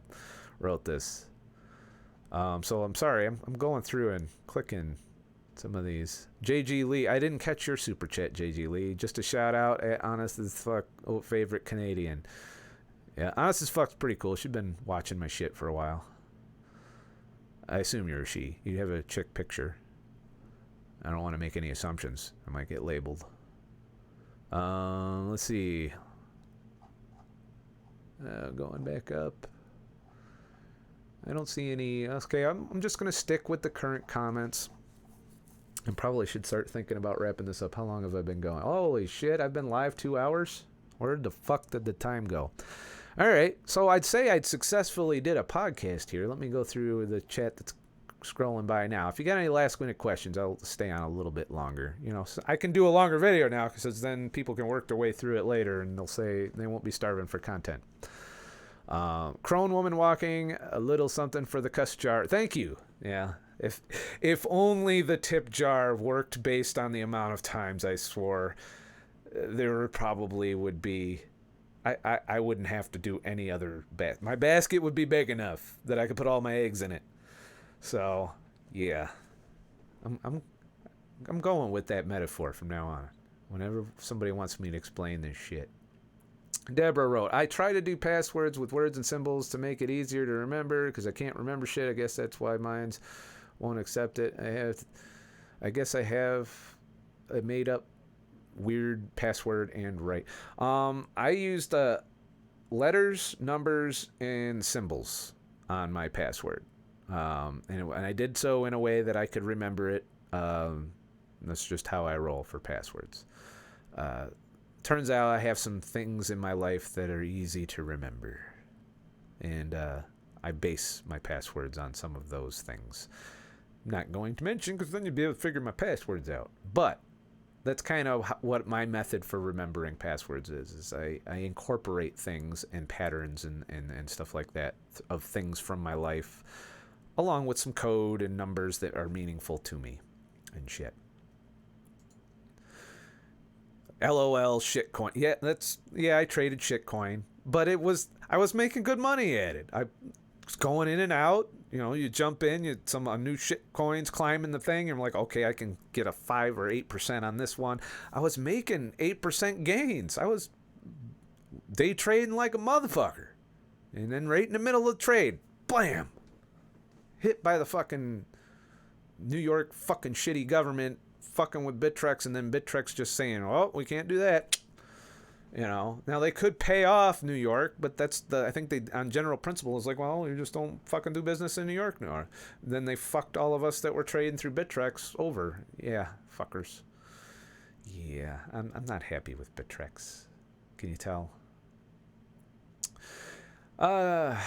wrote this. So I'm sorry. I'm going through and clicking some of these. JG Lee, I didn't catch your super chat, JG Lee. Just a shout out at Honest as Fuck, favorite Canadian. Yeah, Honest as Fuck's pretty cool. She's been watching my shit for a while. I assume you're a she. You have a chick picture. I don't want to make any assumptions. I might get labeled. Let's see. Going back up. I don't see any. Okay, I'm just going to stick with the current comments. And probably should start thinking about wrapping this up. How long have I been going? Holy shit, I've been live 2 hours? Where the fuck did the time go? All right, so I'd say I'd successfully did a podcast here. Let me go through the chat that's scrolling by now. If you got any last minute questions, I'll stay on a little bit longer. You know, so I can do a longer video now because then people can work their way through it later and they'll say they won't be starving for content. Crone woman walking, a little something for the cuss jar. Thank you. Yeah. If only the tip jar worked based on the amount of times I swore, there probably would be. I wouldn't have to do any other basket. My basket would be big enough that I could put all my eggs in it. So, yeah. I'm going with that metaphor from now on. Whenever somebody wants me to explain this shit. Deborah wrote, I try to do passwords with words and symbols to make it easier to remember because I can't remember shit. I guess that's why mine's won't accept it. I guess I have a made up weird password and right. I used letters, numbers, and symbols on my password. And I did so in a way that I could remember it. That's just how I roll for passwords. Turns out I have some things in my life that are easy to remember. And I base my passwords on some of those things. not going to mention because then you'd be able to figure my passwords out. But that's kind of what my method for remembering passwords is I incorporate things and patterns and stuff like that of things from my life, along with some code and numbers that are meaningful to me and shit. LOL shitcoin. Yeah, I traded shitcoin, but I was making good money at it. I was going in and out. You know, you jump in, some new shit coins climbing the thing, and I'm like, okay, I can get a 5 or 8% on this one. I was making 8% gains. I was day trading like a motherfucker. And then right in the middle of the trade, blam! Hit by the fucking New York fucking shitty government fucking with Bittrex, and then Bittrex just saying, oh, we can't do that. You know, now they could pay off New York, but I think they, on general principle, is like, well, you just don't fucking do business in New York no. Then they fucked all of us that were trading through Bittrex over. Yeah, fuckers. Yeah, I'm not happy with Bittrex. Can you tell?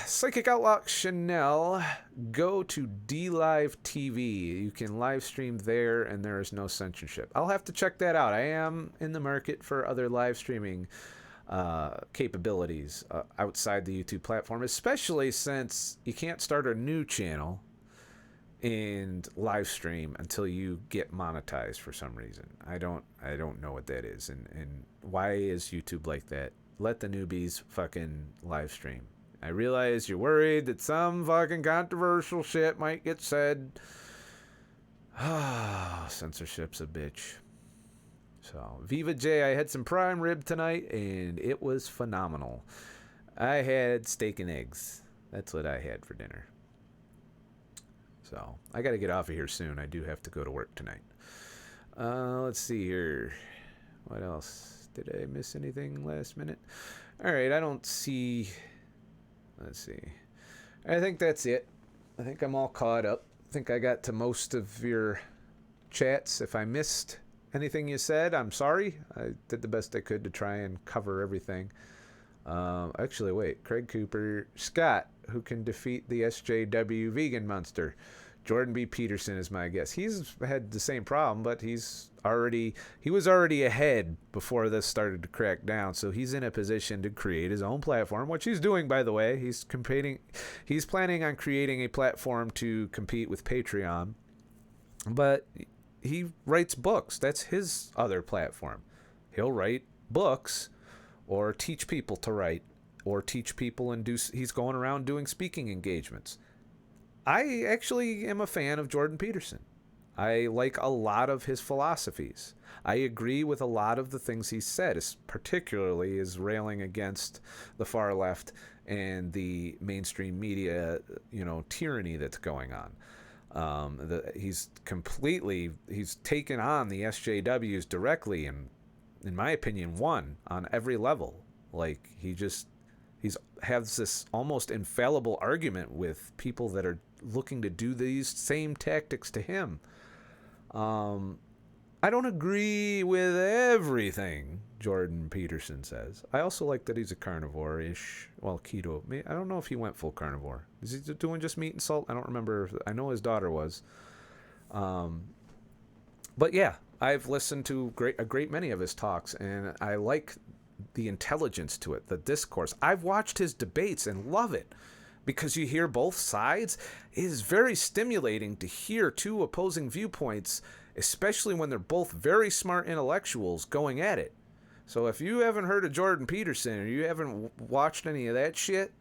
Psychic Outlaw Chanel, go to DLive TV. You can live stream there, and there is no censorship. I'll have to check that out. I am in the market for other live streaming capabilities outside the YouTube platform, especially since you can't start a new channel and live stream until you get monetized for some reason. I don't know what that is, and why is YouTube like that? Let the newbies fucking live stream. I realize you're worried that some fucking controversial shit might get said. Censorship's a bitch. So, Viva J, I had some prime rib tonight, and it was phenomenal. I had steak and eggs. That's what I had for dinner. So, I got to get off of here soon. I do have to go to work tonight. Let's see here. What else? Did I miss anything last minute? All right, I don't see... Let's see. I think that's it. I think I'm all caught up. I think I got to most of your chats. If I missed anything you said, I'm sorry. I did the best I could to try and cover everything. Actually, wait. Craig Cooper. Scott, who can defeat the SJW vegan monster? Jordan B. Peterson is my guess. He's had the same problem, but he was already ahead before this started to crack down. So he's in a position to create his own platform, which he's doing, by the way. He's planning on creating a platform to compete with Patreon. But he writes books. That's his other platform. He'll write books or teach people to write or teach people and he's going around doing speaking engagements. I actually am a fan of Jordan Peterson. I like a lot of his philosophies. I agree with a lot of the things he said, particularly his railing against the far left and the mainstream media, tyranny that's going on. He's taken on the SJWs directly and, in my opinion, won on every level. Like, he's has this almost infallible argument with people that are looking to do these same tactics to him. I don't agree with everything Jordan Peterson says. I also like that he's a carnivore-ish, keto. I don't know if he went full carnivore. Is he doing just meat and salt? I don't remember. I know his daughter was. But yeah, I've listened to a great many of his talks, and I like the intelligence to it, the discourse. I've watched his debates and love it because you hear both sides. It is very stimulating to hear two opposing viewpoints, especially when they're both very smart intellectuals going at it. So if you haven't heard of Jordan Peterson or you haven't watched any of that shit,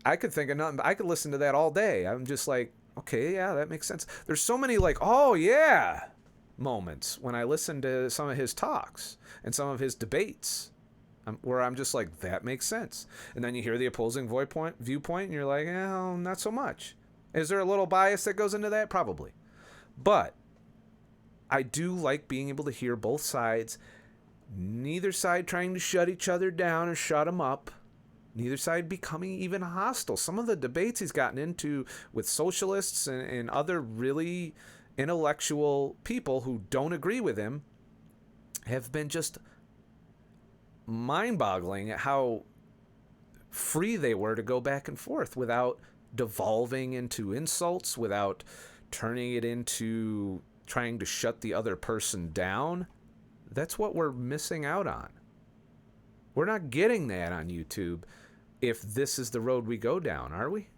I could think of nothing. I could listen to that all day. I'm just like, okay, yeah, that makes sense. There's so many oh yeah moments when I listen to some of his talks and some of his debates where I'm just like, that makes sense. And then you hear the opposing viewpoint and you're like, not so much. Is there a little bias that goes into that? Probably. But I do like being able to hear both sides, neither side trying to shut each other down or shut them up, neither side becoming even hostile. Some of the debates he's gotten into with socialists and other really intellectual people who don't agree with him have been just mind-boggling at how free they were to go back and forth without devolving into insults, without turning it into trying to shut the other person down, that's what we're missing out on. We're not getting that on YouTube if this is the road we go down, are we?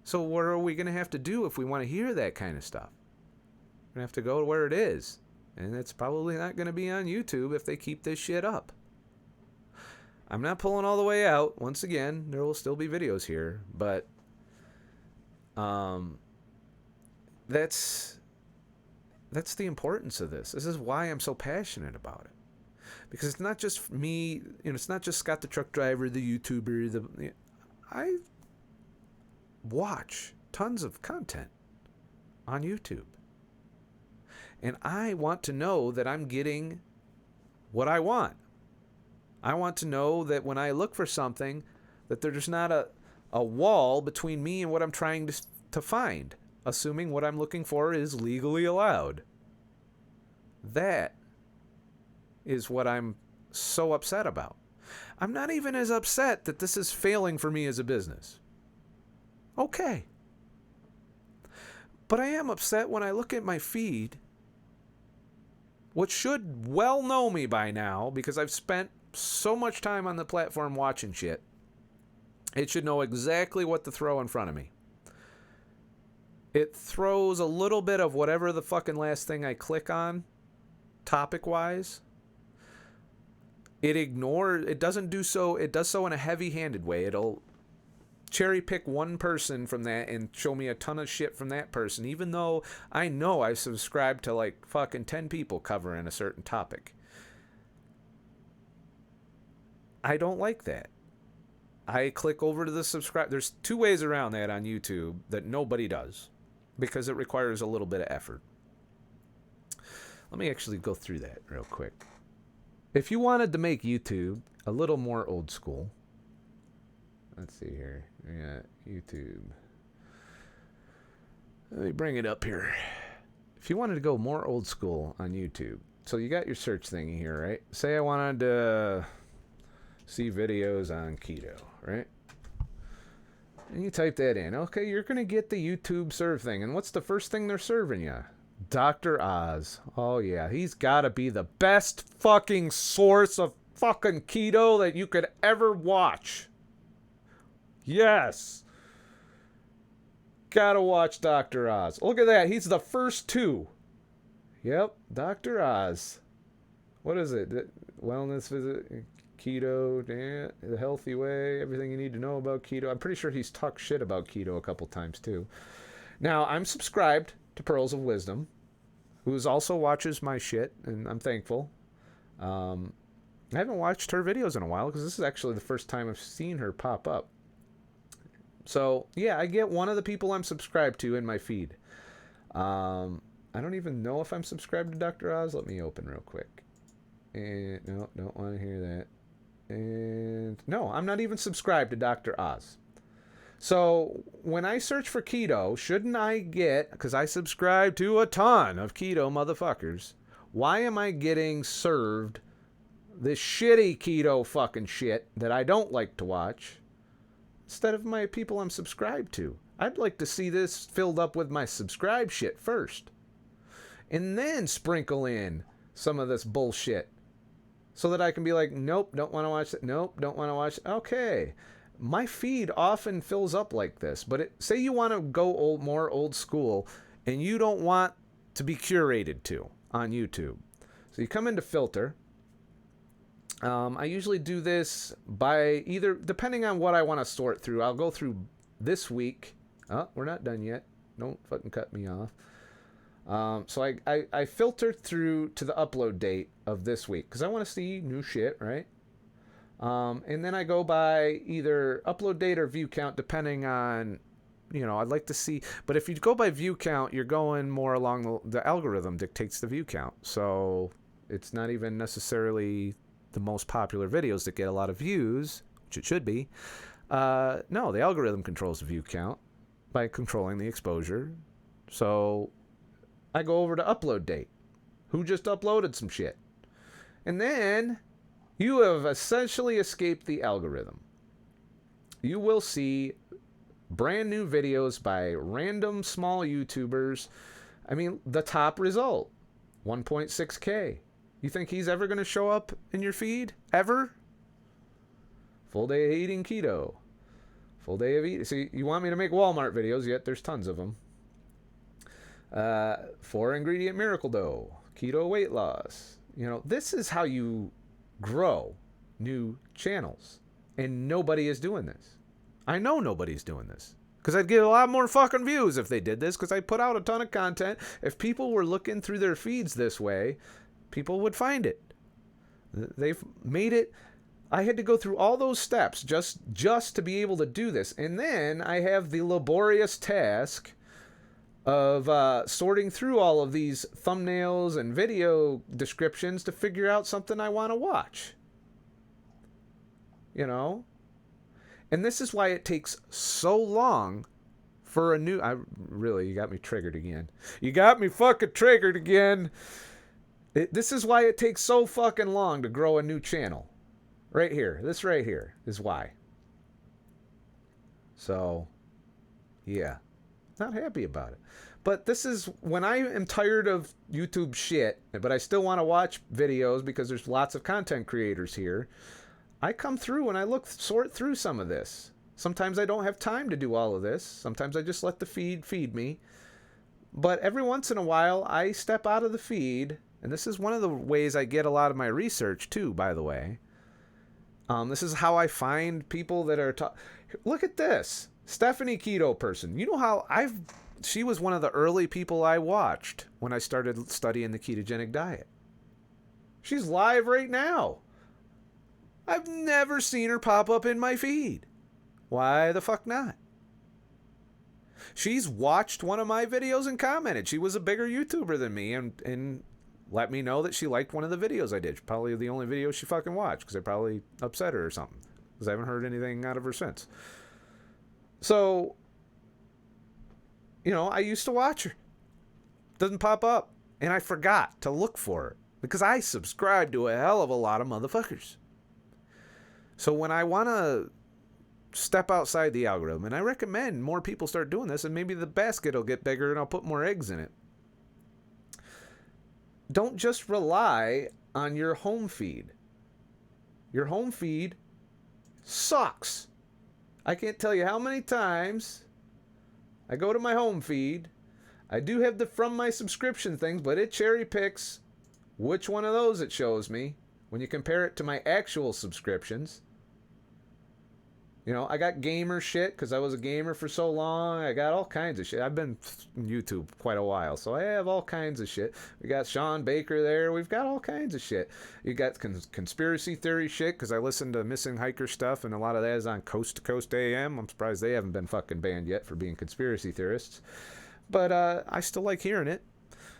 So what are we going to have to do if we want to hear that kind of stuff? We're going to have to go to where it is. And it's probably not going to be on YouTube if they keep this shit up. I'm not pulling all the way out. Once again, there will still be videos here. But that's the importance of this. This is why I'm so passionate about it. Because it's not just me, it's not just Scott the Truck Driver, the YouTuber. I watch tons of content on YouTube. And I want to know that I'm getting what I want. I want to know that when I look for something, that there's not a wall between me and what I'm trying to find, assuming what I'm looking for is legally allowed. That is what I'm so upset about. I'm not even as upset that this is failing for me as a business. Okay. But I am upset when I look at my feed, which should well know me by now because I've spent so much time on the platform watching shit. It should know exactly what to throw in front of me. It throws a little bit of whatever the fucking last thing I click on, topic-wise. It doesn't do so, it does so in a heavy-handed way. It'll cherry pick one person from that and show me a ton of shit from that person, even though I know I subscribe to like fucking 10 people covering a certain topic. I don't like that. I click over to the subscribe. There's two ways around that on YouTube that nobody does because it requires a little bit of effort. Let me actually go through that real quick. If you wanted to make YouTube a little more old school, let's see here. We got YouTube. Let me bring it up here. If you wanted to go more old school on YouTube, so you got your search thingy here, right? Say I wanted to see videos on keto, right? And you type that in. Okay, you're going to get the YouTube serve thing. And what's the first thing they're serving you? Dr. Oz. Oh, yeah. He's got to be the best fucking source of fucking keto that you could ever watch. Yes. Gotta watch Dr. Oz. Look at that. He's the first two. Yep. Dr. Oz. What is it? Wellness visit. Keto. The healthy way. Everything you need to know about keto. I'm pretty sure he's talked shit about keto a couple times too. Now, I'm subscribed to Pearls of Wisdom, who also watches my shit, and I'm thankful. I haven't watched her videos in a while because this is actually the first time I've seen her pop up. So, yeah, I get one of the people I'm subscribed to in my feed. I don't even know if I'm subscribed to Dr. Oz. Let me open real quick. And no, don't want to hear that. And no, I'm not even subscribed to Dr. Oz. So when I search for keto, shouldn't I get, because I subscribe to a ton of keto motherfuckers, why am I getting served this shitty keto fucking shit that I don't like to watch instead of my people I'm subscribed to? I'd like to see this filled up with my subscribe shit first. And then sprinkle in some of this bullshit so that I can be like, nope, don't want to watch it. Nope, don't want to watch it. Okay. My feed often fills up like this, but say you want to go more old school and you don't want to be curated to on YouTube. So you come into filter. I usually do this by either, depending on what I want to sort through. I'll go through this week. Oh, we're not done yet. Don't fucking cut me off. So I filter through to the upload date of this week because I want to see new shit, right? And then I go by either upload date or view count, depending on, I'd like to see. But if you go by view count, you're going more along the algorithm dictates the view count. So it's not even necessarily the most popular videos that get a lot of views, which it should be. No, the algorithm controls the view count by controlling the exposure. So I go over to upload date. Who just uploaded some shit? And then you have essentially escaped the algorithm. You will see brand new videos by random small YouTubers. I mean, the top result, 1.6K. You think he's ever going to show up in your feed? Ever? Full day of eating keto. Full day of eating. See, you want me to make Walmart videos, yet there's tons of them. 4 ingredient miracle dough. Keto weight loss. You know, this is how you grow new channels. And nobody is doing this. I know nobody's doing this. Because I'd get a lot more fucking views if they did this, because I put out a ton of content. If people were looking through their feeds this way, people would find it. They've made it. I had to go through all those steps just to be able to do this. And then I have the laborious task of sorting through all of these thumbnails and video descriptions to figure out something I want to watch. You know? And this is why it takes so long for a new... you got me triggered again. You got me fucking triggered again. This is why it takes so fucking long to grow a new channel. Right here. This right here is why. So, yeah. Not happy about it. But this is when I am tired of YouTube shit, but I still want to watch videos because there's lots of content creators here. I come through and I sort through some of this. Sometimes I don't have time to do all of this. Sometimes I just let the feed me. But every once in a while, I step out of the feed. And this is one of the ways I get a lot of my research too, by the way. This is how I find people that are... Look at this. Stephanie Keto Person. You know how she was one of the early people I watched when I started studying the ketogenic diet. She's live right now. I've never seen her pop up in my feed. Why the fuck not? She's watched one of my videos and commented. She was a bigger YouTuber than me and let me know that she liked one of the videos I did. Probably the only video she fucking watched because I probably upset her or something. Because I haven't heard anything out of her since. So, you know, I used to watch her. Doesn't pop up. And I forgot to look for her. Because I subscribe to a hell of a lot of motherfuckers. So when I want to step outside the algorithm, and I recommend more people start doing this, and maybe the basket will get bigger and I'll put more eggs in it. Don't just rely on your home feed. Your home feed sucks. I can't tell you how many times I go to my home feed. I do have the from my subscription things, but it cherry picks which one of those it shows me when you compare it to my actual subscriptions. You know, I got gamer shit because I was a gamer for so long. I got all kinds of shit. I've been on YouTube quite a while, so I have all kinds of shit. We got Sean Baker there. We've got all kinds of shit. You got conspiracy theory shit because I listen to Missing Hiker stuff, and a lot of that is on Coast to Coast AM. I'm surprised they haven't been fucking banned yet for being conspiracy theorists. But I still like hearing it.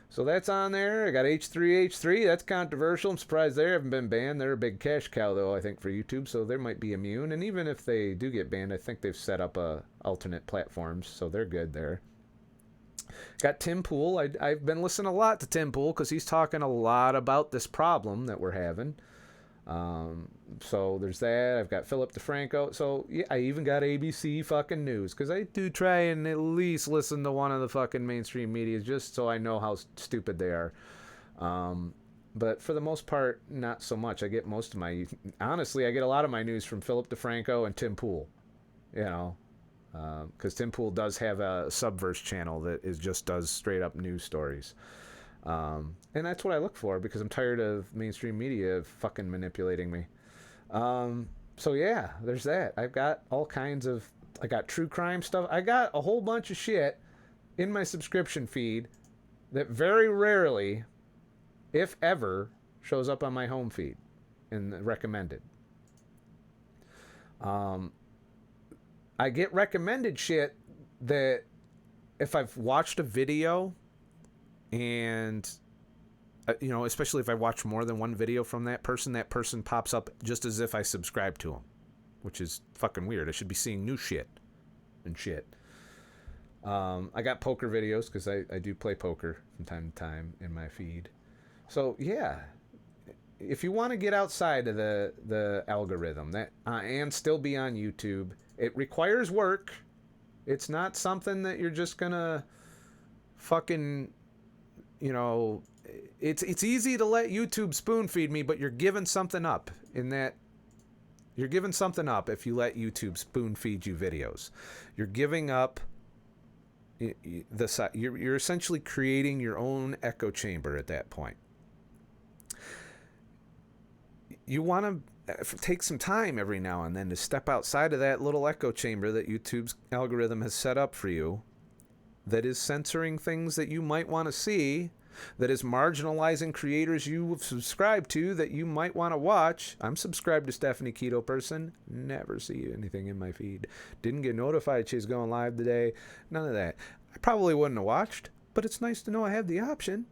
So that's on there. I got H3H3. That's controversial. I'm surprised they haven't been banned. They're a big cash cow, though, I think, for YouTube, so they might be immune. And even if they do get banned, I think they've set up alternate platforms, so they're good there. Got Tim Pool. I've been listening a lot to Tim Pool because he's talking a lot about this problem that we're having. So there's that. I've got Philip DeFranco. So yeah, I even got ABC fucking news because I do try and at least listen to one of the fucking mainstream media just so I know how stupid they are. But for the most part, not so much. I get most of honestly, I get a lot of my news from Philip DeFranco and Tim Pool, you know, because Tim Pool does have a Subverse channel that just does straight up news stories. And that's what I look for because I'm tired of mainstream media fucking manipulating me. So yeah, there's that. I've got all kinds of... I got true crime stuff. I got a whole bunch of shit in my subscription feed that very rarely, if ever, shows up on my home feed in the recommended. I get recommended shit that if I've watched a video... And, you know, especially if I watch more than one video from that person pops up just as if I subscribe to him, which is fucking weird. I should be seeing new shit and shit. I got poker videos because I do play poker from time to time in my feed. So, yeah, if you want to get outside of the algorithm and still be on YouTube, it requires work. It's not something that you're just gonna fucking, you know, it's easy to let YouTube spoon feed me, but you're giving something up in that. You're giving something up if you let YouTube spoon feed you videos. You're giving up you're essentially creating your own echo chamber at that point. You want to take some time every now and then to step outside of that little echo chamber that YouTube's algorithm has set up for you, that is censoring things that you might want to see, that is marginalizing creators you have subscribed to that you might want to watch. I'm subscribed to Stephanie Keto Person. Never see anything in my feed. Didn't get notified she's going live today. None of that. I probably wouldn't have watched, but it's nice to know I have the option.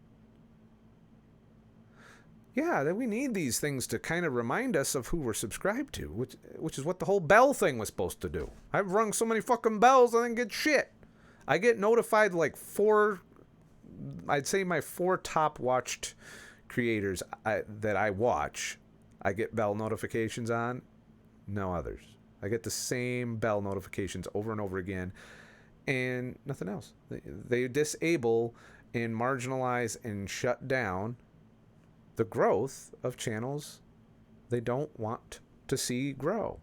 Yeah, that we need these things to kind of remind us of who we're subscribed to, which is what the whole bell thing was supposed to do. I've rung so many fucking bells, I didn't get shit. I get notified like I'd say my 4 top watched creators that I watch, I get bell notifications on. No others. I get the same bell notifications over and over again, and nothing else. They disable and marginalize and shut down the growth of channels they don't want to see grow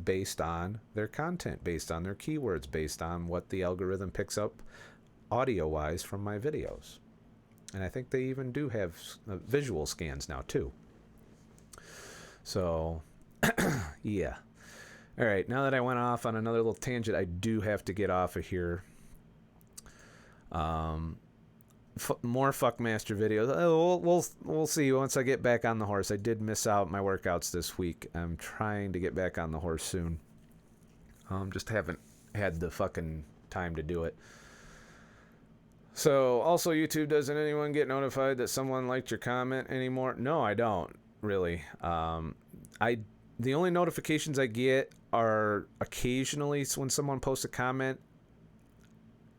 based on their content, based on their keywords, based on what the algorithm picks up audio-wise from my videos. And I think they even do have visual scans now too. So, yeah. All right, now that I went off on another little tangent, I do have to get off of here. More Fuckmaster videos. We'll see once I get back on the horse. I did miss out my workouts this week. I'm trying to get back on the horse soon. Just haven't had the fucking time to do it. So, also YouTube, doesn't anyone get notified that someone liked your comment anymore? No, I don't, really. The only notifications I get are occasionally when someone posts a comment.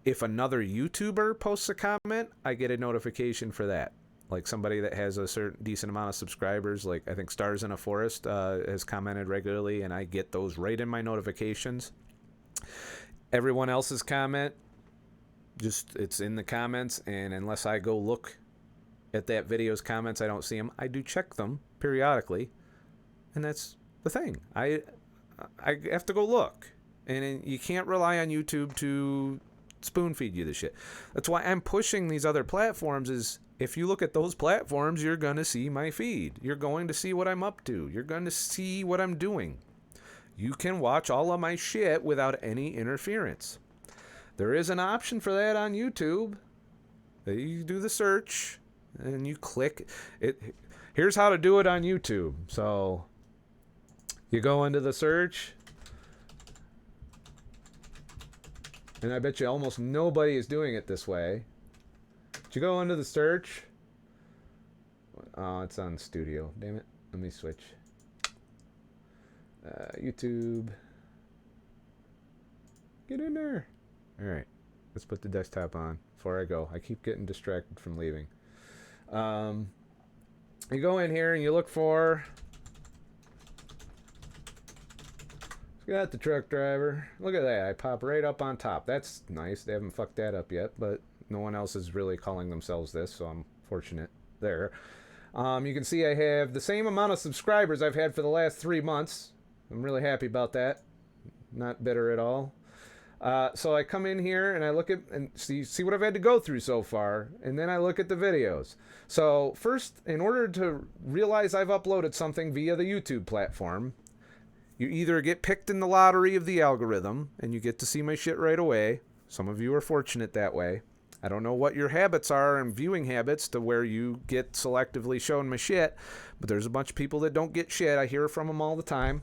If another YouTuber posts a comment, I get a notification for that. Like somebody that has a certain decent amount of subscribers, like I think Stars in a Forest has commented regularly, and I get those right in my notifications. Everyone else's comment, just it's in the comments, and unless I go look at that video's comments, I don't see them. I do check them periodically, and that's the thing. I have to go look, and you can't rely on YouTube to spoon feed you the shit. That's why I'm pushing these other platforms. Is if you look at those platforms, you're going to see my feed. You're going to see what I'm up to. You're going to see what I'm doing. You can watch all of my shit without any interference. There is an option for that on YouTube. You do the search and you click it. Here's how to do it on YouTube. So you go into the search, and I bet you almost nobody is doing it this way. Did you go into the search? Oh, it's on Studio. Damn it. Let me switch. YouTube. Get in there. All right. Let's put the desktop on before I go. I keep getting distracted from leaving. You go in here and you look for ScottTheTruckDriver. Look at that. I pop right up on top. That's nice. They haven't fucked that up yet, but no one else is really calling themselves this, so I'm fortunate there. You can see I have the same amount of subscribers I've had for the last 3 months. I'm really happy about that. Not bitter at all. So I come in here and I look at and see what I've had to go through so far, and then I look at the videos. So first, in order to realize I've uploaded something via the YouTube platform, you either get picked in the lottery of the algorithm and you get to see my shit right away. Some of you are fortunate that way. I don't know what your habits are and viewing habits to where you get selectively shown my shit, but there's a bunch of people that don't get shit. I hear from them all the time.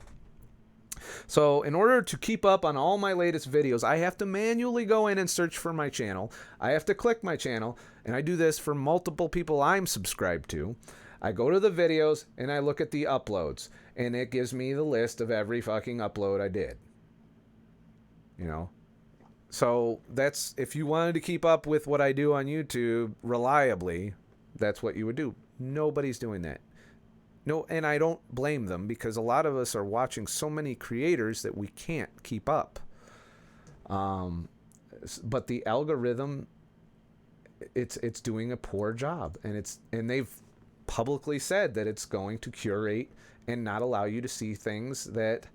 So in order to keep up on all my latest videos, I have to manually go in and search for my channel. I have to click my channel, and I do this for multiple people I'm subscribed to. I go to the videos and I look at the uploads, and it gives me the list of every fucking upload I did. You know? So that's, if you wanted to keep up with what I do on YouTube reliably, that's what you would do. Nobody's doing that. No, and I don't blame them, because a lot of us are watching so many creators that we can't keep up. But the algorithm, it's doing a poor job, and they've publicly said that it's going to curate and not allow you to see things that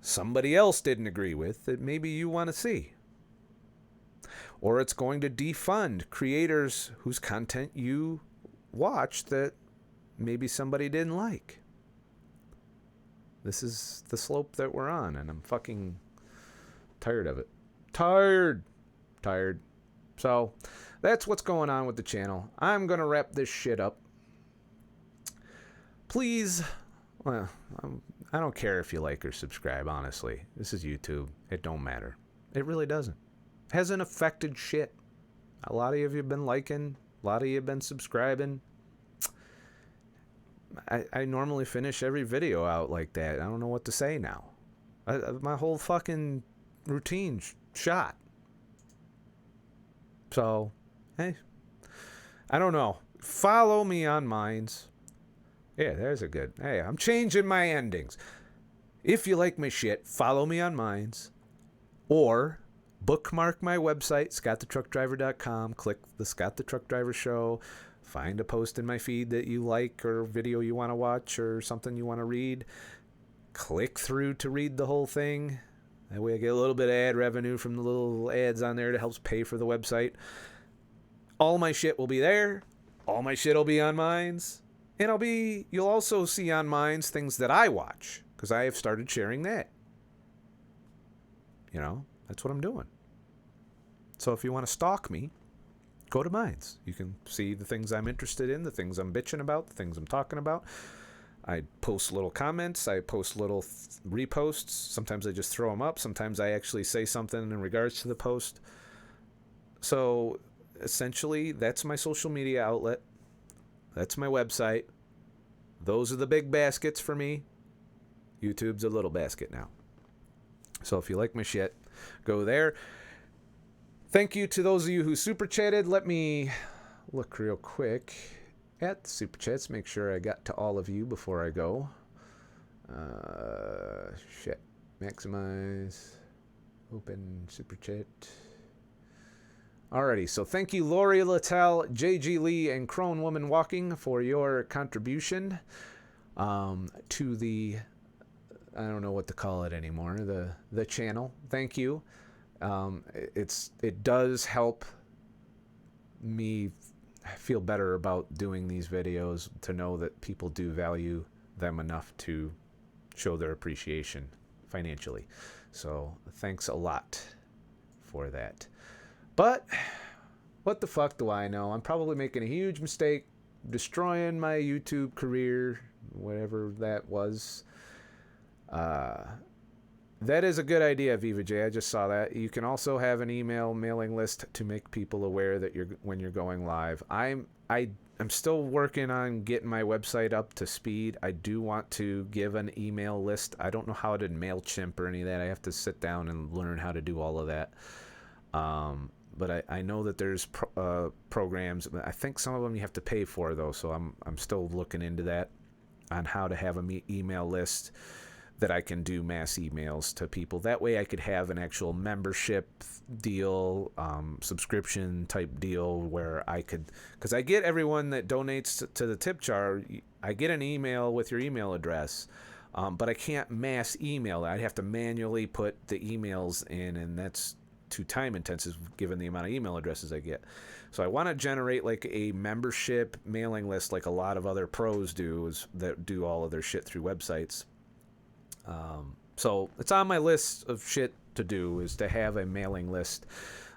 somebody else didn't agree with that maybe you want to see. Or it's going to defund creators whose content you watch that maybe somebody didn't like. This is the slope that we're on, and I'm fucking tired of it. Tired. So that's what's going on with the channel. I'm going to wrap this shit up. Please, well, I don't care if you like or subscribe, honestly. This is YouTube. It don't matter. It really doesn't. Hasn't affected shit. A lot of you have been liking. A lot of you have been subscribing. I normally finish every video out like that. I don't know what to say now. My whole fucking routine shot. So, hey, I don't know. Follow me on Minds. Yeah, there's a good. Hey, I'm changing my endings. If you like my shit, follow me on Minds. Or bookmark my website, ScottTheTruckDriver.com. Click the Scott the Truck Driver Show. Find a post in my feed that you like or video you want to watch or something you want to read. Click through to read the whole thing. That way I get a little bit of ad revenue from the little ads on there that helps pay for the website. All my shit will be there. All my shit will be on Minds. And you'll also see on Minds things that I watch, because I have started sharing that. You know, that's what I'm doing. So if you want to stalk me, go to Minds. You can see the things I'm interested in, the things I'm bitching about, the things I'm talking about. I post little comments. I post little reposts. Sometimes I just throw them up. Sometimes I actually say something in regards to the post. So essentially, that's my social media outlet. That's my website. Those are the big baskets for me. YouTube's a little basket now. So if you like my shit, go there. Thank you to those of you who super chatted. Let me look real quick at the super chats. Make sure I got to all of you before I go. Shit. Maximize. Open super chat. Alrighty, so thank you, Lori Littell, JG Lee, and Crone Woman Walking for your contribution to the, I don't know what to call it anymore, the channel. Thank you. It does help me feel better about doing these videos, to know that people do value them enough to show their appreciation financially. So thanks a lot for that. But what the fuck do I know? I'm probably making a huge mistake, destroying my YouTube career, whatever that was. That is a good idea, Viva J. I just saw that. You can also have an email mailing list to make people aware that when you're going live. I'm still working on getting my website up to speed. I do want to give an email list. I don't know how to MailChimp or any of that. I have to sit down and learn how to do all of that. But I know that there's programs. I think some of them you have to pay for, though. So I'm still looking into that, on how to have an email list that I can do mass emails to people. That way I could have an actual membership deal, subscription type deal, where I could, because I get everyone that donates to the tip jar, I get an email with your email address, but I can't mass email. I'd have to manually put the emails in, and that's too time intensive given the amount of email addresses I get. So I want to generate like a membership mailing list, like a lot of other pros do, that do all of their shit through websites. So it's on my list of shit to do, is to have a mailing list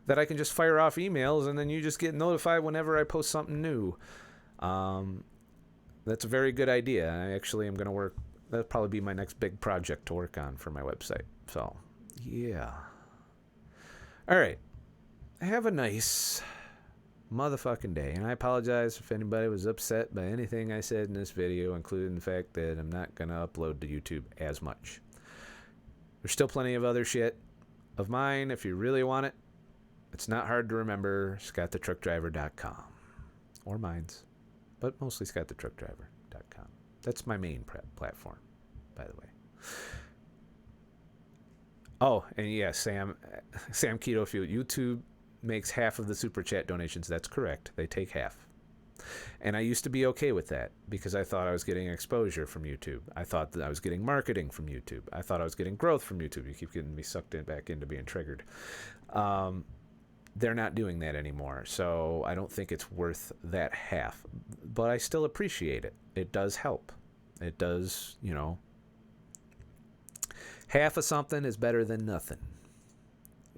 that I can just fire off emails, and then you just get notified whenever I post something new. That's a very good idea. I actually am going to work. That'll probably be my next big project to work on for my website. So, yeah. All right. Have a nice motherfucking day. And I apologize if anybody was upset by anything I said in this video, including the fact that I'm not going to upload to YouTube as much. There's still plenty of other shit of mine if you really want it. It's not hard to remember, ScottTheTruckDriver.com. Or Minds, but mostly ScottTheTruckDriver.com. That's my main platform, by the way. Oh, and yeah, Sam Keto Fuel. YouTube makes half of the super chat donations. That's correct. They take half. And I used to be okay with that because I thought I was getting exposure from YouTube. I thought that I was getting marketing from YouTube. I thought I was getting growth from YouTube. You keep getting me sucked back into being triggered. They're not doing that anymore. So I don't think it's worth that half. But I still appreciate it. It does help. It does, half of something is better than nothing.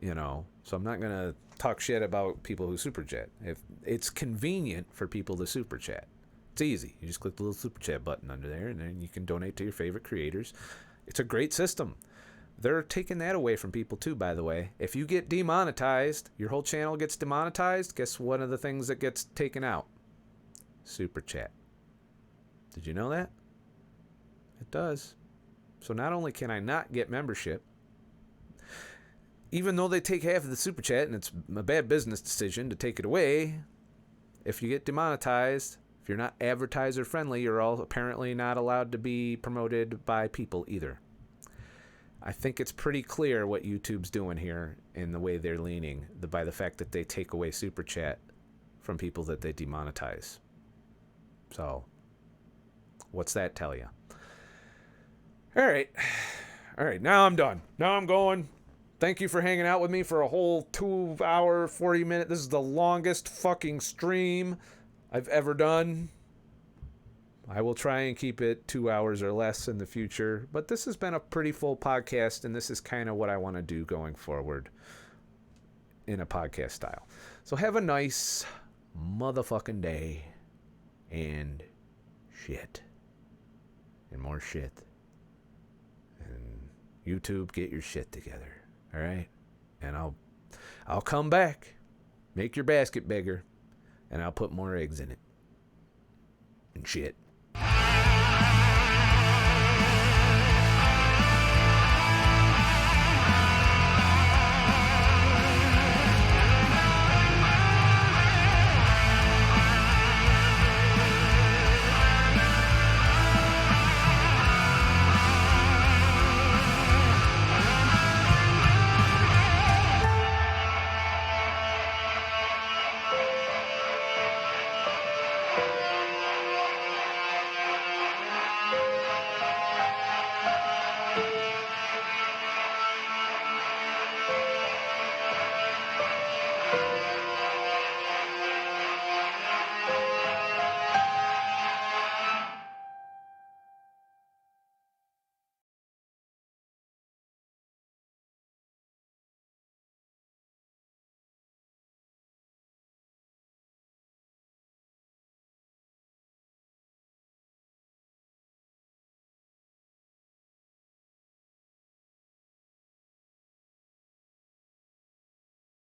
So I'm not going to talk shit about people who super chat. If it's convenient for people to super chat, it's easy. You just click the little super chat button under there, and then you can donate to your favorite creators. It's a great system. They're taking that away from people too, by the way. If you get demonetized, your whole channel gets demonetized, guess one of the things that gets taken out? Super chat. Did you know that? It does. So not only can I not get membership, even though they take half of the super chat and it's a bad business decision to take it away, if you get demonetized, if you're not advertiser friendly, you're all apparently not allowed to be promoted by people either. I think it's pretty clear what YouTube's doing here in the way they're leaning by the fact that they take away super chat from people that they demonetize. So, what's that tell you? All right, now I'm done. Now I'm going. Thank you for hanging out with me for a whole 2 hour, 40 minute. This is the longest fucking stream I've ever done. I will try and keep it 2 hours or less in the future. But this has been a pretty full podcast, and this is kind of what I want to do going forward in a podcast style. So have a nice motherfucking day. And shit. And more shit. And YouTube, get your shit together. All right, and I'll come back, make your basket bigger, and I'll put more eggs in it and shit.